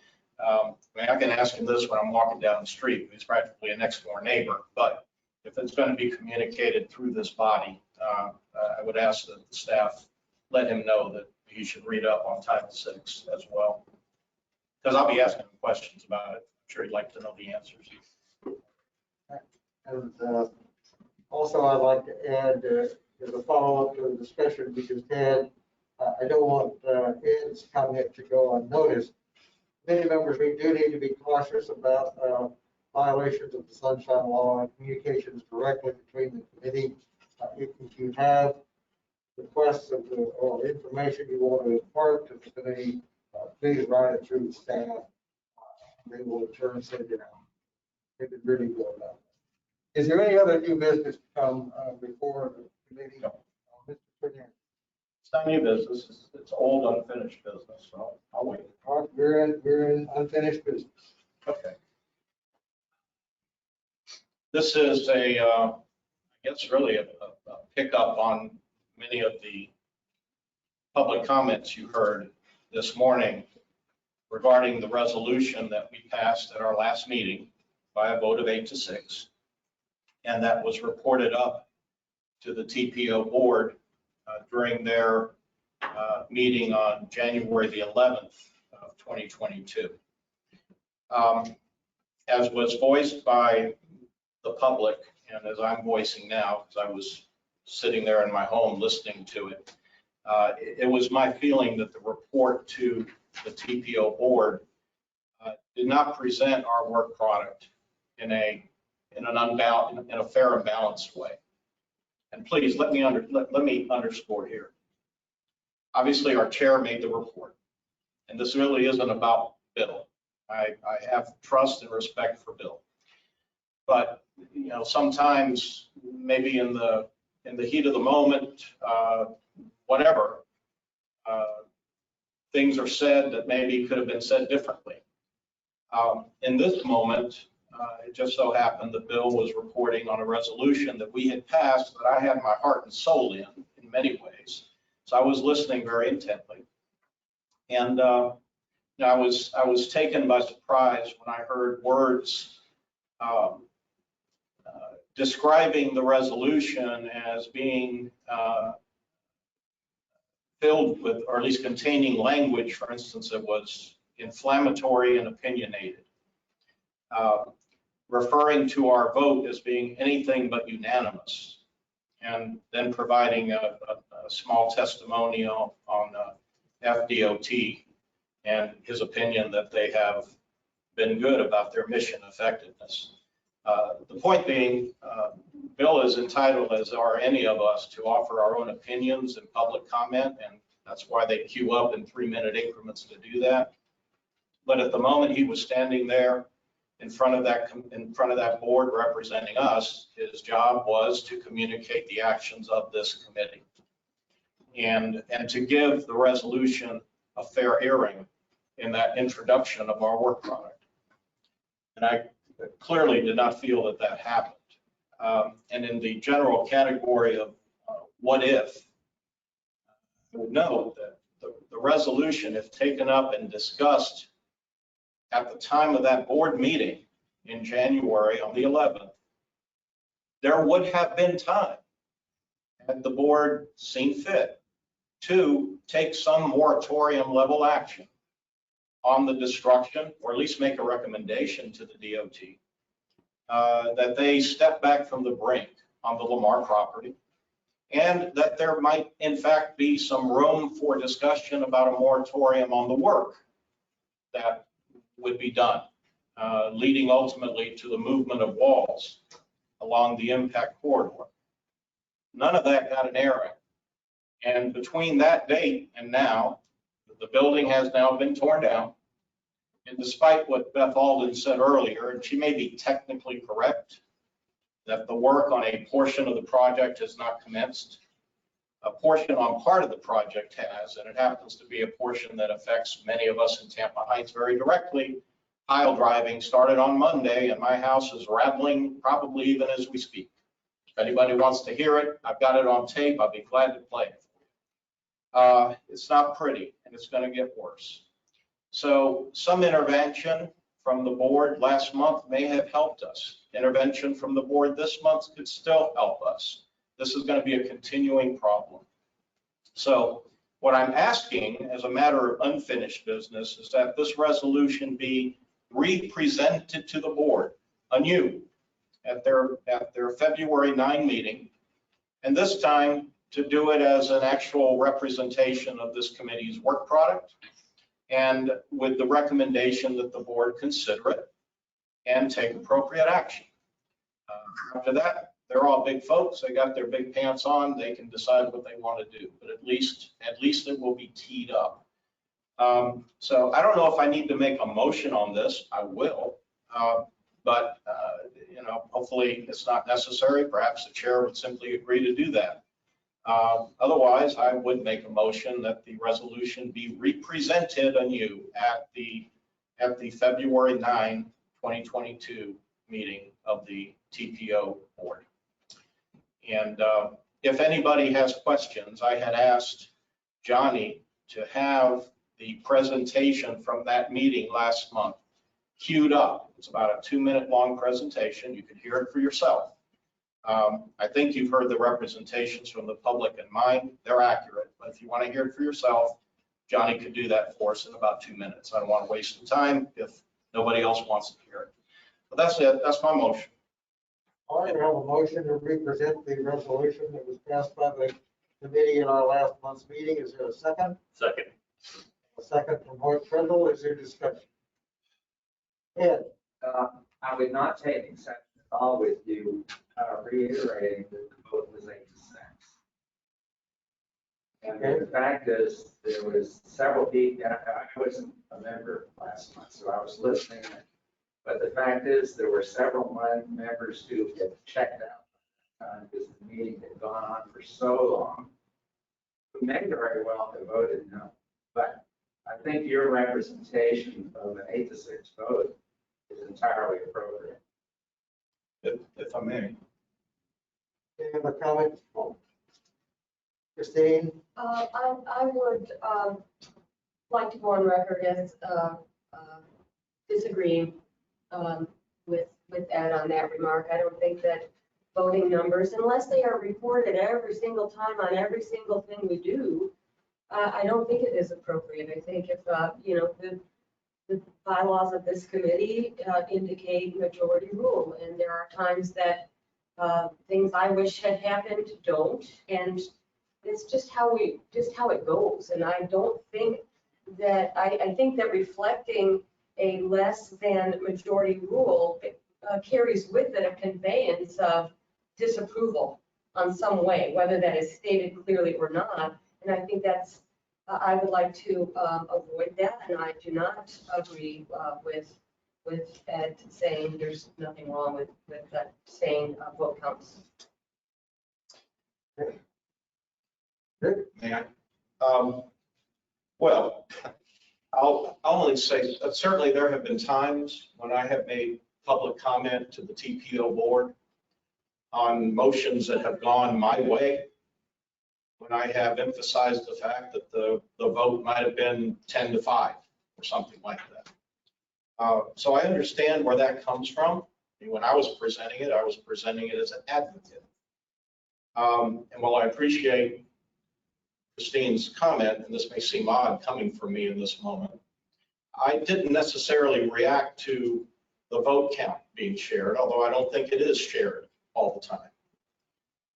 I mean, I can ask him this when I'm walking down the street. He's practically a next door neighbor, but if it's going to be communicated through this body, I would ask that the staff let him know that he should read up on Title VI as well. Because I'll be asking him questions about it. I'm sure he'd like to know the answers. And also, I'd like to add, as a follow-up to the discussion we just had, I don't want Ed's comment to go unnoticed. Many members, we do need to be cautious about violations of the Sunshine Law and communications directly between the committee. If you have requests or information you want to impart to the committee, please write it through the staff. They will in turn send it out. They've been really good about it. Is there any other new business to come before the committee? No. Mr. Fernandez? It's not new business. It's old, unfinished business, so I'll wait. All right, we're in unfinished business. Okay. This is I guess really a pickup on many of the public comments you heard this morning regarding the resolution that we passed at our last meeting by a vote of 8-6. And that was reported up to the TPO board during their meeting on January the 11th of 2022. As was voiced by the public, and as I'm voicing now, because I was sitting there in my home listening to it, It was my feeling that the report to the TPO board did not present our work product in a fair and balanced way. And please let me underscore here. Obviously, our chair made the report, and this really isn't about Bill. I have trust and respect for Bill, but sometimes maybe in the heat of the moment, whatever, things are said that maybe could have been said differently. In this moment, it just so happened that Bill was reporting on a resolution that we had passed that I had my heart and soul in many ways. So I was listening very intently. And I was taken by surprise when I heard words describing the resolution as being filled with, or at least containing language, for instance, that was inflammatory and opinionated, referring to our vote as being anything but unanimous, and then providing a small testimonial on FDOT and his opinion that they have been good about their mission effectiveness. The point being, Bill is entitled, as are any of us, to offer our own opinions and public comment, and that's why they queue up in 3-minute increments to do that. But at the moment he was standing there in front of that board representing us, his job was to communicate the actions of this committee and to give the resolution a fair hearing in that introduction of our work product. And I clearly did not feel that that happened. And in the general category of what if, I would note that the resolution, if taken up and discussed at the time of that board meeting in January on the 11th, there would have been time, had the board seen fit, to take some moratorium level action on the destruction, or at least make a recommendation to the DOT that they step back from the brink on the Lamar property, and that there might in fact be some room for discussion about a moratorium on the work that would be done, leading ultimately to the movement of walls along the impact corridor. None of that got an airing. And between that date and now, the building has now been torn down. And despite what Beth Alden said earlier, and she may be technically correct, that the work on a portion of the project has not commenced, a portion on part of the project has, and it happens to be a portion that affects many of us in Tampa Heights very directly. Pile driving started on Monday, and my house is rattling probably even as we speak. If anybody wants to hear it, I've got it on tape. I'll be glad to play it for you. It's not pretty, and it's going to get worse. So some intervention from the board last month may have helped us. Intervention from the board this month could still help us. This is going to be a continuing problem. So what I'm asking as a matter of unfinished business is that this resolution be re-presented to the board anew at their February 9 meeting, and this time to do it as an actual representation of this committee's work product, and with the recommendation that the board consider it and take appropriate action. After that, they're all big folks. They got their big pants on. They can decide what they want to do, but at least it will be teed up. So I don't know if I need to make a motion on this. I will, but hopefully it's not necessary. Perhaps the chair would simply agree to do that. Otherwise, I would make a motion that the resolution be represented anew at the February 9, 2022 meeting of the TPO board. And if anybody has questions, I had asked Johnny to have the presentation from that meeting last month queued up. It's about a 2-minute long presentation. You can hear it for yourself. I think you've heard the representations from the public and mine. They're accurate, but if you want to hear it for yourself, Johnny could do that for us in about 2 minutes. I don't want to waste the time if nobody else wants to hear it. But that's it. That's my motion. I have a motion to represent the resolution that was passed by the committee in our last month's meeting. Is there a second? Second. A second from Board President. Is there discussion? Ed? I would not take exception at all with you reiterating that the vote was 8-6. And the fact is, there was several people, I wasn't a member last month, so I was listening. But the fact is, there were several members who had checked out because the meeting had gone on for so long, who may very well have voted no. But I think your representation of an 8-6 vote is entirely appropriate. If I may. Any other comments? Christine? I would like to go on record as disagreeing with Ed on that remark. I don't think that voting numbers, unless they are reported every single time on every single thing we do, I don't think it is appropriate. I think if, the bylaws of this committee indicate majority rule, and there are times that things I wish had happened don't, and it's just how it goes. And I don't think that, I think that reflecting a less than majority rule carries with it a conveyance of disapproval on some way, whether that is stated clearly or not. And I think that's, I would like to avoid that, and I do not agree with Ed saying there's nothing wrong with saying vote counts. May I? Well, I'll only say that certainly there have been times when I have made public comment to the TPO board on motions that have gone my way, when I have emphasized the fact that the vote might have been 10-5 or something like that. So I understand where that comes from. And when I was presenting it as an advocate. And while I appreciate Christine's comment, and this may seem odd coming from me in this moment, I didn't necessarily react to the vote count being shared, although I don't think it is shared all the time.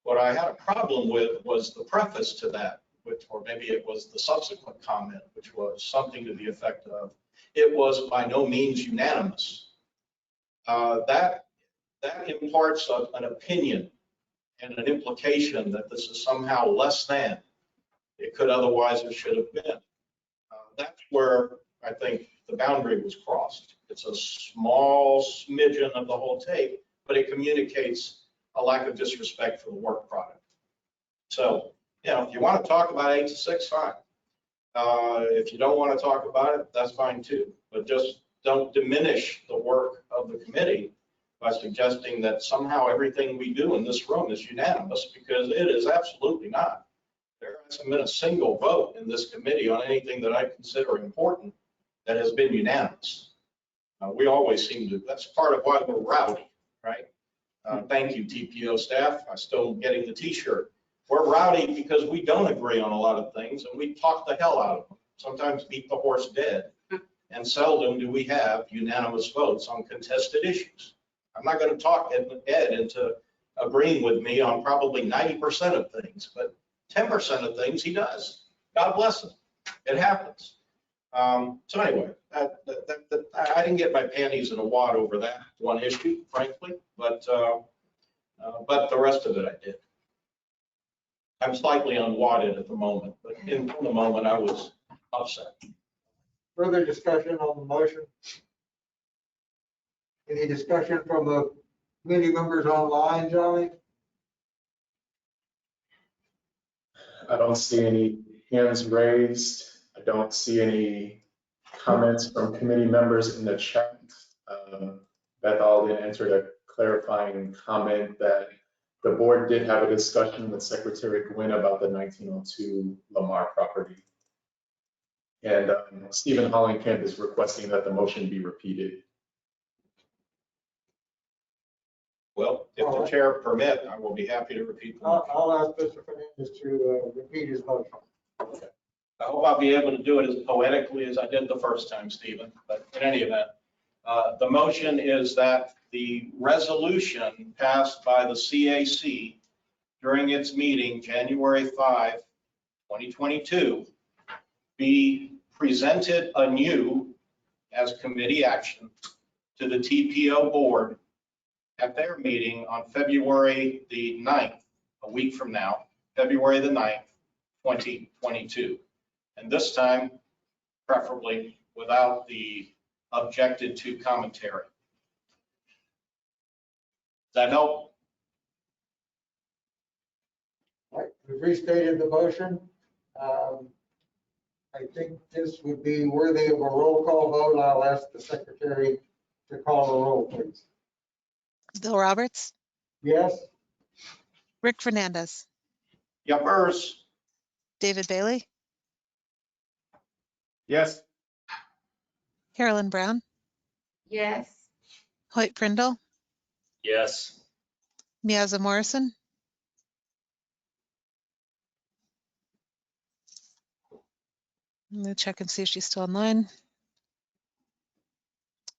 What I had a problem with was the preface to that, or maybe it was the subsequent comment, which was something to the effect of, it was by no means unanimous. That imparts an opinion and an implication that this is somehow less than it could otherwise or should have been. That's where I think the boundary was crossed. It's a small smidgen of the whole tape, but it communicates a lack of disrespect for the work product. So, if you want to talk about 8-6, fine. If you don't want to talk about it, that's fine too. But just don't diminish the work of the committee by suggesting that somehow everything we do in this room is unanimous, because it is absolutely not. There hasn't been a single vote in this committee on anything that I consider important that has been unanimous. We always seem to, that's part of why we're rowdy, right? Thank you, TPO staff. I'm still getting the t-shirt. We're rowdy because we don't agree on a lot of things, and we talk the hell out of them. Sometimes beat the horse dead. And seldom do we have unanimous votes on contested issues. I'm not going to talk Ed into agreeing with me on probably 90% of things, but 10% of things he does. God bless him. It happens. So anyway, I didn't get my panties in a wad over that one issue, frankly, but the rest of it I did. I'm slightly unwadded at the moment, but in the moment I was upset. Further discussion on the motion? Any discussion from the committee members online, Johnny? I don't see any hands raised. I don't see any comments from committee members in the chat. Beth Alden entered a clarifying comment that the board did have a discussion with Secretary Gwynn about the 1902 Lamar property. And Stephen Hollenkamp is requesting that the motion be repeated. Well, if the chair permit, I will be happy to repeat the motion. I'll ask Mr. Fernandez to repeat his motion. Okay. I hope I'll be able to do it as poetically as I did the first time, Stephen, but in any event, the motion is that the resolution passed by the CAC during its meeting, January 5, 2022, be presented anew as committee action to the TPO board at their meeting on February the 9th, a week from now, February the 9th, 2022. And this time, preferably without the objected to commentary. Does that help? Right, we've restated the motion. I think this would be worthy of a roll call vote. I'll ask the secretary to call the roll, please. Bill Roberts, Yes? Rick Fernandez, Yuppers. David Bailey, Yes. Carolyn Brown, Yes. Hoyt Prindle, Yes. Miaza Morrison, I'm going to check and see if she's still online.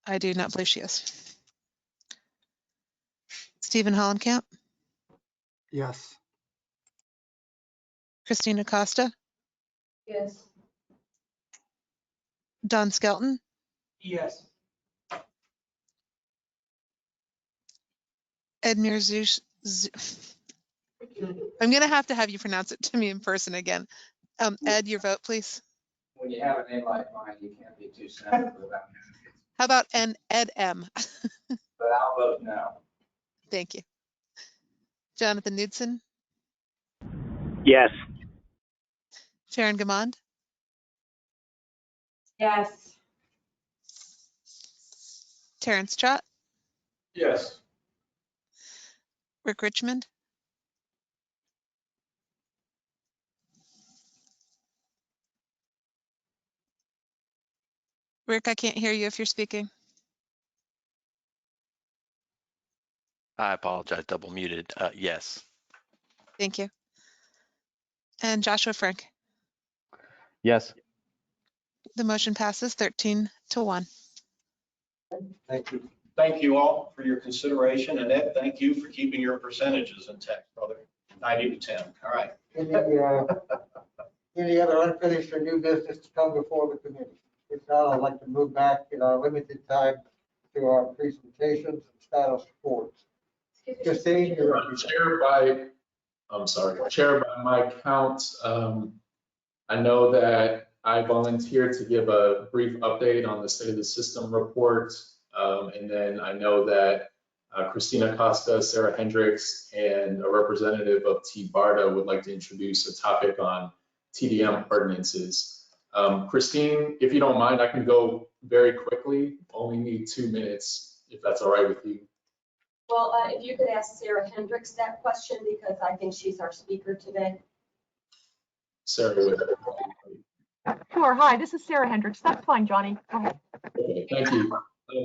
I do not believe she is. Stephen Hollenkamp, Yes. Christina Costa, Yes. Don Skelton, Yes. Edmure Zush. I'm going to have you pronounce it to me in person again. Ed, your vote, please. When you have a name like mine, you can't be too sensitive about it. How about Ed M? But I'll vote no. Thank you. Jonathan Knudsen, Yes. Sharon Gamond, Yes. Terrence Trott, Yes. Rick Richmond, Rick, I can't hear you if you're speaking. I apologize, double muted. Yes. Thank you. And Joshua Frank. Yes. The motion passes 13-1. Thank you. Thank you all for your consideration. And Ed, thank you for keeping your percentages intact, brother. 90 to 10. All right. Any other unfinished or new business to come before the committee? If not, I'd like to move back in our limited time to our presentations and status reports. Christine, you're up. Chair, by my count, I know that I volunteered to give a brief update on the state of the system report. And then I know that Christina Costa, Sarah Hendricks, and a representative of T-BARDA would like to introduce a topic on TDM ordinances. Christine, if you don't mind, I can go very quickly. Only need 2 minutes, if that's all right with you. Well, if you could ask Sarah Hendricks that question, because I think she's our speaker today. Sarah, would Sure. Hi, this is Sarah Hendricks. That's fine, Johnny. Go ahead. Okay, thank you.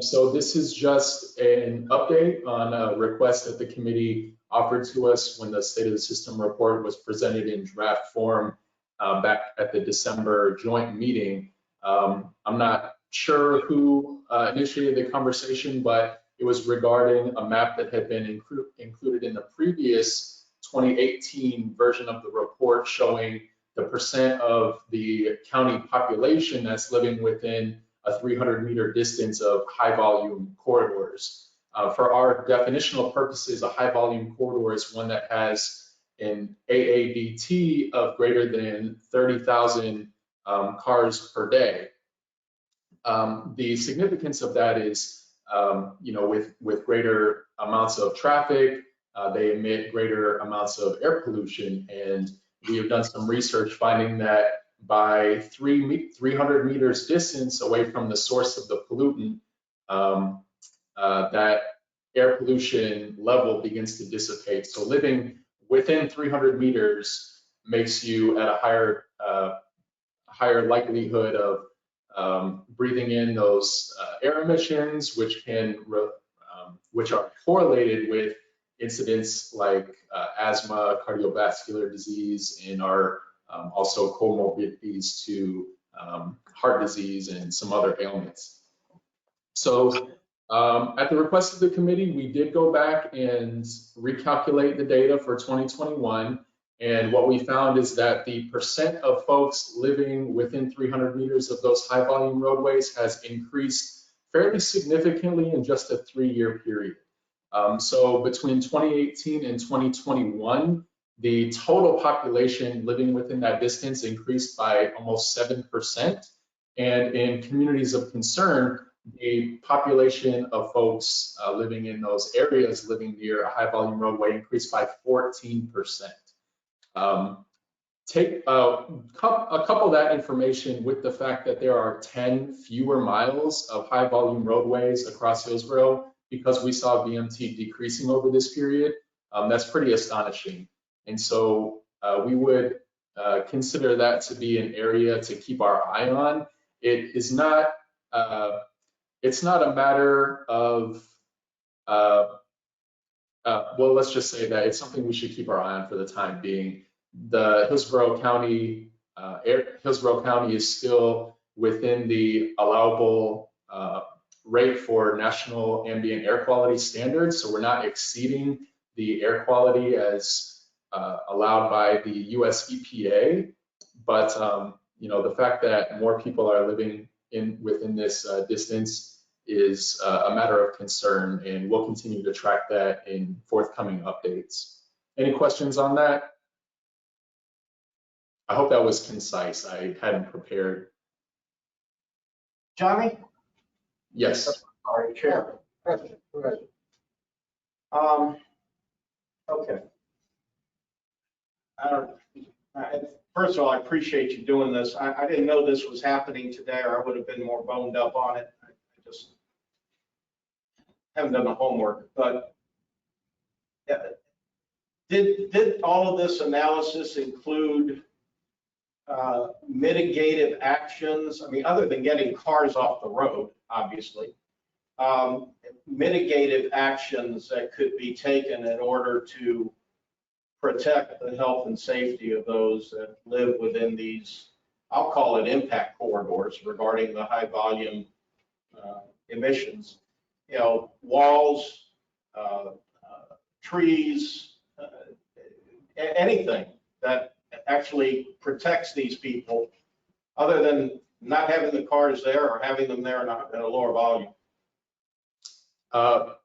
So this is just an update on a request that the committee offered to us when the State of the System report was presented in draft form back at the December joint meeting. I'm not sure who initiated the conversation, but it was regarding a map that had been included in the previous 2018 version of the report showing the percent of the county population that's living within a 300-meter distance of high-volume corridors. For our definitional purposes, a high-volume corridor is one that has an AABT of greater than 30,000 cars per day. The significance of that is, with greater amounts of traffic, they emit greater amounts of air pollution. And we have done some research finding that by 300 meters distance away from the source of the pollutant, that air pollution level begins to dissipate. So living within 300 meters makes you at a higher likelihood of breathing in those air emissions, which are correlated with incidents like asthma, cardiovascular disease, and are also comorbidities to heart disease and some other ailments. So At the request of the committee, we did go back and recalculate the data for 2021. And what we found is that the percent of folks living within 300 meters of those high volume roadways has increased fairly significantly in just a 3-year period. So between 2018 and 2021, the total population living within that distance increased by almost 7%. And in communities of concern, the population of folks living in those areas living near a high volume roadway increased by 14%. Couple that information with the fact that there are 10 fewer miles of high volume roadways across Hillsborough because we saw VMT decreasing over this period. That's pretty astonishing. And so we would consider that to be an area to keep our eye on. It is not, it's not a matter of, well, let's just say that it's something we should keep our eye on for the time being. The Hillsborough County is still within the allowable rate for national ambient air quality standards, so we're not exceeding the air quality as allowed by the US EPA. But you know, the fact that more people are living within this distance is a matter of concern, and we'll continue to track that in forthcoming updates. Any questions on that? I hope that was concise. I hadn't prepared. Johnny? Yes. Sorry, Chair. Question. Okay. First of all, I appreciate you doing this. I didn't know this was happening today, or I would have been more boned up on it. I just haven't done the homework. But did all of this analysis include mitigative actions? I mean, other than getting cars off the road, obviously, mitigative actions that could be taken in order to protect the health and safety of those that live within these, I'll call it impact corridors regarding the high volume emissions. You know, walls, trees, anything that actually protects these people, other than not having the cars there or having them there in a lower volume.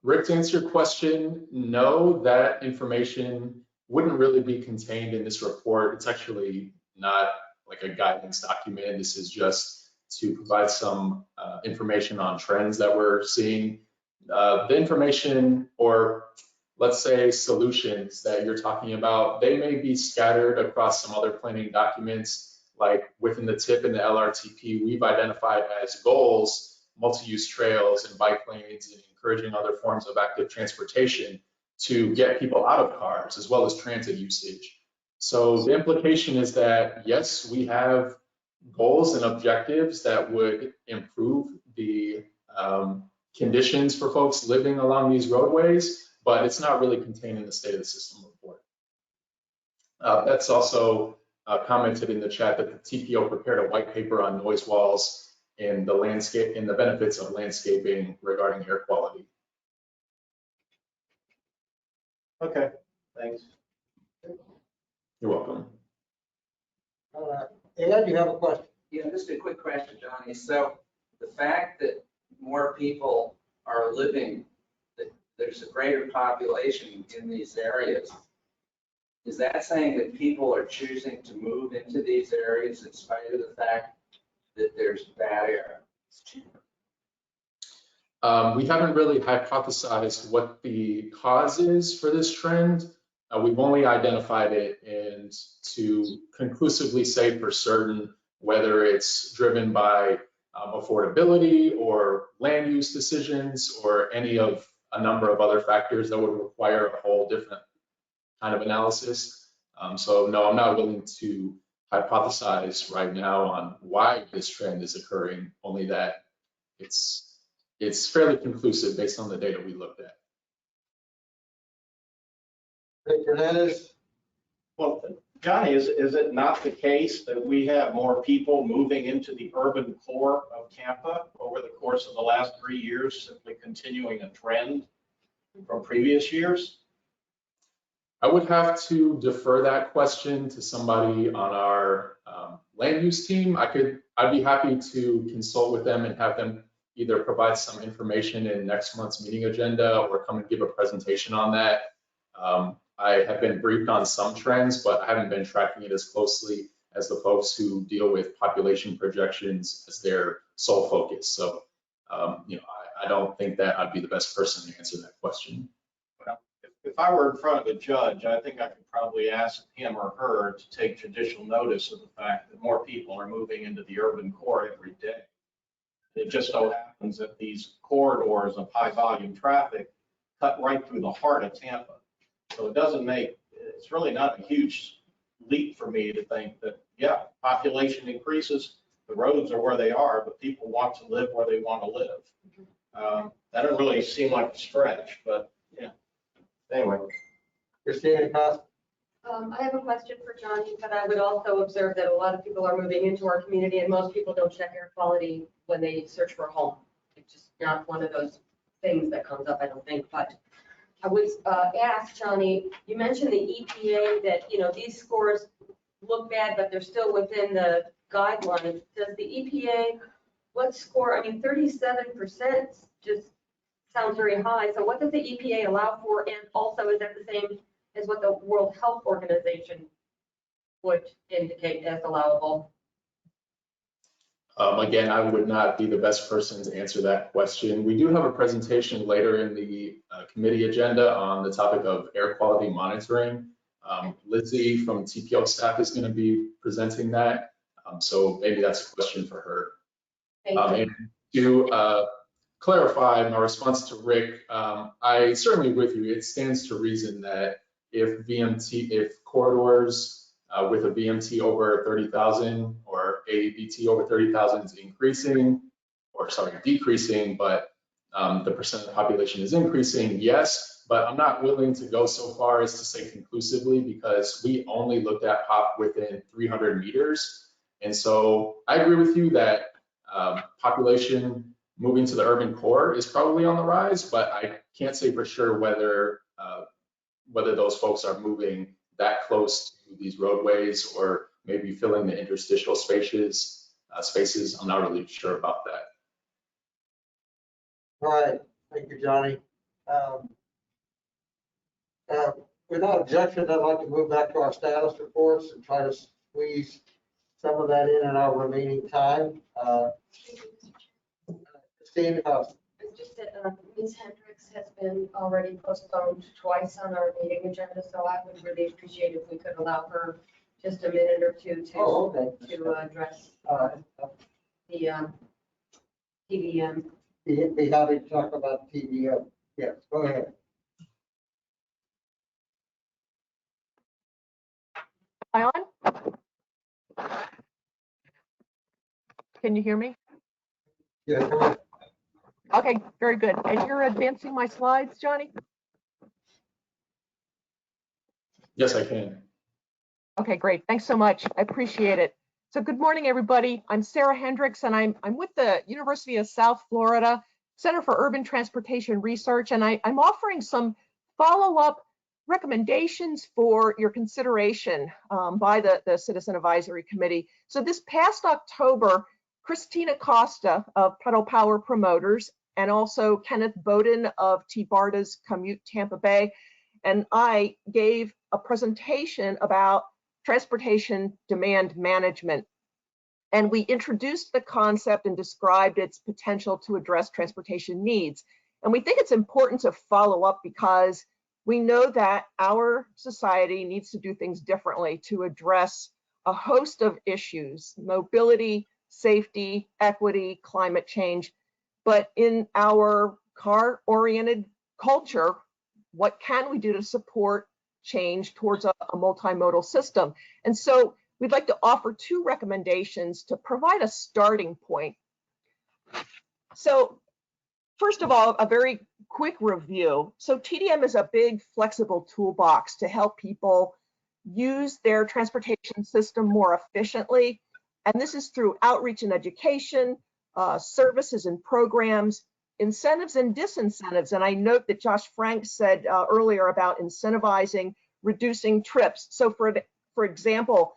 Rick, to answer your question, no, that information wouldn't really be contained in this report. It's actually not like a guidance document. This is just to provide some information on trends that we're seeing. The information, or let's say solutions that you're talking about, they may be scattered across some other planning documents, like within the TIP and the LRTP, we've identified as goals, multi-use trails and bike lanes and encouraging other forms of active transportation to get people out of cars, as well as transit usage. So the implication is that, yes, we have goals and objectives that would improve the conditions for folks living along these roadways, but it's not really contained in the State of the System report. That's also commented in the chat that the TPO prepared a white paper on noise walls and the landscape and the benefits of landscaping regarding air quality. Okay, thanks. You're welcome. All right. Ed, you have a question? Yeah, just a quick question, Johnny. So the fact that more people are living, that there's a greater population in these areas, is that saying that people are choosing to move into these areas in spite of the fact that there's bad air? We haven't really hypothesized what the cause is for this trend. We've only identified it, and to conclusively say for certain whether it's driven by affordability or land use decisions or any of a number of other factors that would require a whole different kind of analysis. So no, I'm not willing to hypothesize right now on why this trend is occurring, only that it's fairly conclusive based on the data we looked at. Rick Hernandez? Well, Johnny, is it not the case that we have more people moving into the urban core of Tampa over the course of the last 3 years, simply continuing a trend from previous years? I would have to defer that question to somebody on our land use team. I'd be happy to consult with them and have them either provide some information in next month's meeting agenda or come and give a presentation on that. I have been briefed on some trends, but I haven't been tracking it as closely as the folks who deal with population projections as their sole focus. So, I don't think that I'd be the best person to answer that question. Well, if I were in front of a judge, I think I could probably ask him or her to take judicial notice of the fact that more people are moving into the urban core every day. It just so happens that these corridors of high volume traffic cut right through the heart of Tampa. So it's really not a huge leap for me to think that, yeah, population increases, the roads are where they are, but people want to live where they want to live. That doesn't really seem like a stretch, but yeah. Anyway. Christina Costa? I have a question for Johnny, but I would also observe that a lot of people are moving into our community and most people don't check air quality when they search for a home. It's just not one of those things that comes up, I don't think. But I would ask Johnny, you mentioned the EPA that, these scores look bad, but they're still within the guidelines. Does the EPA, what score, 37% just sounds very high. So what does the EPA allow for? And also, is that the same as what the World Health Organization would indicate as allowable? Again, I would not be the best person to answer that question. We do have a presentation later in the committee agenda on the topic of air quality monitoring. Lizzie from TPO staff is going to be presenting that. So maybe that's a question for her. Thank you. And to clarify my response to Rick, I certainly agree with you. It stands to reason that if corridors with a VMT over 30,000 or ABT over 30,000 is decreasing, but the percent of the population is increasing, yes, but I'm not willing to go so far as to say conclusively because we only looked at pop within 300 meters. And so I agree with you that population moving to the urban core is probably on the rise, but I can't say for sure whether those folks are moving that close to these roadways or maybe filling the interstitial spaces. I'm not really sure about that. All right, thank you, Johnny. Without objection, I'd like to move back to our status reports and try to squeeze some of that in our remaining time. Christine, It's just that Ms. Hendricks has been already postponed twice on our meeting agenda, so I would really appreciate if we could allow her just a minute or two to address the TDM. Be happy to talk about TDM. Yes, go ahead. Am I on? Can you hear me? Yeah, go ahead. Okay, very good. And you're advancing my slides, Johnny? Yes, I can. Okay, great. Thanks so much. I appreciate it. So good morning, everybody. I'm Sarah Hendricks, and I'm with the University of South Florida Center for Urban Transportation Research, and I'm offering some follow-up recommendations for your consideration by the Citizen Advisory Committee. So this past October, Christina Costa of Pedal Power Promoters and also Kenneth Bowden of T-BARTA's Commute Tampa Bay and I gave a presentation about transportation demand management. And we introduced the concept and described its potential to address transportation needs. And we think it's important to follow up because we know that our society needs to do things differently to address a host of issues: mobility, safety, equity, climate change. But in our car-oriented culture, what can we do to support change towards a multimodal system? And so we'd like to offer two recommendations to provide a starting point. So first of all, a very quick review. So TDM is a big flexible toolbox to help people use their transportation system more efficiently. And this is through outreach and education, services and programs. incentives and disincentives. And I note that Josh Frank said earlier about incentivizing reducing trips. So for example,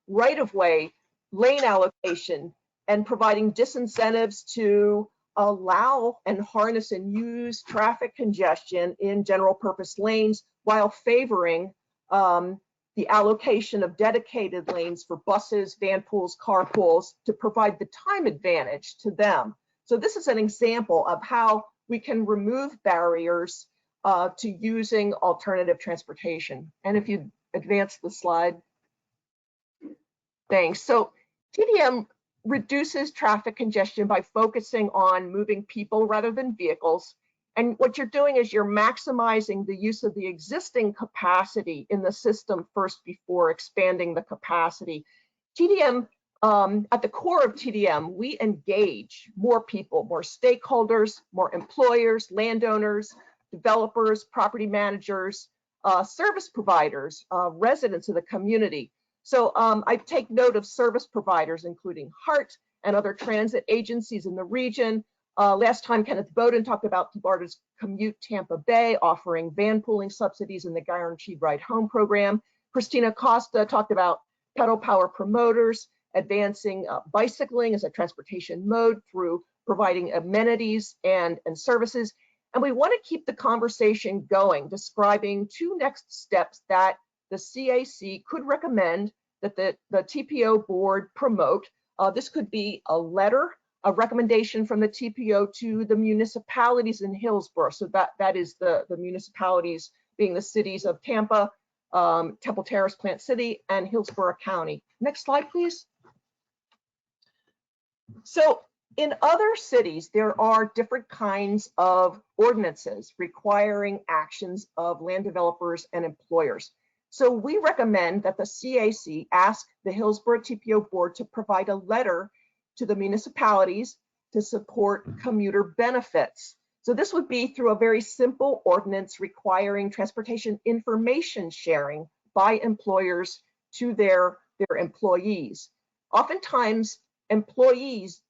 right-of-way, lane allocation, and providing disincentives to allow and harness and use traffic congestion in general purpose lanes while favoring the allocation of dedicated lanes for buses, van pools, carpools to provide the time advantage to them. So this is an example of how we can remove barriers to using alternative transportation. And if you advance the slide. Thanks. So TDM reduces traffic congestion by focusing on moving people rather than vehicles. And what you're doing is you're maximizing the use of the existing capacity in the system first before expanding the capacity. TDM, at the core of TDM, we engage more people, more stakeholders, more employers, landowners, developers, property managers, service providers, residents of the community. So I take note of service providers, including HART and other transit agencies in the region. Last time, Kenneth Bowden talked about BARTA's Commute Tampa Bay, offering van pooling subsidies in the Guaranteed Ride Home program. Christina Costa talked about pedal power promoters, advancing bicycling as a transportation mode through providing amenities and services. And we want to keep the conversation going, describing two next steps that the CAC could recommend that the TPO board promote. This could be a letter, a recommendation from the TPO to the municipalities in Hillsborough. So that is the municipalities being the cities of Tampa, Temple Terrace, Plant City, and Hillsborough County. Next slide, please. So in other cities, there are different kinds of ordinances requiring actions of land developers and employers. So we recommend that the CAC ask the Hillsborough TPO board to provide a letter to the municipalities to support commuter benefits. So this would be through a very simple ordinance requiring transportation information sharing by employers to their employees. Oftentimes, employees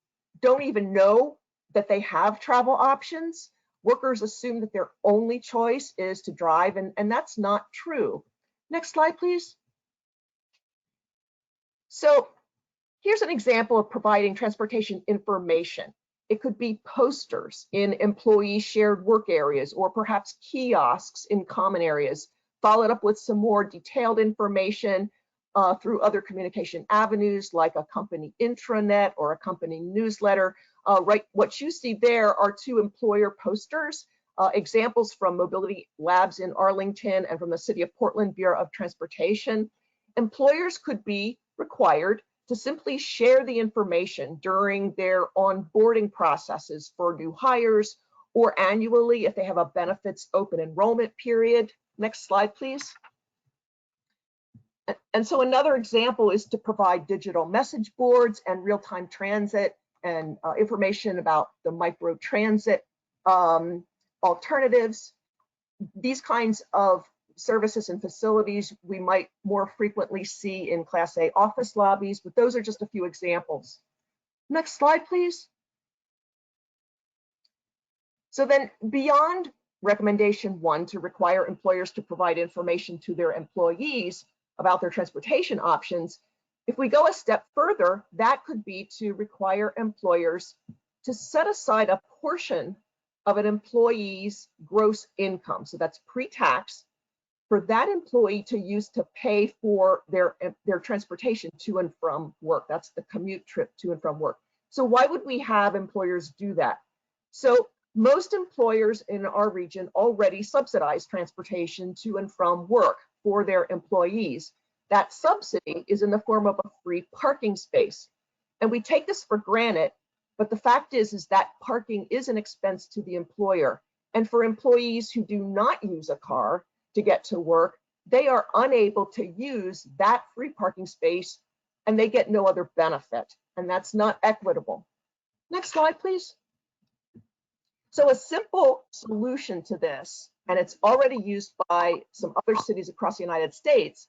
don't even know that they have travel options. Workers assume that their only choice is to drive, and that's not true. Next slide, please. So here's an example of providing transportation information. It could be posters in employee shared work areas, or perhaps kiosks in common areas, followed up with some more detailed information through other communication avenues like a company intranet or a company newsletter. Right, what you see there are two employer posters, examples from Mobility Labs in Arlington and from the City of Portland Bureau of Transportation. Employers could be required to simply share the information during their onboarding processes for new hires or annually if they have a benefits open enrollment period. Next slide, please. And so another example is to provide digital message boards and real-time transit and information about the micro transit alternatives. These kinds of services and facilities we might more frequently see in Class A office lobbies, but those are just a few examples. Next slide, please. So then beyond recommendation 1 to require employers to provide information to their employees about their transportation options, if we go a step further, that could be to require employers to set aside a portion of an employee's gross income, so that's pre-tax, for that employee to use to pay for their transportation to and from work. That's the commute trip to and from work. So why would we have employers do that? So most employers in our region already subsidize transportation to and from work for their employees. That subsidy is in the form of a free parking space. And we take this for granted, but the fact is that parking is an expense to the employer. And for employees who do not use a car to get to work, they are unable to use that free parking space and they get no other benefit. And that's not equitable. Next slide, please. So a simple solution to this, and it's already used by some other cities across the United States,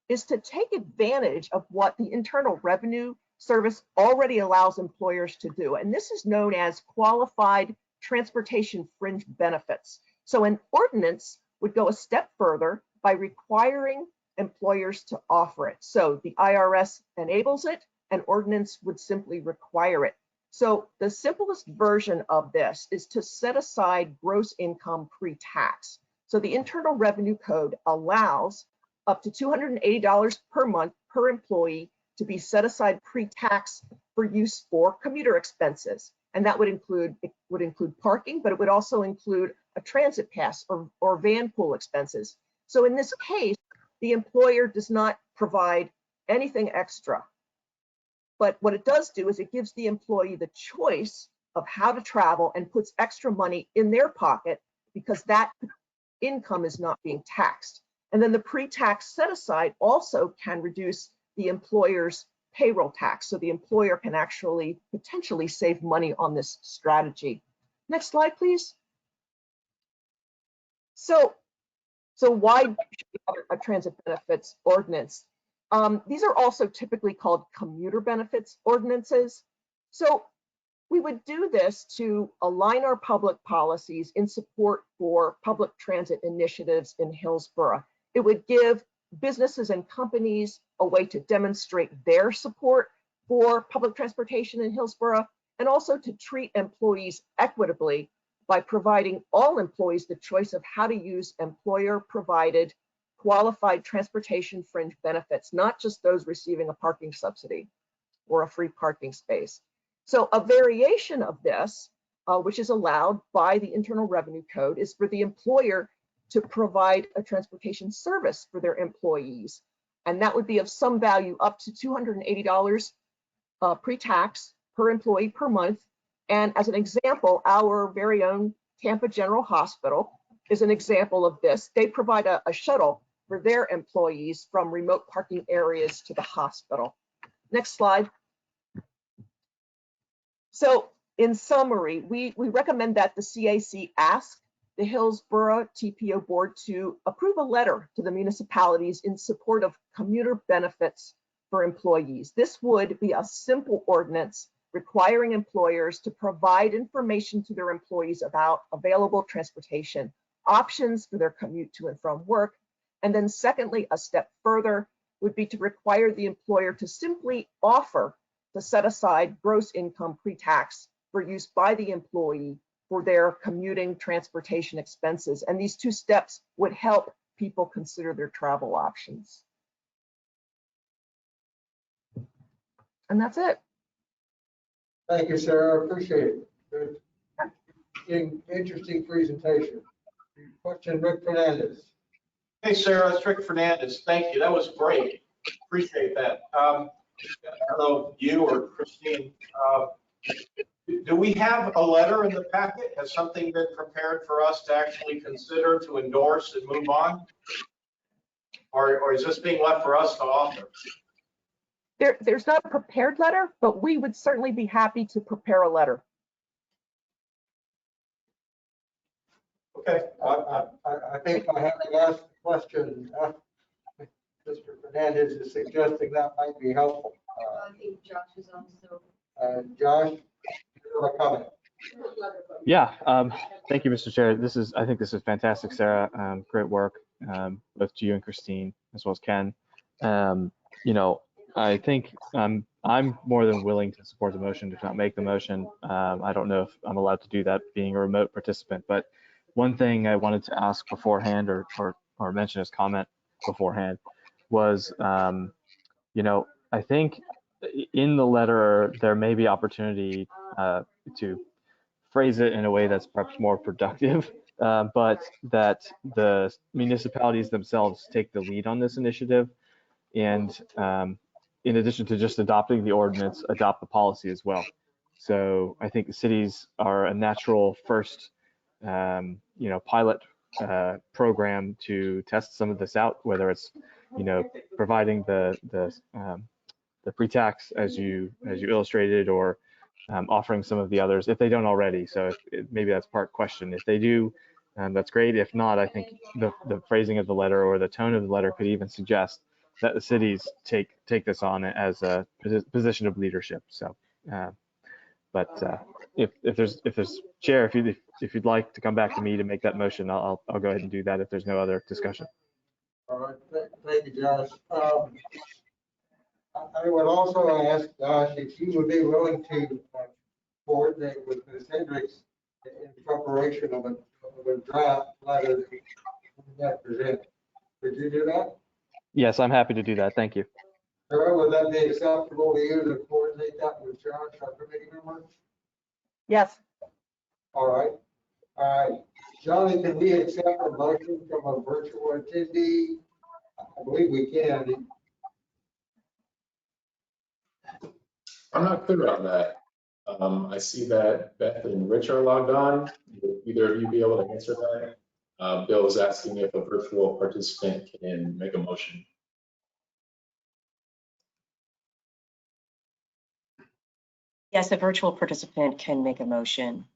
is to take advantage of what the Internal Revenue Service already allows employers to do. And this is known as qualified transportation fringe benefits. So an ordinance would go a step further by requiring employers to offer it. So the IRS enables it, an ordinance would simply require it. So the simplest version of this is to set aside gross income pre-tax. So the Internal Revenue Code allows up to $280 per month per employee to be set aside pre-tax for use for commuter expenses. And that would include parking, but it would also include a transit pass or van pool expenses. So in this case, the employer does not provide anything extra. But what it does do is it gives the employee the choice of how to travel and puts extra money in their pocket because that income is not being taxed. And then the pre-tax set aside also can reduce the employer's payroll tax. So the employer can actually potentially save money on this strategy. Next slide, please. So why should we have a transit benefits ordinance? These are also typically called commuter benefits ordinances. So we would do this to align our public policies in support for public transit initiatives in Hillsborough. It would give businesses and companies a way to demonstrate their support for public transportation in Hillsborough, and also to treat employees equitably by providing all employees the choice of how to use employer-provided qualified transportation fringe benefits, not just those receiving a parking subsidy or a free parking space. So a variation of this, which is allowed by the Internal Revenue Code, is for the employer to provide a transportation service for their employees. And that would be of some value up to $280 pre-tax per employee per month. And as an example, our very own Tampa General Hospital is an example of this. They provide a shuttle for their employees from remote parking areas to the hospital. Next slide. So in summary, we recommend that the CAC ask the Hillsborough TPO board to approve a letter to the municipalities in support of commuter benefits for employees. This would be a simple ordinance requiring employers to provide information to their employees about available transportation options for their commute to and from work. And then secondly, a step further would be to require the employer to simply offer to set aside gross income pre-tax for use by the employee for their commuting transportation expenses. And these two steps would help people consider their travel options. And that's it. Thank you, Sarah. Appreciate it. Good. Interesting presentation. Question, Rick Fernandez. Hey, Sarah, it's Rick Fernandez. Thank you. That was great. Appreciate that. I don't know, you or Christine, do we have a letter in the packet? Has something been prepared for us to actually consider, to endorse and move on? Or is this being left for us to author? There's not a prepared letter, but we would certainly be happy to prepare a letter. Okay. I think I have to ask the question. Mr. Fernandez is suggesting that might be helpful. I think Josh is also. Josh, you have a comment? Yeah, thank you, Mr. Chair. I think this is fantastic, Sarah. Great work, both to you and Christine, as well as Ken. You know, I think I'm more than willing to support the motion, if not make the motion. I don't know if I'm allowed to do that being a remote participant, but one thing I wanted to ask beforehand or mention as comment beforehand was, you know, I think in the letter there may be opportunity to phrase it in a way that's perhaps more productive, but that the municipalities themselves take the lead on this initiative, and in addition to just adopting the ordinance, adopt the policy as well. So I think the cities are a natural first, you know, pilot program to test some of this out, whether it's, you know, providing the pre-tax as you illustrated, or offering some of the others if they don't already. So maybe that's part question. If they do, that's great. If not, I think the phrasing of the letter or the tone of the letter could even suggest that the cities take this on as a position of leadership. So, but if there's Chair, if you'd like to come back to me to make that motion, I'll go ahead and do that if there's no other discussion. All right, thank you, Josh. I would also ask Josh if you would be willing to coordinate with Ms. Hendricks in preparation of a draft letter that present. Could you do that? Yes, I'm happy to do that. Thank you. Sarah, would that be acceptable to you to coordinate that with Josh, our committee member? Yes. All right. All right. Johnny, can we accept a motion from a virtual attendee? I believe we can. I'm not clear on that. I see that Beth and Rich are logged on. Will either of you be able to answer that? Bill is asking if a virtual participant can make a motion. Yes, a virtual participant can make a motion.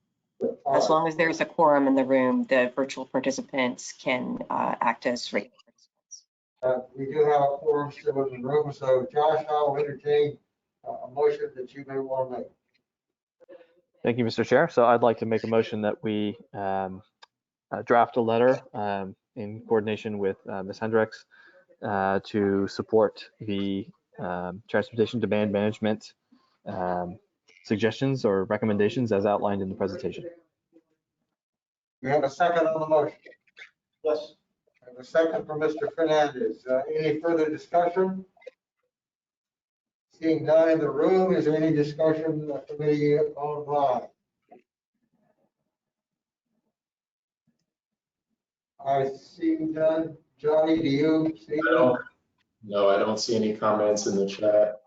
As long as there's a quorum in the room, the virtual participants can act as regular participants. We do have a quorum still in the room, so Josh, I'll entertain a motion that you may want to make. Thank you, Mr. Chair. So I'd like to make a motion that we draft a letter in coordination with Ms. Hendricks to support the transportation demand management suggestions or recommendations as outlined in the presentation. We have a second on the motion. Yes. I have a second from Mr. Fernandez. Any further discussion? Seeing none in the room, is there any discussion in the committee online? I see none. Johnny, do you see none? No, I don't see any comments in the chat.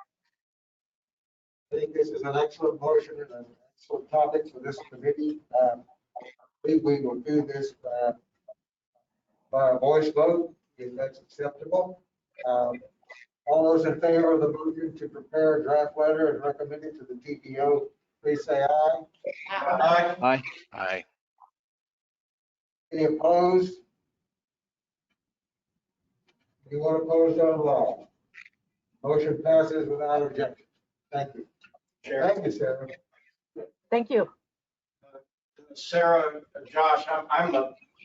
I think this is an excellent motion and an excellent topic for this committee. I think we will do this by a voice vote, if that's acceptable. All those in favor of the motion to prepare a draft letter and recommend it to the TPO, please say aye. Aye. Aye. Aye. Any opposed? Anyone opposed online? Motion passes without objection. Thank you. Thank you, Sarah. Thank you. Sarah, Josh,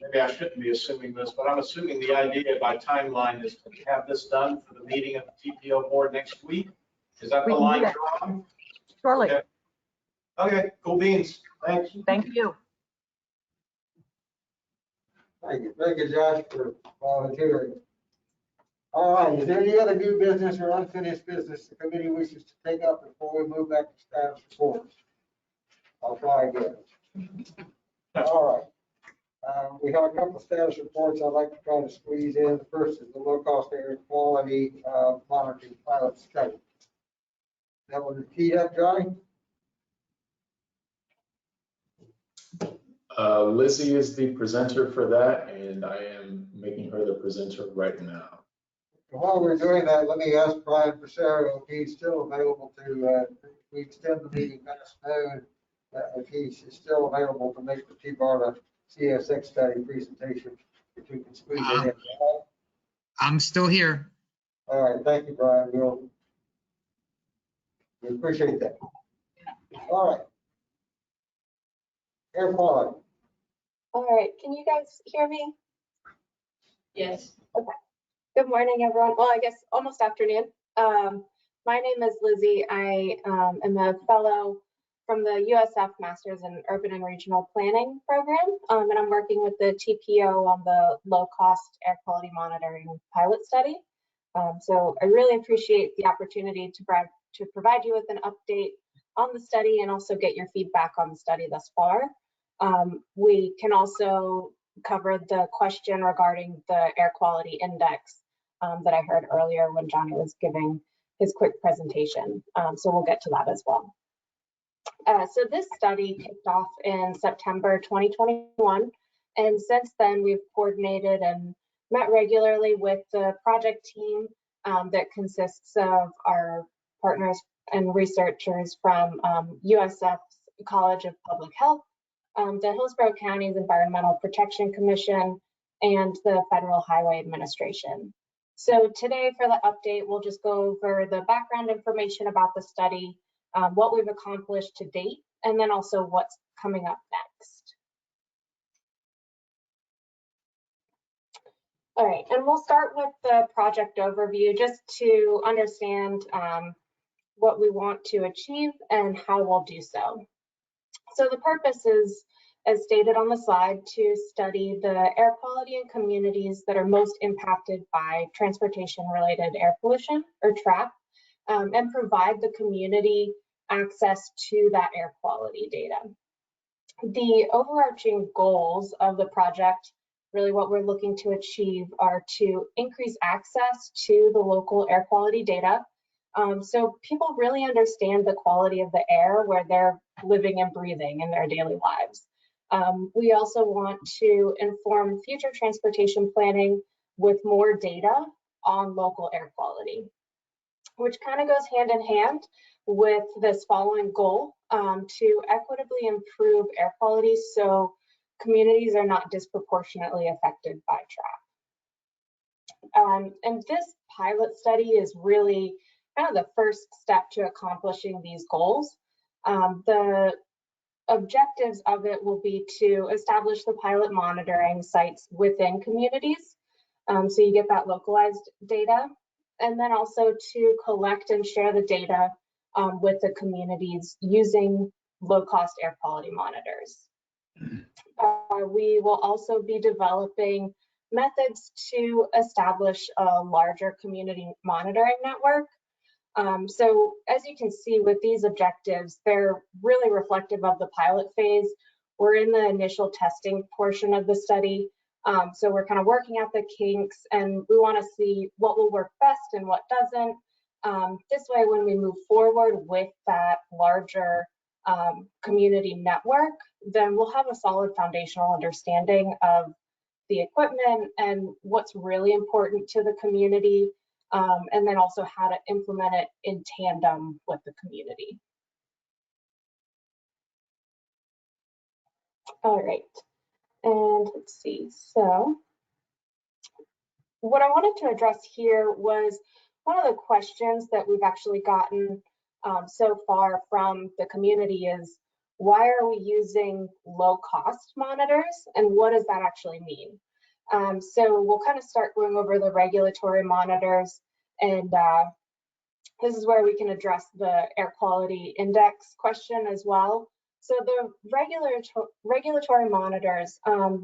maybe I shouldn't be assuming this, but I'm assuming the idea by timeline is to have this done for the meeting of the TPO board next week. Is that the line you're on? Surely. Okay, cool beans. Thanks. Thank you. Thank you, Josh, for volunteering. All right, is there any other new business or unfinished business the committee wishes to take up before we move back to status reports? I'll try again. All right. We have a couple of status reports I'd like to try to squeeze in. The first is the low-cost air quality monitoring pilot study. That one repeat up, Johnny? Lizzie is the presenter for that, and I am making her the presenter right now. While we're doing that, let me ask Brian Passero if he's still available to, we extend the meeting past noon, if he's still available to make the T-BARTA CSX study presentation, if we can squeeze it in. I'm still here. All right, thank you, Brian. We appreciate that. All right. Air quality. All right, can you guys hear me? Yes. Okay. Good morning, everyone. Well, I guess almost afternoon. My name is Lizzie. I am a fellow from the USF Masters in Urban and Regional Planning program, and I'm working with the TPO on the low-cost air quality monitoring pilot study. So I really appreciate the opportunity to provide you with an update on the study and also get your feedback on the study thus far. We can also cover the question regarding the air quality index that I heard earlier when Johnny was giving his quick presentation. So we'll get to that as well. So this study kicked off in September 2021. And since then, we've coordinated and met regularly with the project team that consists of our partners and researchers from USF's College of Public Health, the Hillsborough County's Environmental Protection Commission, and the Federal Highway Administration. So today for the update, we'll just go over the background information about the study, what we've accomplished to date and then also what's coming up next. All right, and we'll start with the project overview just to understand what we want to achieve and how we'll do so. So the purpose is, as stated on the slide, to study the air quality in communities that are most impacted by transportation-related air pollution, or TRAP, and provide the community access to that air quality data. The overarching goals of the project, really what we're looking to achieve, are to increase access to the local air quality data, so people really understand the quality of the air where they're living and breathing in their daily lives. We also want to inform future transportation planning with more data on local air quality, which kind of goes hand in hand with this following goal, to equitably improve air quality so communities are not disproportionately affected by TRAP. And this pilot study is really kind of the first step to accomplishing these goals. The objectives of it will be to establish the pilot monitoring sites within communities, so you get that localized data, and then also to collect and share the data with the communities using low-cost air quality monitors. We will also be developing methods to establish a larger community monitoring network. So as you can see with these objectives, they're really reflective of the pilot phase. We're in the initial testing portion of the study. So we're kind of working out the kinks, and we want to see what will work best and what doesn't. This way, when we move forward with that larger community network, then we'll have a solid foundational understanding of the equipment and what's really important to the community, and then also how to implement it in tandem with the community. All right, and let's see. So what I wanted to address here was one of the questions that we've actually gotten so far from the community is, why are we using low-cost monitors, and what does that actually mean? So we'll kind of start going over the regulatory monitors, and this is where we can address the air quality index question as well. So the regulatory monitors,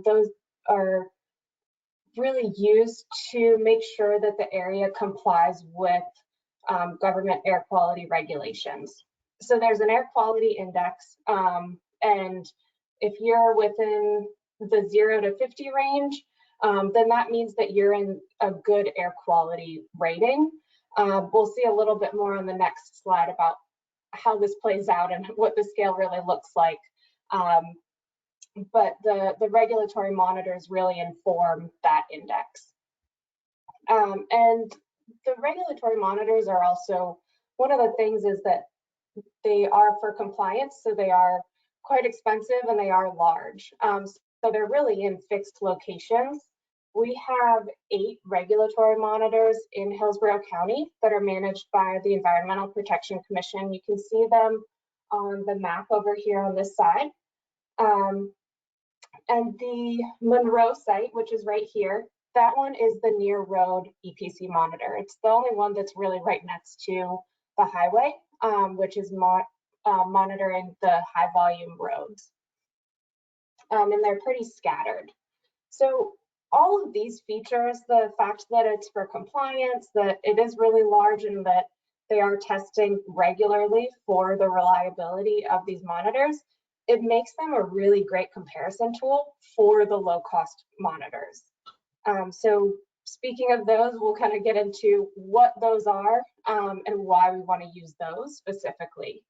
those are really used to make sure that the area complies with government air quality regulations. So there's an air quality index, and if you're within the 0 to 50 range, then that means that you're in a good air quality rating. We'll see a little bit more on the next slide about how this plays out and what the scale really looks like. But the regulatory monitors really inform that index. And the regulatory monitors are also, one of the things is that they are for compliance, so they are quite expensive and they are large. So they're really in fixed locations. We have 8 regulatory monitors in Hillsborough County that are managed by the Environmental Protection Commission. You can see them on the map over here on this side. And the Monroe site, which is right here, that one is the near road EPC monitor. It's the only one that's really right next to the highway, which is monitoring the high volume roads. And they're pretty scattered. So all of these features, the fact that it's for compliance, that it is really large, and that they are testing regularly for the reliability of these monitors, it makes them a really great comparison tool for the low-cost monitors. So speaking of those, we'll kind of get into what those are and why we want to use those specifically.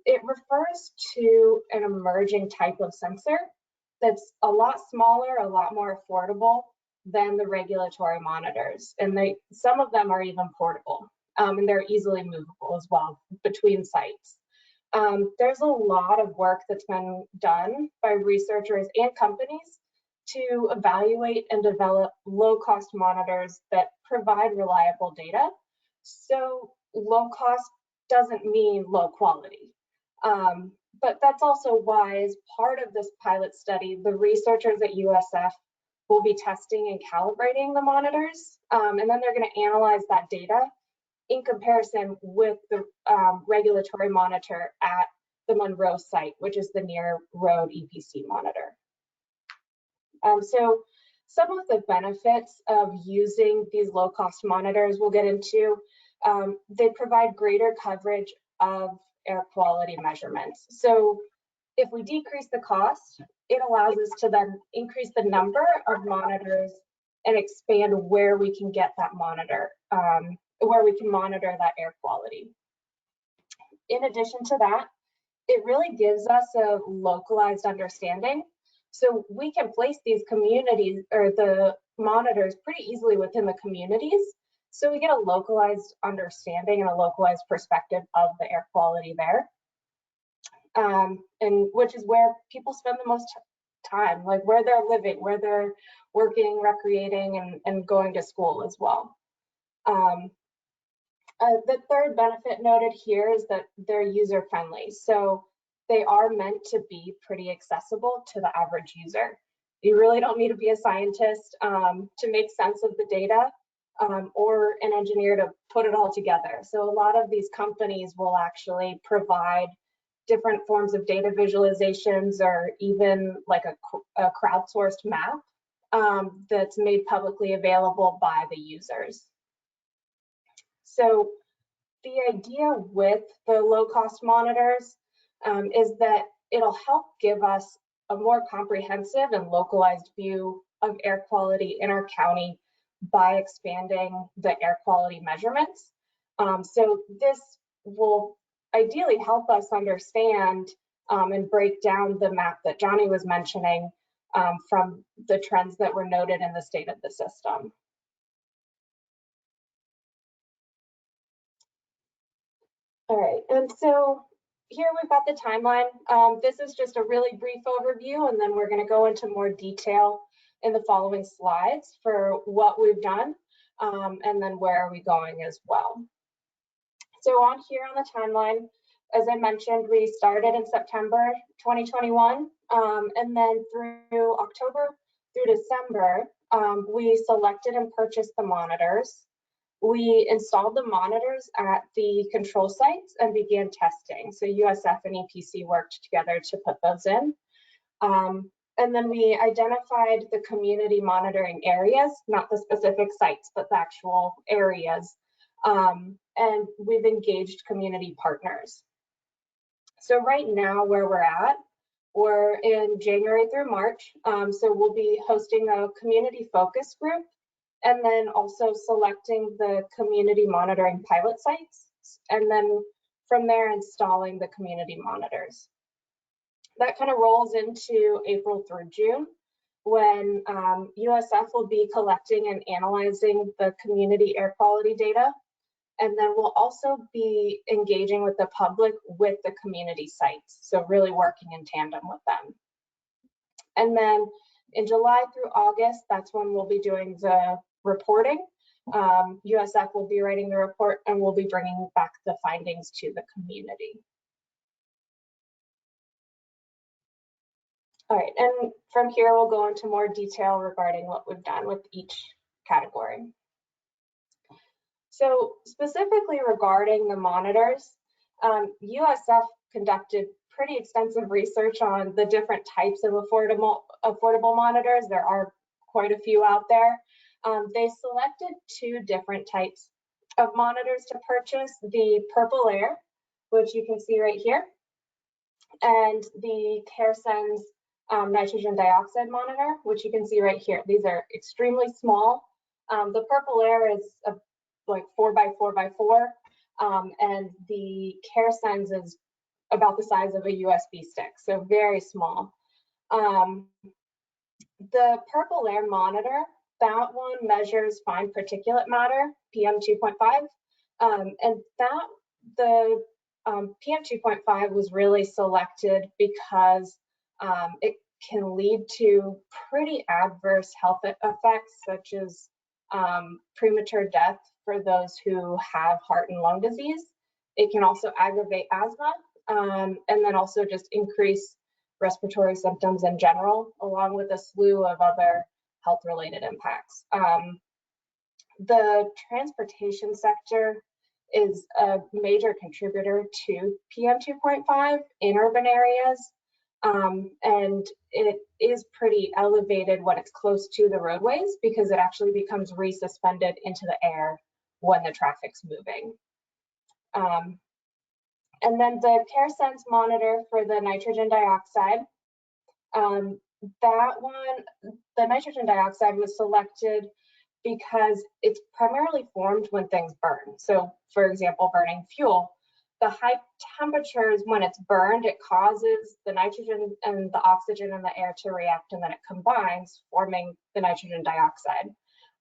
It refers to an emerging type of sensor that's a lot smaller, a lot more affordable than the regulatory monitors. And some of them are even portable, and they're easily movable as well between sites. There's a lot of work that's been done by researchers and companies to evaluate and develop low-cost monitors that provide reliable data. So low cost doesn't mean low quality. But that's also why, as part of this pilot study, the researchers at USF will be testing and calibrating the monitors, and then they're going to analyze that data in comparison with the regulatory monitor at the Monroe site, which is the near road EPC monitor. So some of the benefits of using these low-cost monitors we'll get into, they provide greater coverage of air quality measurements. So if we decrease the cost, it allows us to then increase the number of monitors and expand where we can get that monitor, where we can monitor that air quality. In addition to that, it really gives us a localized understanding. So we can place these communities or the monitors pretty easily within the communities. So we get a localized understanding and a localized perspective of the air quality there. And which is where people spend the most time, like where they're living, where they're working, recreating, and going to school as well. The third benefit noted here is that they're user friendly. So they are meant to be pretty accessible to the average user. You really don't need to be a scientist to make sense of the data or an engineer to put it all together. So a lot of these companies will actually provide different forms of data visualizations or even like a crowdsourced map that's made publicly available by the users. So the idea with the low-cost monitors is that it'll help give us a more comprehensive and localized view of air quality in our county by expanding the air quality measurements. So this will ideally help us understand and break down the map that Johnny was mentioning from the trends that were noted in the state of the system. All right, and so here we've got the timeline. This is just a really brief overview, and then we're going to go into more detail in the following slides for what we've done, and then where are we going as well. So on here on the timeline, as I mentioned, we started in September 2021, and then through October through December, we selected and purchased the monitors. We installed the monitors at the control sites and began testing. So USF and EPC worked together to put those in. And then we identified the community monitoring areas, not the specific sites, but the actual areas. And we've engaged community partners. So right now where we're in January through March. So we'll be hosting a community focus group and then also selecting the community monitoring pilot sites. And then from there, installing the community monitors. That kind of rolls into April through June when USF will be collecting and analyzing the community air quality data. And then we'll also be engaging with the public with the community sites. So really working in tandem with them. And then in July through August, that's when we'll be doing the reporting. USF will be writing the report and we'll be bringing back the findings to the community. All right, and from here, we'll go into more detail regarding what we've done with each category. So specifically regarding the monitors, USF conducted pretty extensive research on the different types of affordable monitors. There are quite a few out there. They selected two different types of monitors to purchase, the Purple Air, which you can see right here, and the CareSense nitrogen dioxide monitor, which you can see right here. These are extremely small. The Purple Air is like 4x4x4, and the CareSense is about the size of a USB stick, so very small. The Purple Air monitor, that one measures fine particulate matter, PM 2.5, and the PM 2.5 was really selected because it can lead to pretty adverse health effects, such as premature death for those who have heart and lung disease. It can also aggravate asthma and then also just increase respiratory symptoms in general, along with a slew of other health-related impacts. The transportation sector is a major contributor to PM2.5 in urban areas, and it is pretty elevated when it's close to the roadways because it actually becomes resuspended into the air when the traffic's moving. And then the CareSense monitor for the nitrogen dioxide, that one, the nitrogen dioxide was selected because it's primarily formed when things burn. So for example, burning fuel, the high temperatures when it's burned, it causes the nitrogen and the oxygen in the air to react, and then it combines, forming the nitrogen dioxide.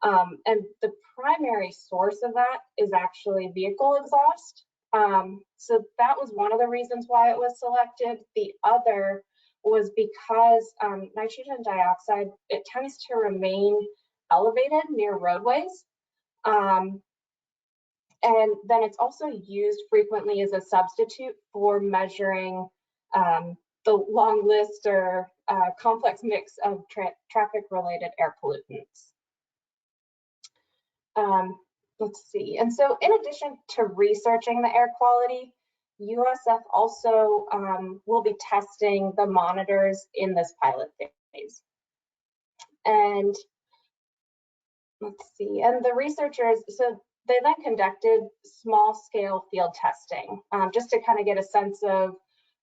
And the primary source of that is actually vehicle exhaust. So that was one of the reasons why it was selected. The other was because nitrogen dioxide, it tends to remain elevated near roadways. And then it's also used frequently as a substitute for measuring the long list or complex mix of traffic-related air pollutants. Let's see. And so in addition to researching the air quality, USF also will be testing the monitors in this pilot phase. And let's see, and the researchers, so they then conducted small scale field testing just to kind of get a sense of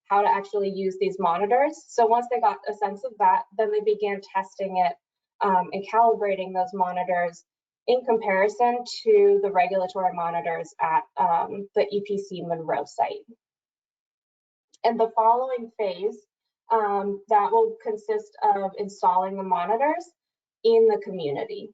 how to actually use these monitors. So once they got a sense of that, then they began testing it and calibrating those monitors in comparison to the regulatory monitors at the EPC Monroe site. And the following phase, that will consist of installing the monitors in the community.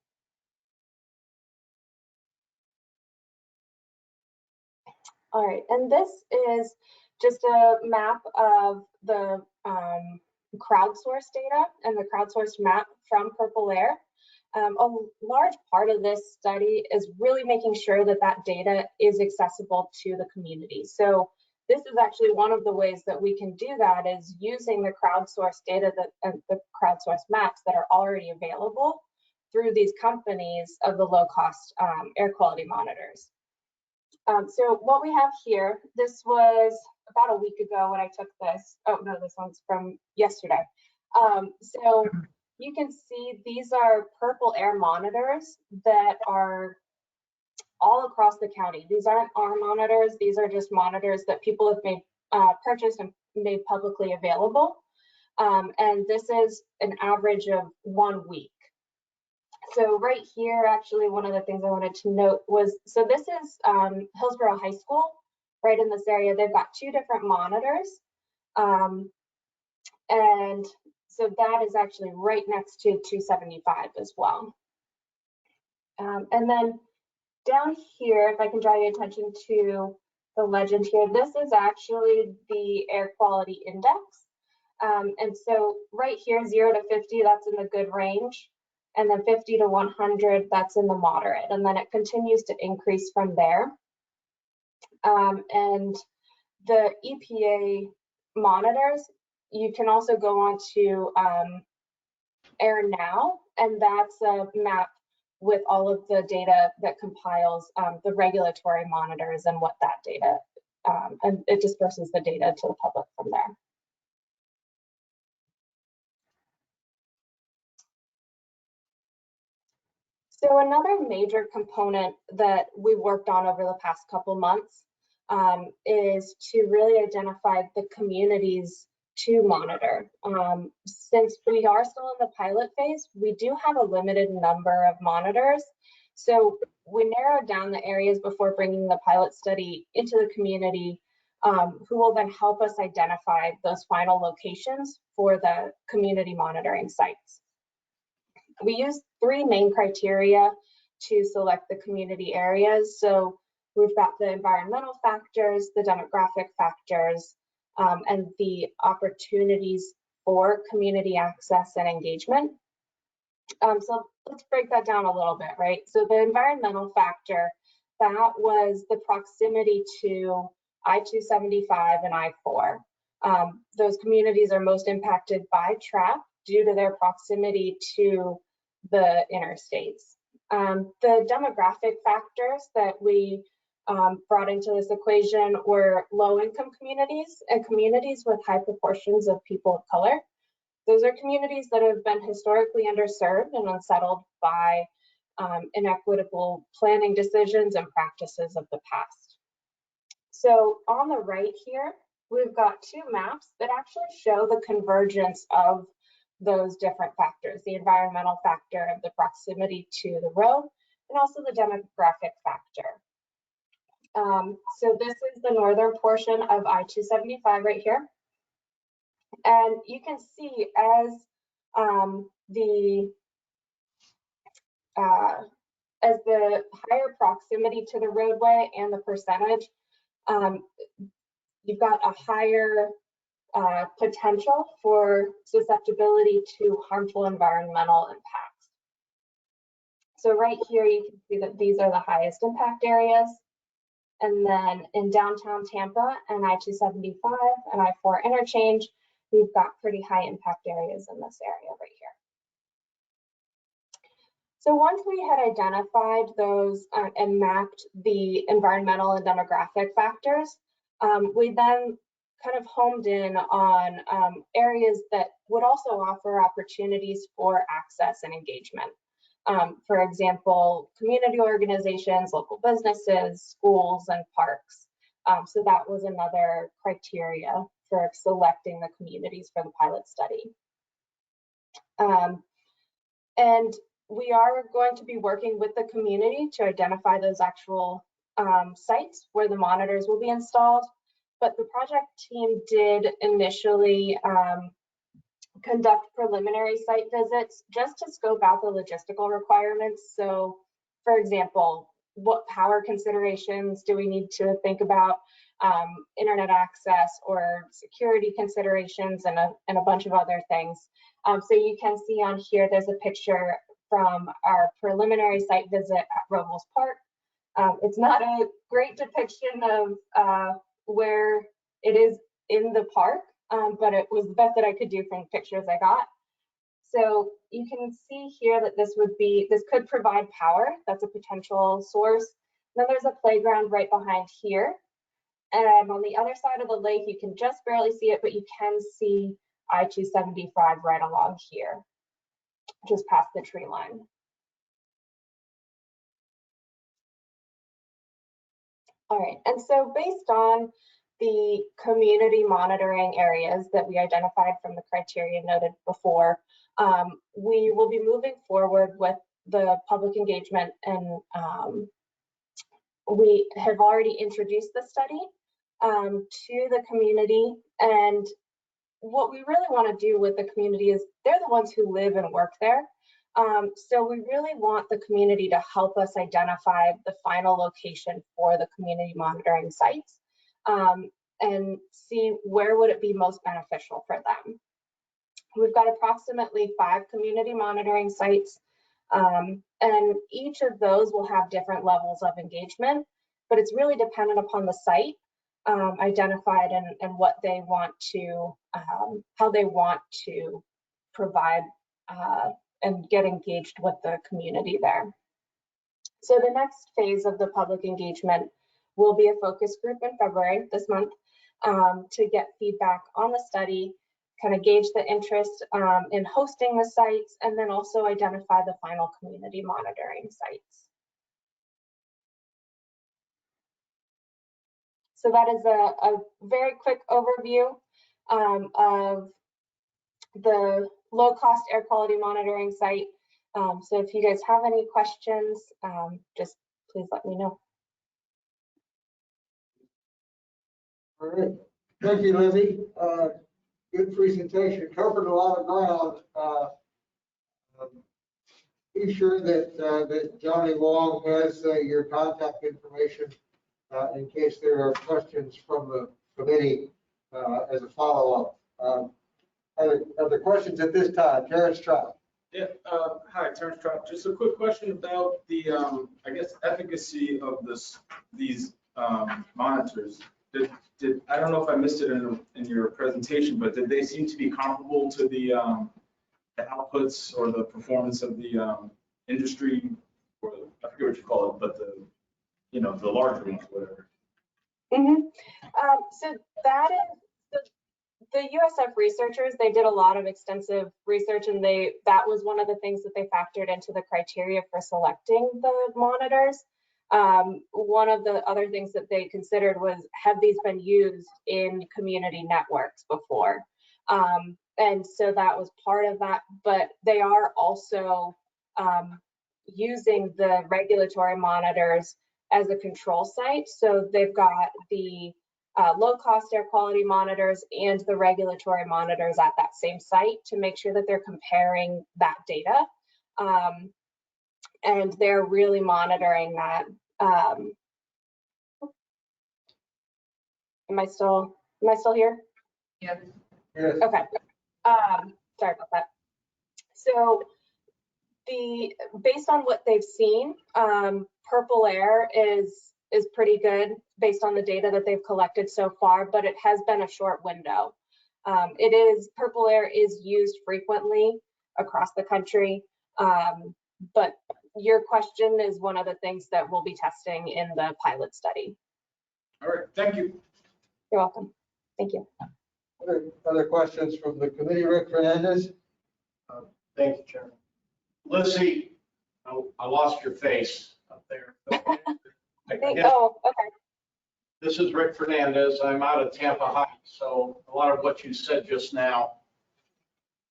All right, and this is just a map of the crowdsourced data and the crowdsourced map from Purple Air. A large part of this study is really making sure that that data is accessible to the community. So this is actually one of the ways that we can do that is using the crowdsourced data and the crowdsourced maps that are already available through these companies of the low-cost air quality monitors. So what we have here, this was about a week ago when I took this. Oh no, this one's from yesterday. So you can see these are Purple Air monitors that are all across the county. These aren't our monitors. These are just monitors that people have made purchased and made publicly available. And this is an average of 1 week. So right here, actually, one of the things I wanted to note was, so this is Hillsborough High School, right in this area. They've got 2 different monitors. And so that is actually right next to 275 as well. And then down here, if I can draw your attention to the legend here, this is actually the air quality index. And so right here, 0 to 50, that's in the good range. And then 50 to 100, that's in the moderate. And then it continues to increase from there. And the EPA monitors, you can also go on to Air Now, and that's a map with all of the data that compiles the regulatory monitors and what that data, and it disperses the data to the public from there. So another major component that we worked on over the past couple months is to really identify the communities to monitor. Since we are still in the pilot phase, we do have a limited number of monitors. So we narrowed down the areas before bringing the pilot study into the community, who will then help us identify those final locations for the community monitoring sites. We use 3 main criteria to select the community areas. So we've got the environmental factors, the demographic factors, and the opportunities for community access and engagement. So let's break that down a little bit, right? So the environmental factor, that was the proximity to I-275 and I-4. Those communities are most impacted by traffic due to their proximity to the interstates. The demographic factors that we brought into this equation were low-income communities and communities with high proportions of people of color. Those are communities that have been historically underserved and unsettled by inequitable planning decisions and practices of the past. So on the right here, we've got two maps that actually show the convergence of those different factors, the environmental factor of the proximity to the road, and also the demographic factor. So this is the northern portion of I-275 right here. And you can see as the higher proximity to the roadway and the percentage, you've got a higher potential for susceptibility to harmful environmental impacts. So right here, you can see that these are the highest impact areas. And then in downtown Tampa and I-275 and I-4 interchange, we've got pretty high impact areas in this area right here. So once we had identified those and mapped the environmental and demographic factors, we then kind of homed in on areas that would also offer opportunities for access and engagement. For example, community organizations, local businesses, schools, and parks. So that was another criteria for selecting the communities for the pilot study. And we are going to be working with the community to identify those actual sites where the monitors will be installed. But the project team did initially conduct preliminary site visits just to scope out the logistical requirements. So, for example, what power considerations do we need to think about, internet access or security considerations, and a bunch of other things. So you can see on here, there's a picture from our preliminary site visit at Robles Park. It's not a great depiction of where it is in the park, but it was the best that I could do from the pictures I got. So you can see here that this could provide power. That's a potential source. Then there's a playground right behind here. And on the other side of the lake, you can just barely see it, but you can see I-275 right along here, just past the tree line. All right, and so based on the community monitoring areas that we identified from the criteria noted before, we will be moving forward with the public engagement, and we have already introduced the study to the community. And what we really want to do with the community is they're the ones who live and work there. So we really want the community to help us identify the final location for the community monitoring sites and see where would it be most beneficial for them. We've got approximately 5 community monitoring sites, and each of those will have different levels of engagement, but it's really dependent upon the site identified and what they want to, how they want to provide and get engaged with the community there. So the next phase of the public engagement will be a focus group in February this month to get feedback on the study, kind of gauge the interest in hosting the sites, and then also identify the final community monitoring sites. So that is a very quick overview of the low-cost air quality monitoring site. So if you guys have any questions, just please let me know. All right, thank you, Lizzie. Good presentation, covered a lot of ground. Be sure that Johnny Wong has your contact information in case there are questions from the committee as a follow-up. Are there questions at this time? Terrence Trout. Yeah, hi, Terrence Trout. Just a quick question about the, I guess, efficacy of these monitors. I don't know if I missed it in your presentation, but did they seem to be comparable to the outputs or the performance of the industry, or I forget what you call it, but the larger ones, whatever? So that is the USF researchers. They did a lot of extensive research, and that was one of the things that they factored into the criteria for selecting the monitors. One of the other things that they considered was, have these been used in community networks before? And so that was part of that, but they are also using the regulatory monitors as a control site. So they've got the low-cost air quality monitors and the regulatory monitors at that same site to make sure that they're comparing that data. And they're really monitoring that. Am I still here? Yes. Yes. Okay. Sorry about that. So based on what they've seen, purple air is pretty good based on the data that they've collected so far, but it has been a short window. Purple air is used frequently across the country, but your question is one of the things that we'll be testing in the pilot study. All right, thank you. You're welcome. Thank you. Other questions from the committee? Rick Fernandez? Thank you, Chairman. Lizzie, I lost your face up there. Oh, okay. This is Rick Fernandez. I'm out of Tampa Heights, so a lot of what you said just now,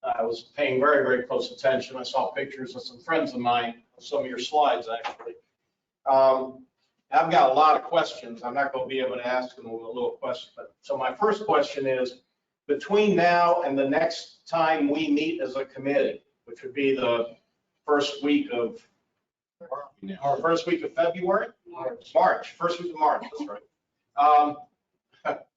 I was paying very, very close attention. I saw pictures of some friends of mine, some of your slides, actually. I've got a lot of questions. I'm not going to be able to ask them a little question. But so my first question is, between now and the next time we meet as a committee, which would be the first week of February? March, first week of March, that's right.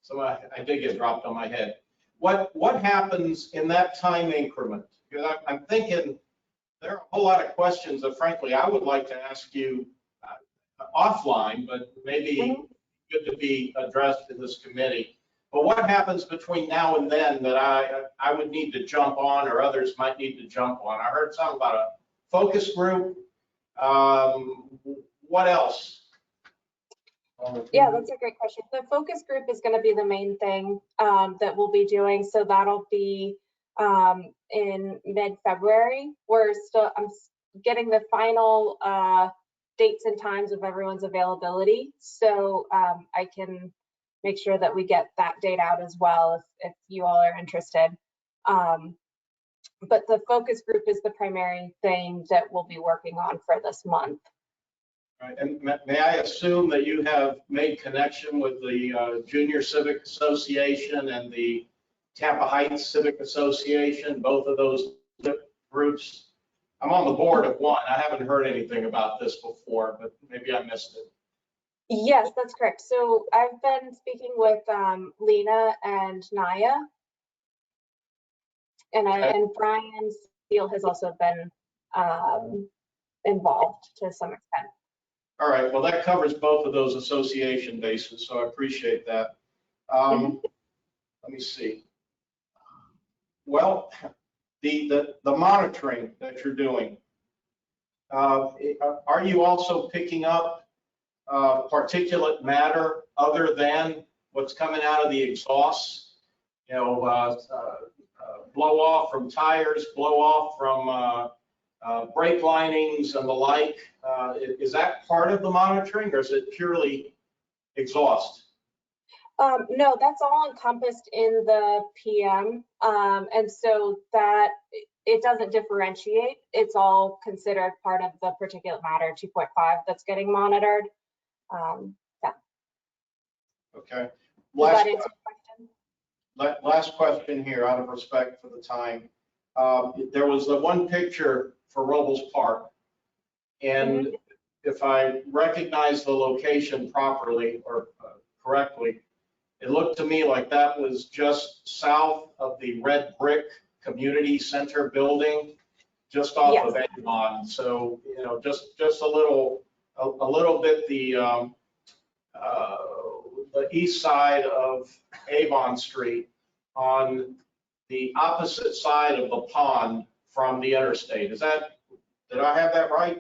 So I did get dropped on my head. What happens in that time increment? Because I'm thinking there are a whole lot of questions that frankly I would like to ask you offline, but maybe good to be addressed in this committee. But what happens between now and then that I would need to jump on, or others might need to jump on? I heard something about a focus group. What else? Yeah, that's a great question. The focus group is going to be the main thing that we'll be doing. So that'll be in mid-February. I'm getting the final dates and times of everyone's availability. So I can make sure that we get that date out as well if you all are interested. But the focus group is the primary thing that we'll be working on for this month. Right. And may I assume that you have made connection with the Junior Civic Association and the Tampa Heights Civic Association, both of those groups? I'm on the board of one. I haven't heard anything about this before, but maybe I missed it. Yes, that's correct. So I've been speaking with Lena and Naya, and Brian Steele has also been involved to some extent. All right, well, that covers both of those association bases, so I appreciate that. Let me see. Well, the monitoring that you're doing, are you also picking up particulate matter other than what's coming out of the exhausts? You know, blow off from tires, blow off from brake linings and the like. Is that part of the monitoring, or is it purely exhaust? No, that's all encompassed in the PM. And so that it doesn't differentiate. It's all considered part of the particulate matter 2.5 that's getting monitored. Yeah. Okay. Does that answer your question? Last question here, out of respect for the time. There was the one picture for Robles Park, and if I recognize the location properly or correctly, it looked to me like that was just south of the red brick community center building, just off of Avon. So, you know, just a little bit the east side of Avon Street on the opposite side of the pond from the interstate. Did I have that right?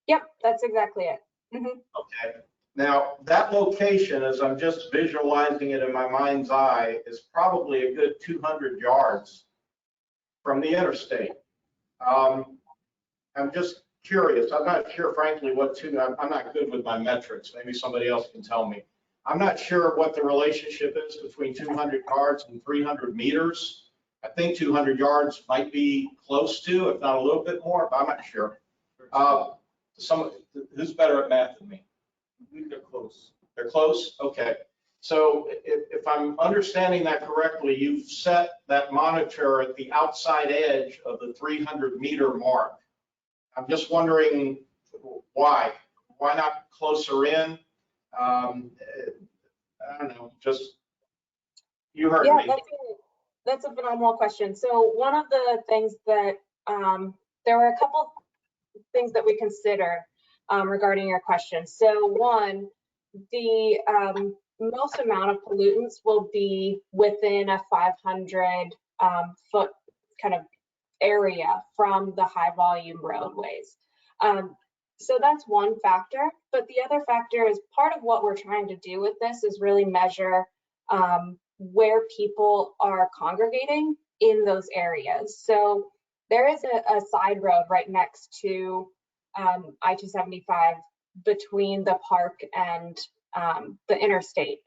Yep, that's exactly it. Okay. Now, that location, as I'm just visualizing it in my mind's eye, is probably a good 200 yards from the interstate. I'm just curious. I'm not sure, frankly, I'm not good with my metrics. Maybe somebody else can tell me. I'm not sure what the relationship is between 200 yards and 300 meters. I think 200 yards might be close to, if not a little bit more, but I'm not sure. Who's better at math than me? They're close. They're close? Okay. So if I'm understanding that correctly, you've set that monitor at the outside edge of the 300-meter mark. I'm just wondering why? Why not closer in? I don't know, just, you heard me. That's a phenomenal question. So one of the things that, there were a couple things that we considered regarding your question. So one, the most amount of pollutants will be within a 500 foot kind of area from the high volume roadways. So that's one factor, but the other factor is part of what we're trying to do with this is really measure where people are congregating in those areas. So there is a side road right next to I-275 between the park and the interstate.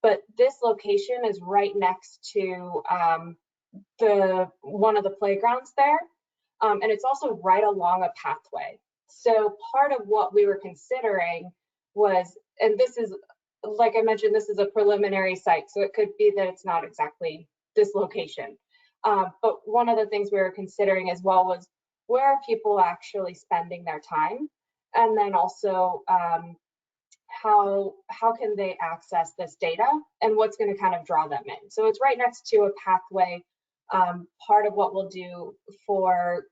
But this location is right next to one of the playgrounds there. And it's also right along a pathway. So part of what we were considering was, and this is, like I mentioned, this is a preliminary site, so it could be that it's not exactly this location. But one of the things we were considering as well was where are people actually spending their time? And then also how can they access this data and what's going to kind of draw them in? So it's right next to a pathway. Part of what we'll do for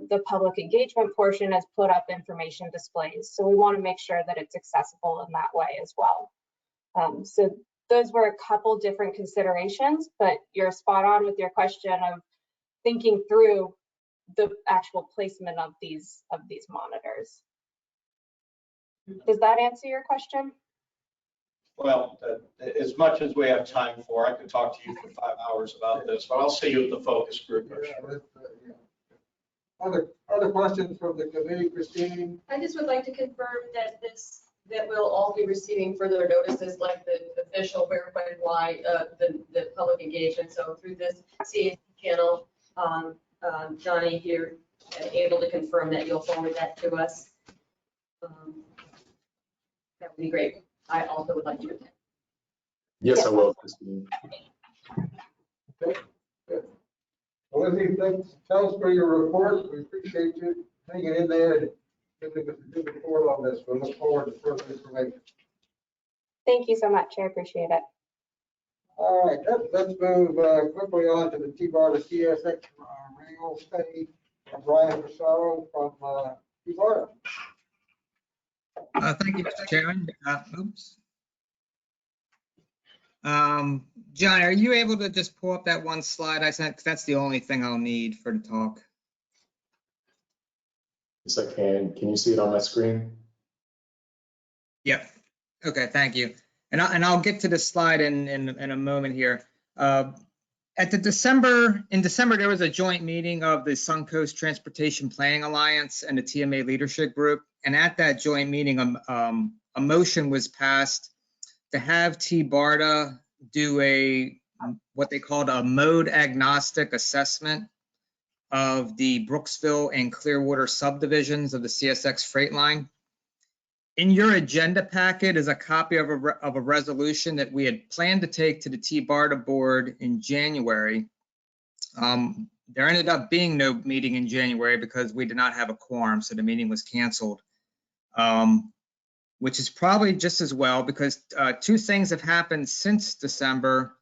the public engagement portion is put up information displays. So we want to make sure that it's accessible in that way as well. So those were a couple different considerations, but you're spot on with your question of thinking through the actual placement of these monitors. Does that answer your question? Well, as much as we have time for, I could talk to you for 5 hours about this, but I'll see you at the focus group. Other questions from the committee, Christine? I just would like to confirm that we'll all be receiving further notices like the official where, when, why, the public engagement. So through this CAC channel, Johnny, if you're able to confirm that you'll forward that to us, that would be great. I also would like to attend. Yes, I will, Christine. Okay, good. Well, Lizzie, thanks. Tell us for your report. We appreciate you hanging in there and giving us a good report on this. We look forward to further information. Thank you so much. I appreciate it. All right, let's move quickly on to the T-BARTA CSX renewal study. Brian Passaro from T-BARTA. Thank you, Mr. Chairman. Oops. John, are you able to just pull up that one slide I sent? 'Cause that's the only thing I'll need for the talk. Yes, I can. Can you see it on my screen? Yep. Okay, thank you. And I'll get to the slide in a moment here. In December, there was a joint meeting of the Suncoast Transportation Planning Alliance and the TMA Leadership Group. And at that joint meeting, a motion was passed to have T-BARTA do what they called a mode agnostic assessment of the Brooksville and Clearwater subdivisions of the CSX freight line. In your agenda packet is a copy of a resolution that we had planned to take to the T-BARTA board in January. There ended up being no meeting in January because we did not have a quorum, so the meeting was canceled, which is probably just as well because two things have happened since December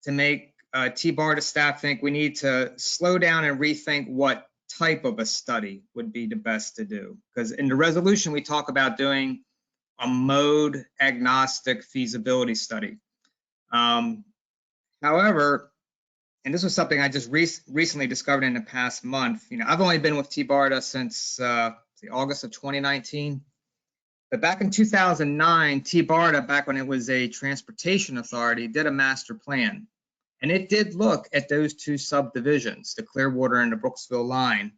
to make T-BARTA staff think we need to slow down and rethink what type of a study would be the best to do. Because in the resolution, we talk about doing a mode agnostic feasibility study. However, and this was something I just recently discovered in the past month. I've only been with T-BARTA since August of 2019. But back in 2009, T-BARTA, back when it was a transportation authority, did a master plan. And it did look at those two subdivisions, the Clearwater and the Brooksville line.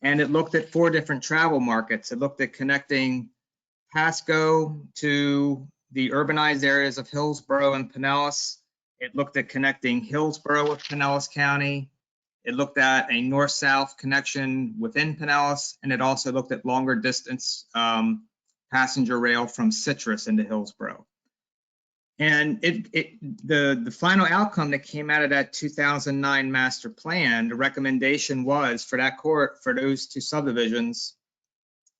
And it looked at 4 different travel markets. It looked at connecting Pasco to the urbanized areas of Hillsborough and Pinellas. It looked at connecting Hillsborough with Pinellas County. It looked at a north-south connection within Pinellas, and it also looked at longer distance passenger rail from Citrus into Hillsborough. And the final outcome that came out of that 2009 master plan, the recommendation was for those 2 subdivisions,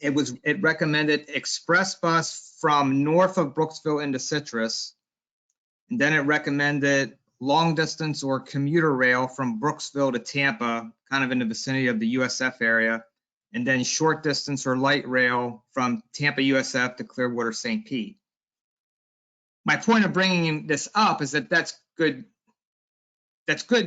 it recommended express bus from north of Brooksville into Citrus, and then it recommended long distance or commuter rail from Brooksville to Tampa, kind of in the vicinity of the USF area, and then short distance or light rail from Tampa USF to Clearwater St. Pete. My point of bringing this up is that that's good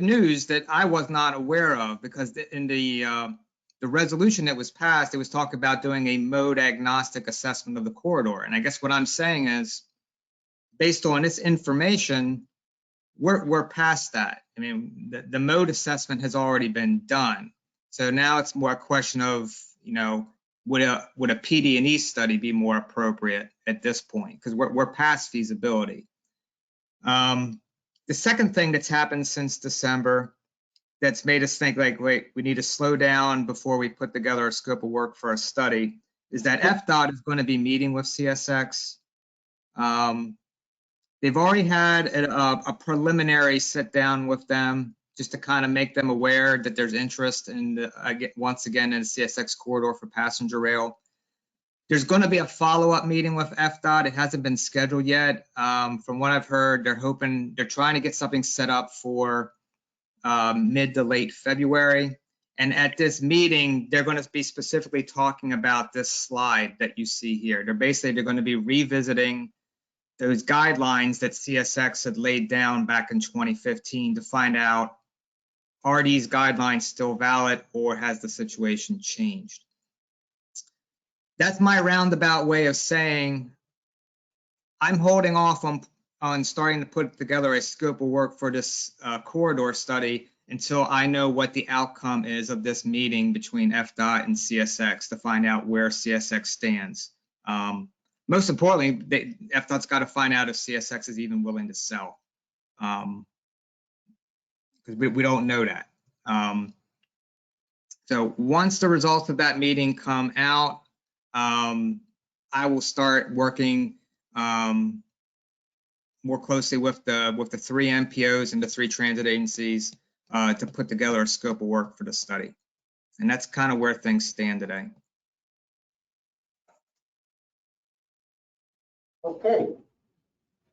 news that I was not aware of, because in the resolution that was passed, it was talking about doing a mode agnostic assessment of the corridor. And I guess what I'm saying is, based on this information, we're past that. I mean, the mode assessment has already been done. So now it's more a question of, would a PD&E study be more appropriate at this point? Because we're past feasibility. The second thing that's happened since December that's made us think like, wait, we need to slow down before we put together a scope of work for a study is that FDOT is going to be meeting with CSX. They've already had a preliminary sit down with them just to kind of make them aware that there's interest in, once again, in the CSX corridor for passenger rail. There's going to be a follow-up meeting with FDOT. It hasn't been scheduled yet. From what I've heard, they're trying to get something set up for mid to late February. And at this meeting, they're going to be specifically talking about this slide that you see here. They're going to be revisiting those guidelines that CSX had laid down back in 2015 to find out, are these guidelines still valid or has the situation changed? That's my roundabout way of saying I'm holding off on starting to put together a scope of work for this corridor study until I know what the outcome is of this meeting between FDOT and CSX to find out where CSX stands. Most importantly, FDOT's got to find out if CSX is even willing to sell, because we don't know that. So once the results of that meeting come out, I will start working more closely with the 3 MPOs and the 3 transit agencies to put together a scope of work for the study. And that's kind of where things stand today. Okay.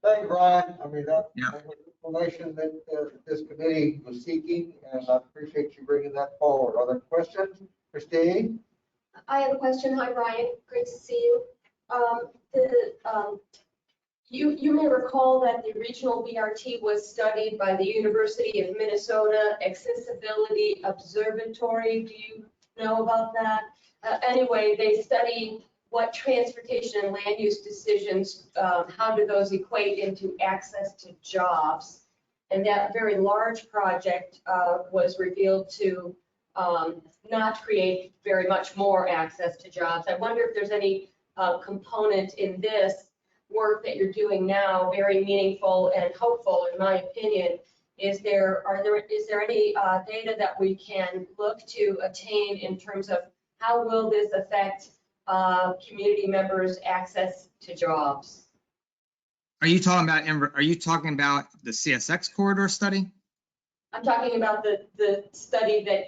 Thank you, Brian. I mean, that was information that this committee was seeking, and I appreciate you bringing that forward. Other questions? Christine? I have a question. Hi, Brian. Great to see you. You may recall that the regional BRT was studied by the University of Minnesota Accessibility Observatory. Do you know about that? Anyway, they study what transportation and land use decisions, how do those equate into access to jobs? And that very large project was revealed to not create very much more access to jobs. I wonder if there's any component in this work that you're doing now, very meaningful and hopeful, in my opinion. Is there any data that we can look to attain in terms of how will this affect community members' access to jobs? Are you talking about the CSX corridor study? I'm talking about the study that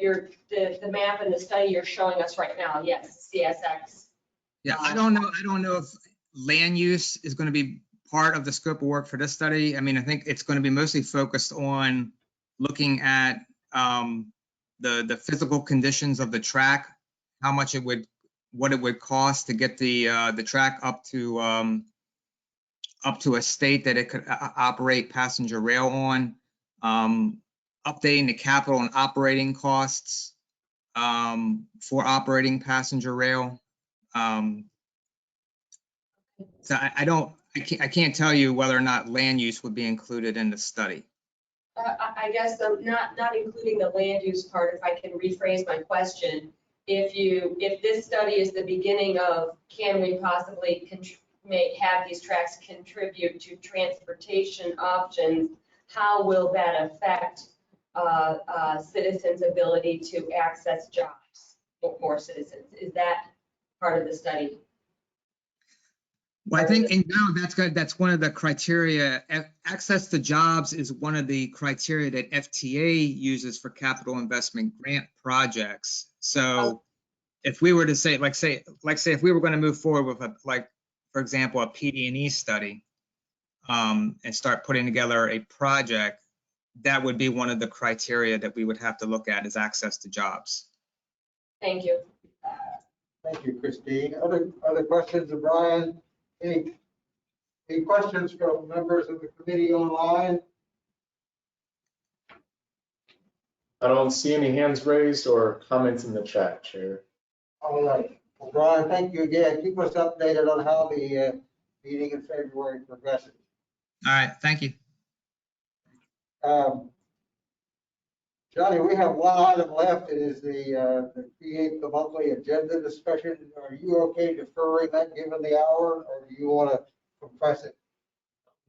the map and the study you're showing us right now. Yes, CSX. Yeah, I don't know if land use is going to be part of the scope of work for this study. I mean, I think it's going to be mostly focused on looking at the physical conditions of the track, how much it would what it would cost to get the track up to a state that it could operate passenger rail on, updating the capital and operating costs for operating passenger rail. So I can't tell you whether or not land use would be included in the study. I guess not including the land use part, if I can rephrase my question. If this study is the beginning of, can we possibly have these tracks contribute to transportation options, how will that affect citizens' ability to access jobs for citizens? Is that part of the study? Well, I think in general, that's good. That's one of the criteria. Access to jobs is one of the criteria that FTA uses for capital investment grant projects. So if we were to say, if we were going to move forward with for example, a PD&E study and start putting together a project, that would be one of the criteria that we would have to look at, is access to jobs. Thank you. Thank you, Christine. Other questions of Brian? Any questions from members of the committee online? I don't see any hands raised or comments in the chat, Chair. All right. Well, Brian, thank you again. Keep us updated on how the meeting in February progresses. All right, thank you. Johnny, we have one item left. It is the create the monthly agenda discussion. Are you okay deferring that given the hour, or do you want to compress it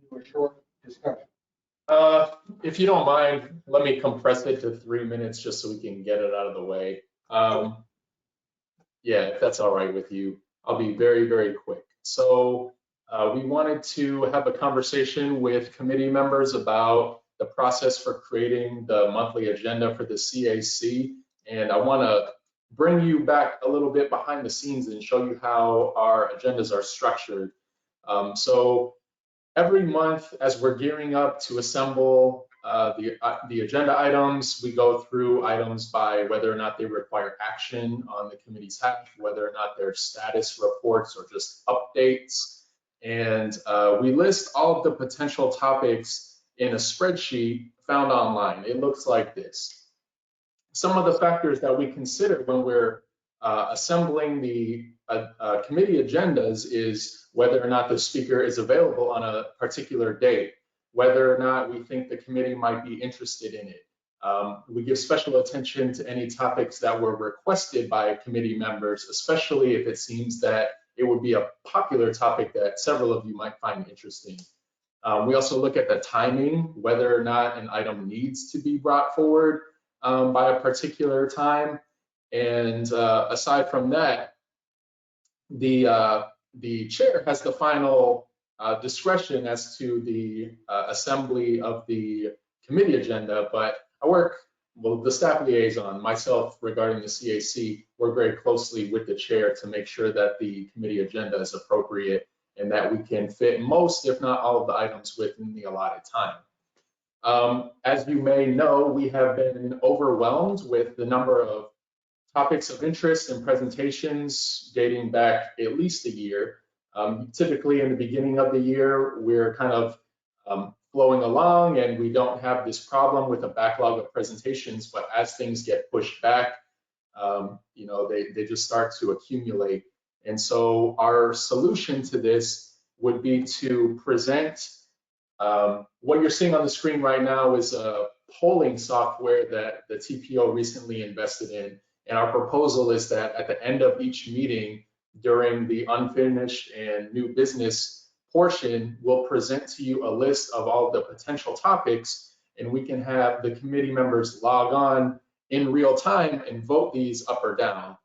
to a short discussion? If you don't mind, let me compress it to 3 minutes just so we can get it out of the way. Yeah, if that's all right with you, I'll be very, very quick. So we wanted to have a conversation with committee members about the process for creating the monthly agenda for the CAC. And I want to bring you back a little bit behind the scenes and show you how our agendas are structured. So every month, as we're gearing up to assemble the agenda items, we go through items by whether or not they require action on the committee's half, whether or not they're status reports or just updates. And we list all of the potential topics in a spreadsheet found online. It looks like this. Some of the factors that we consider when we're assembling the committee agendas is whether or not the speaker is available on a particular date, whether or not we think the committee might be interested in it. We give special attention to any topics that were requested by committee members, especially if it seems that it would be a popular topic that several of you might find interesting. We also look at the timing, whether or not an item needs to be brought forward by a particular time. And aside from that, the chair has the final discretion as to the assembly of the committee agenda, but I work, well, the staff liaison, myself regarding the CAC, work very closely with the chair to make sure that the committee agenda is appropriate and that we can fit most, if not all of the items within the allotted time. As you may know, we have been overwhelmed with the number of topics of interest and presentations dating back at least a year. Typically in the beginning of the year, we're kind of flowing along and we don't have this problem with a backlog of presentations, but as things get pushed back, you know, they just start to accumulate. And so our solution to this would be to present what you're seeing on the screen right now is a polling software that the TPO recently invested in. And our proposal is that at the end of each meeting during the unfinished and new business portion, we'll present to you a list of all the potential topics, and we can have the committee members log on in real time and vote these up or down.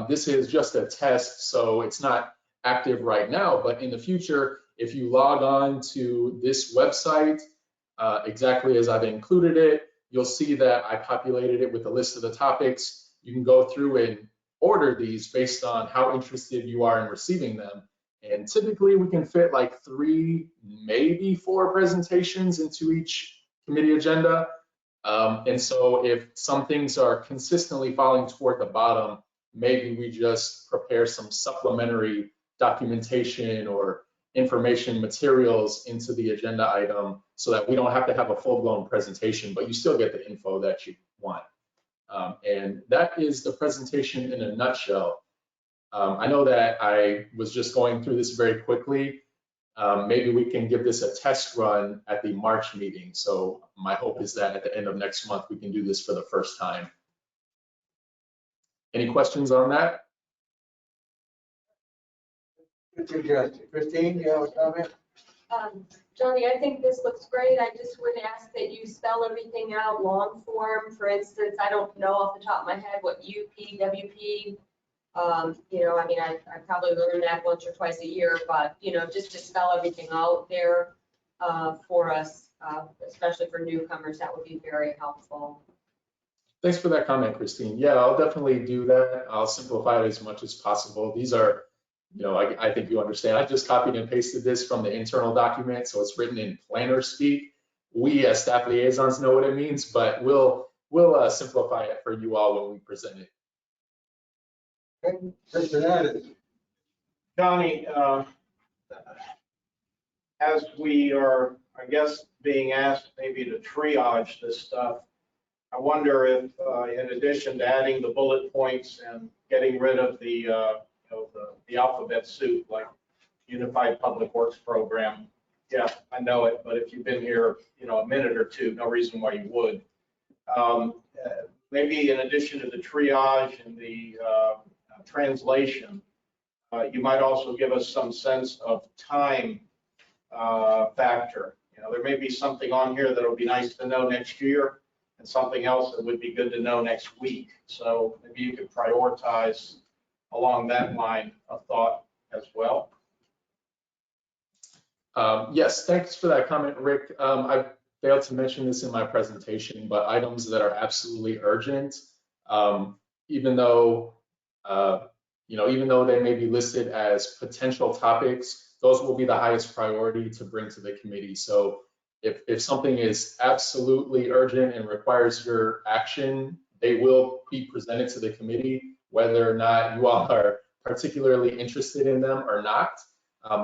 This is just a test, so it's not active right now, but in the future, if you log on to this website, exactly as I've included it, you'll see that I populated it with a list of the topics. You can go through and order these based on how interested you are in receiving them. And typically we can fit like 3, maybe 4 presentations into each committee agenda. And so if some things are consistently falling toward the bottom, maybe we just prepare some supplementary documentation or information materials into the agenda item so that we don't have to have a full-blown presentation, but you still get the info that you want. And that is the presentation in a nutshell. I know that I was just going through this very quickly. Maybe we can give this a test run at the March meeting. So my hope is that at the end of next month, we can do this for the first time. Any questions on that? Good suggestion. Christine, you have a comment? Johnny, I think this looks great. I just would ask that you spell everything out long form. For instance, I don't know off the top of my head what UP, WP, you know, I mean, I probably learn that once or twice a year, but, you know, just to spell everything out there for us, especially for newcomers, that would be very helpful. Thanks for that comment, Christine. Yeah, I'll definitely do that. I'll simplify it as much as possible. These are, you know, I think you understand. I just copied and pasted this from the internal document, so it's written in planner speak. We as staff liaisons know what it means, but we'll simplify it for you all when we present it. Okay, Mr. Hernandez. Johnny, as we are, I guess, being asked maybe to triage this stuff, I wonder if, in addition to adding the bullet points and getting rid of the, you know, the alphabet soup like Unified Public Works Program, yeah, I know it, but if you've been here, you know, a minute or two, no reason why you would. Maybe in addition to the triage and the translation, you might also give us some sense of time factor. You know, there may be something on here that'll be nice to know next year, and something else that would be good to know next week. So maybe you could prioritize along that line of thought as well. Yes, thanks for that comment, Rick. I failed to mention this in my presentation, but items that are absolutely urgent, even though you know, even though they may be listed as potential topics, those will be the highest priority to bring to the committee. So if something is absolutely urgent and requires your action, they will be presented to the committee, whether or not you all are particularly interested in them or not.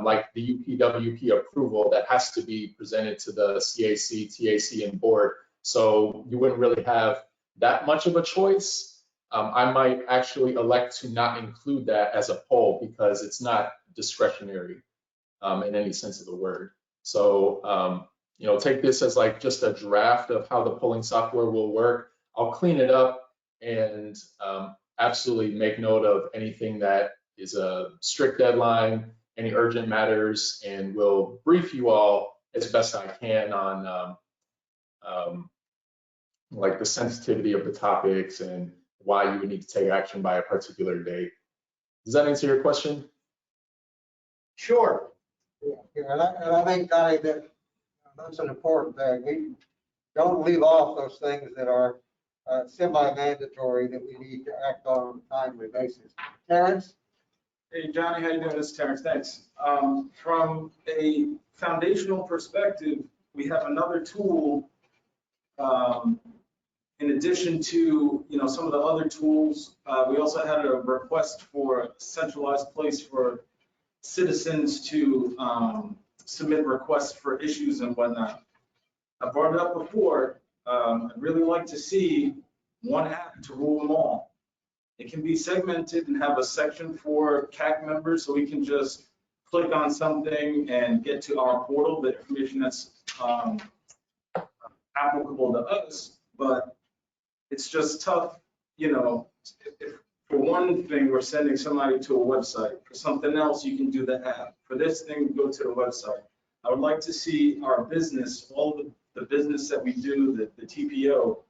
Like the UPWP approval, that has to be presented to the CAC, TAC, and board. So you wouldn't really have that much of a choice. I might actually elect to not include that as a poll because it's not discretionary in any sense of the word. So, you know, take this as like just a draft of how the polling software will work. I'll clean it up and absolutely make note of anything that is a strict deadline, any urgent matters, and we'll brief you all as best I can on like the sensitivity of the topics and why you would need to take action by a particular date. Does that answer your question? Sure. Yeah, and I think, Connie, that's an important thing. We don't leave off those things that are semi-mandatory that we need to act on a timely basis. Terrence? Hey, Johnny, how you doing? This is Terrence. Thanks. From a foundational perspective, we have another tool in addition to, you know, some of the other tools. We also had a request for a centralized place for citizens to submit requests for issues and whatnot. I brought it up before. I'd really like to see one app to rule them all. It can be segmented and have a section for CAC members, so we can just click on something and get to our portal, the information that's applicable to us. But it's just tough, you know, if for one thing, we're sending somebody to a website. For something else, you can do the app. For this thing, go to the website. I would like to see our business, all the business that we do, the TPO,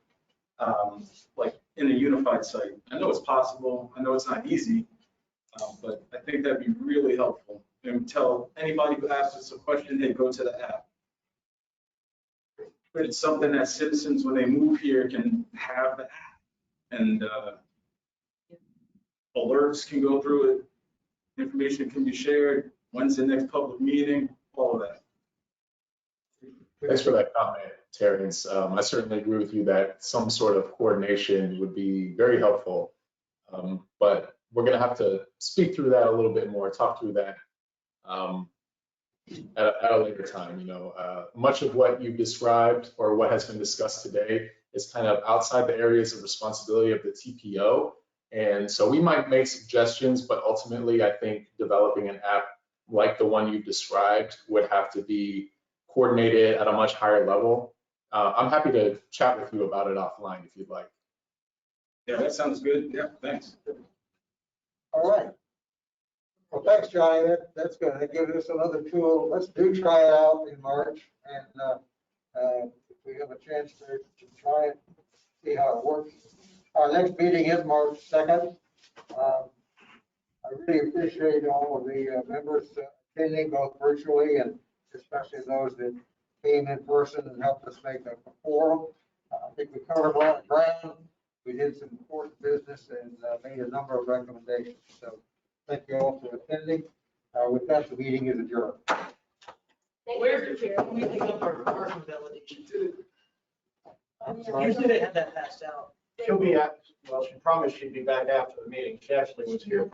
like in a unified site. I know it's possible. I know it's not easy, but I think that'd be really helpful. And tell anybody who asks us a question, hey, go to the app. But it's something that citizens, when they move here, can have the app. And alerts can go through it. Information can be shared. When's the next public meeting? All of that. Thanks for that comment, Terrence. I certainly agree with you that some sort of coordination would be very helpful. But we're gonna have to speak through that a little bit more, talk through that at a later time. You know, much of what you've described or what has been discussed today is kind of outside the areas of responsibility of the TPO. And so we might make suggestions, but ultimately I think developing an app like the one you've described would have to be coordinated at a much higher level. I'm happy to chat with you about it offline if you'd like. Yeah, that sounds good. Yeah, thanks. All right. Well, thanks, Johnny. That's good. That gives us another tool. Let's try it out in March. And if we have a chance to try it, see how it works. Our next meeting is March 2nd. I really appreciate all of the members attending both virtually and especially those that came in person and helped us make a forum. I think we covered a lot of ground. We did some important business and made a number of recommendations. So thank you all for attending. With that, the meeting is adjourned. Where can we pick up our parking validation too? Usually they have that passed out. She'll be at, well, she promised she'd be back after the meeting. She actually was here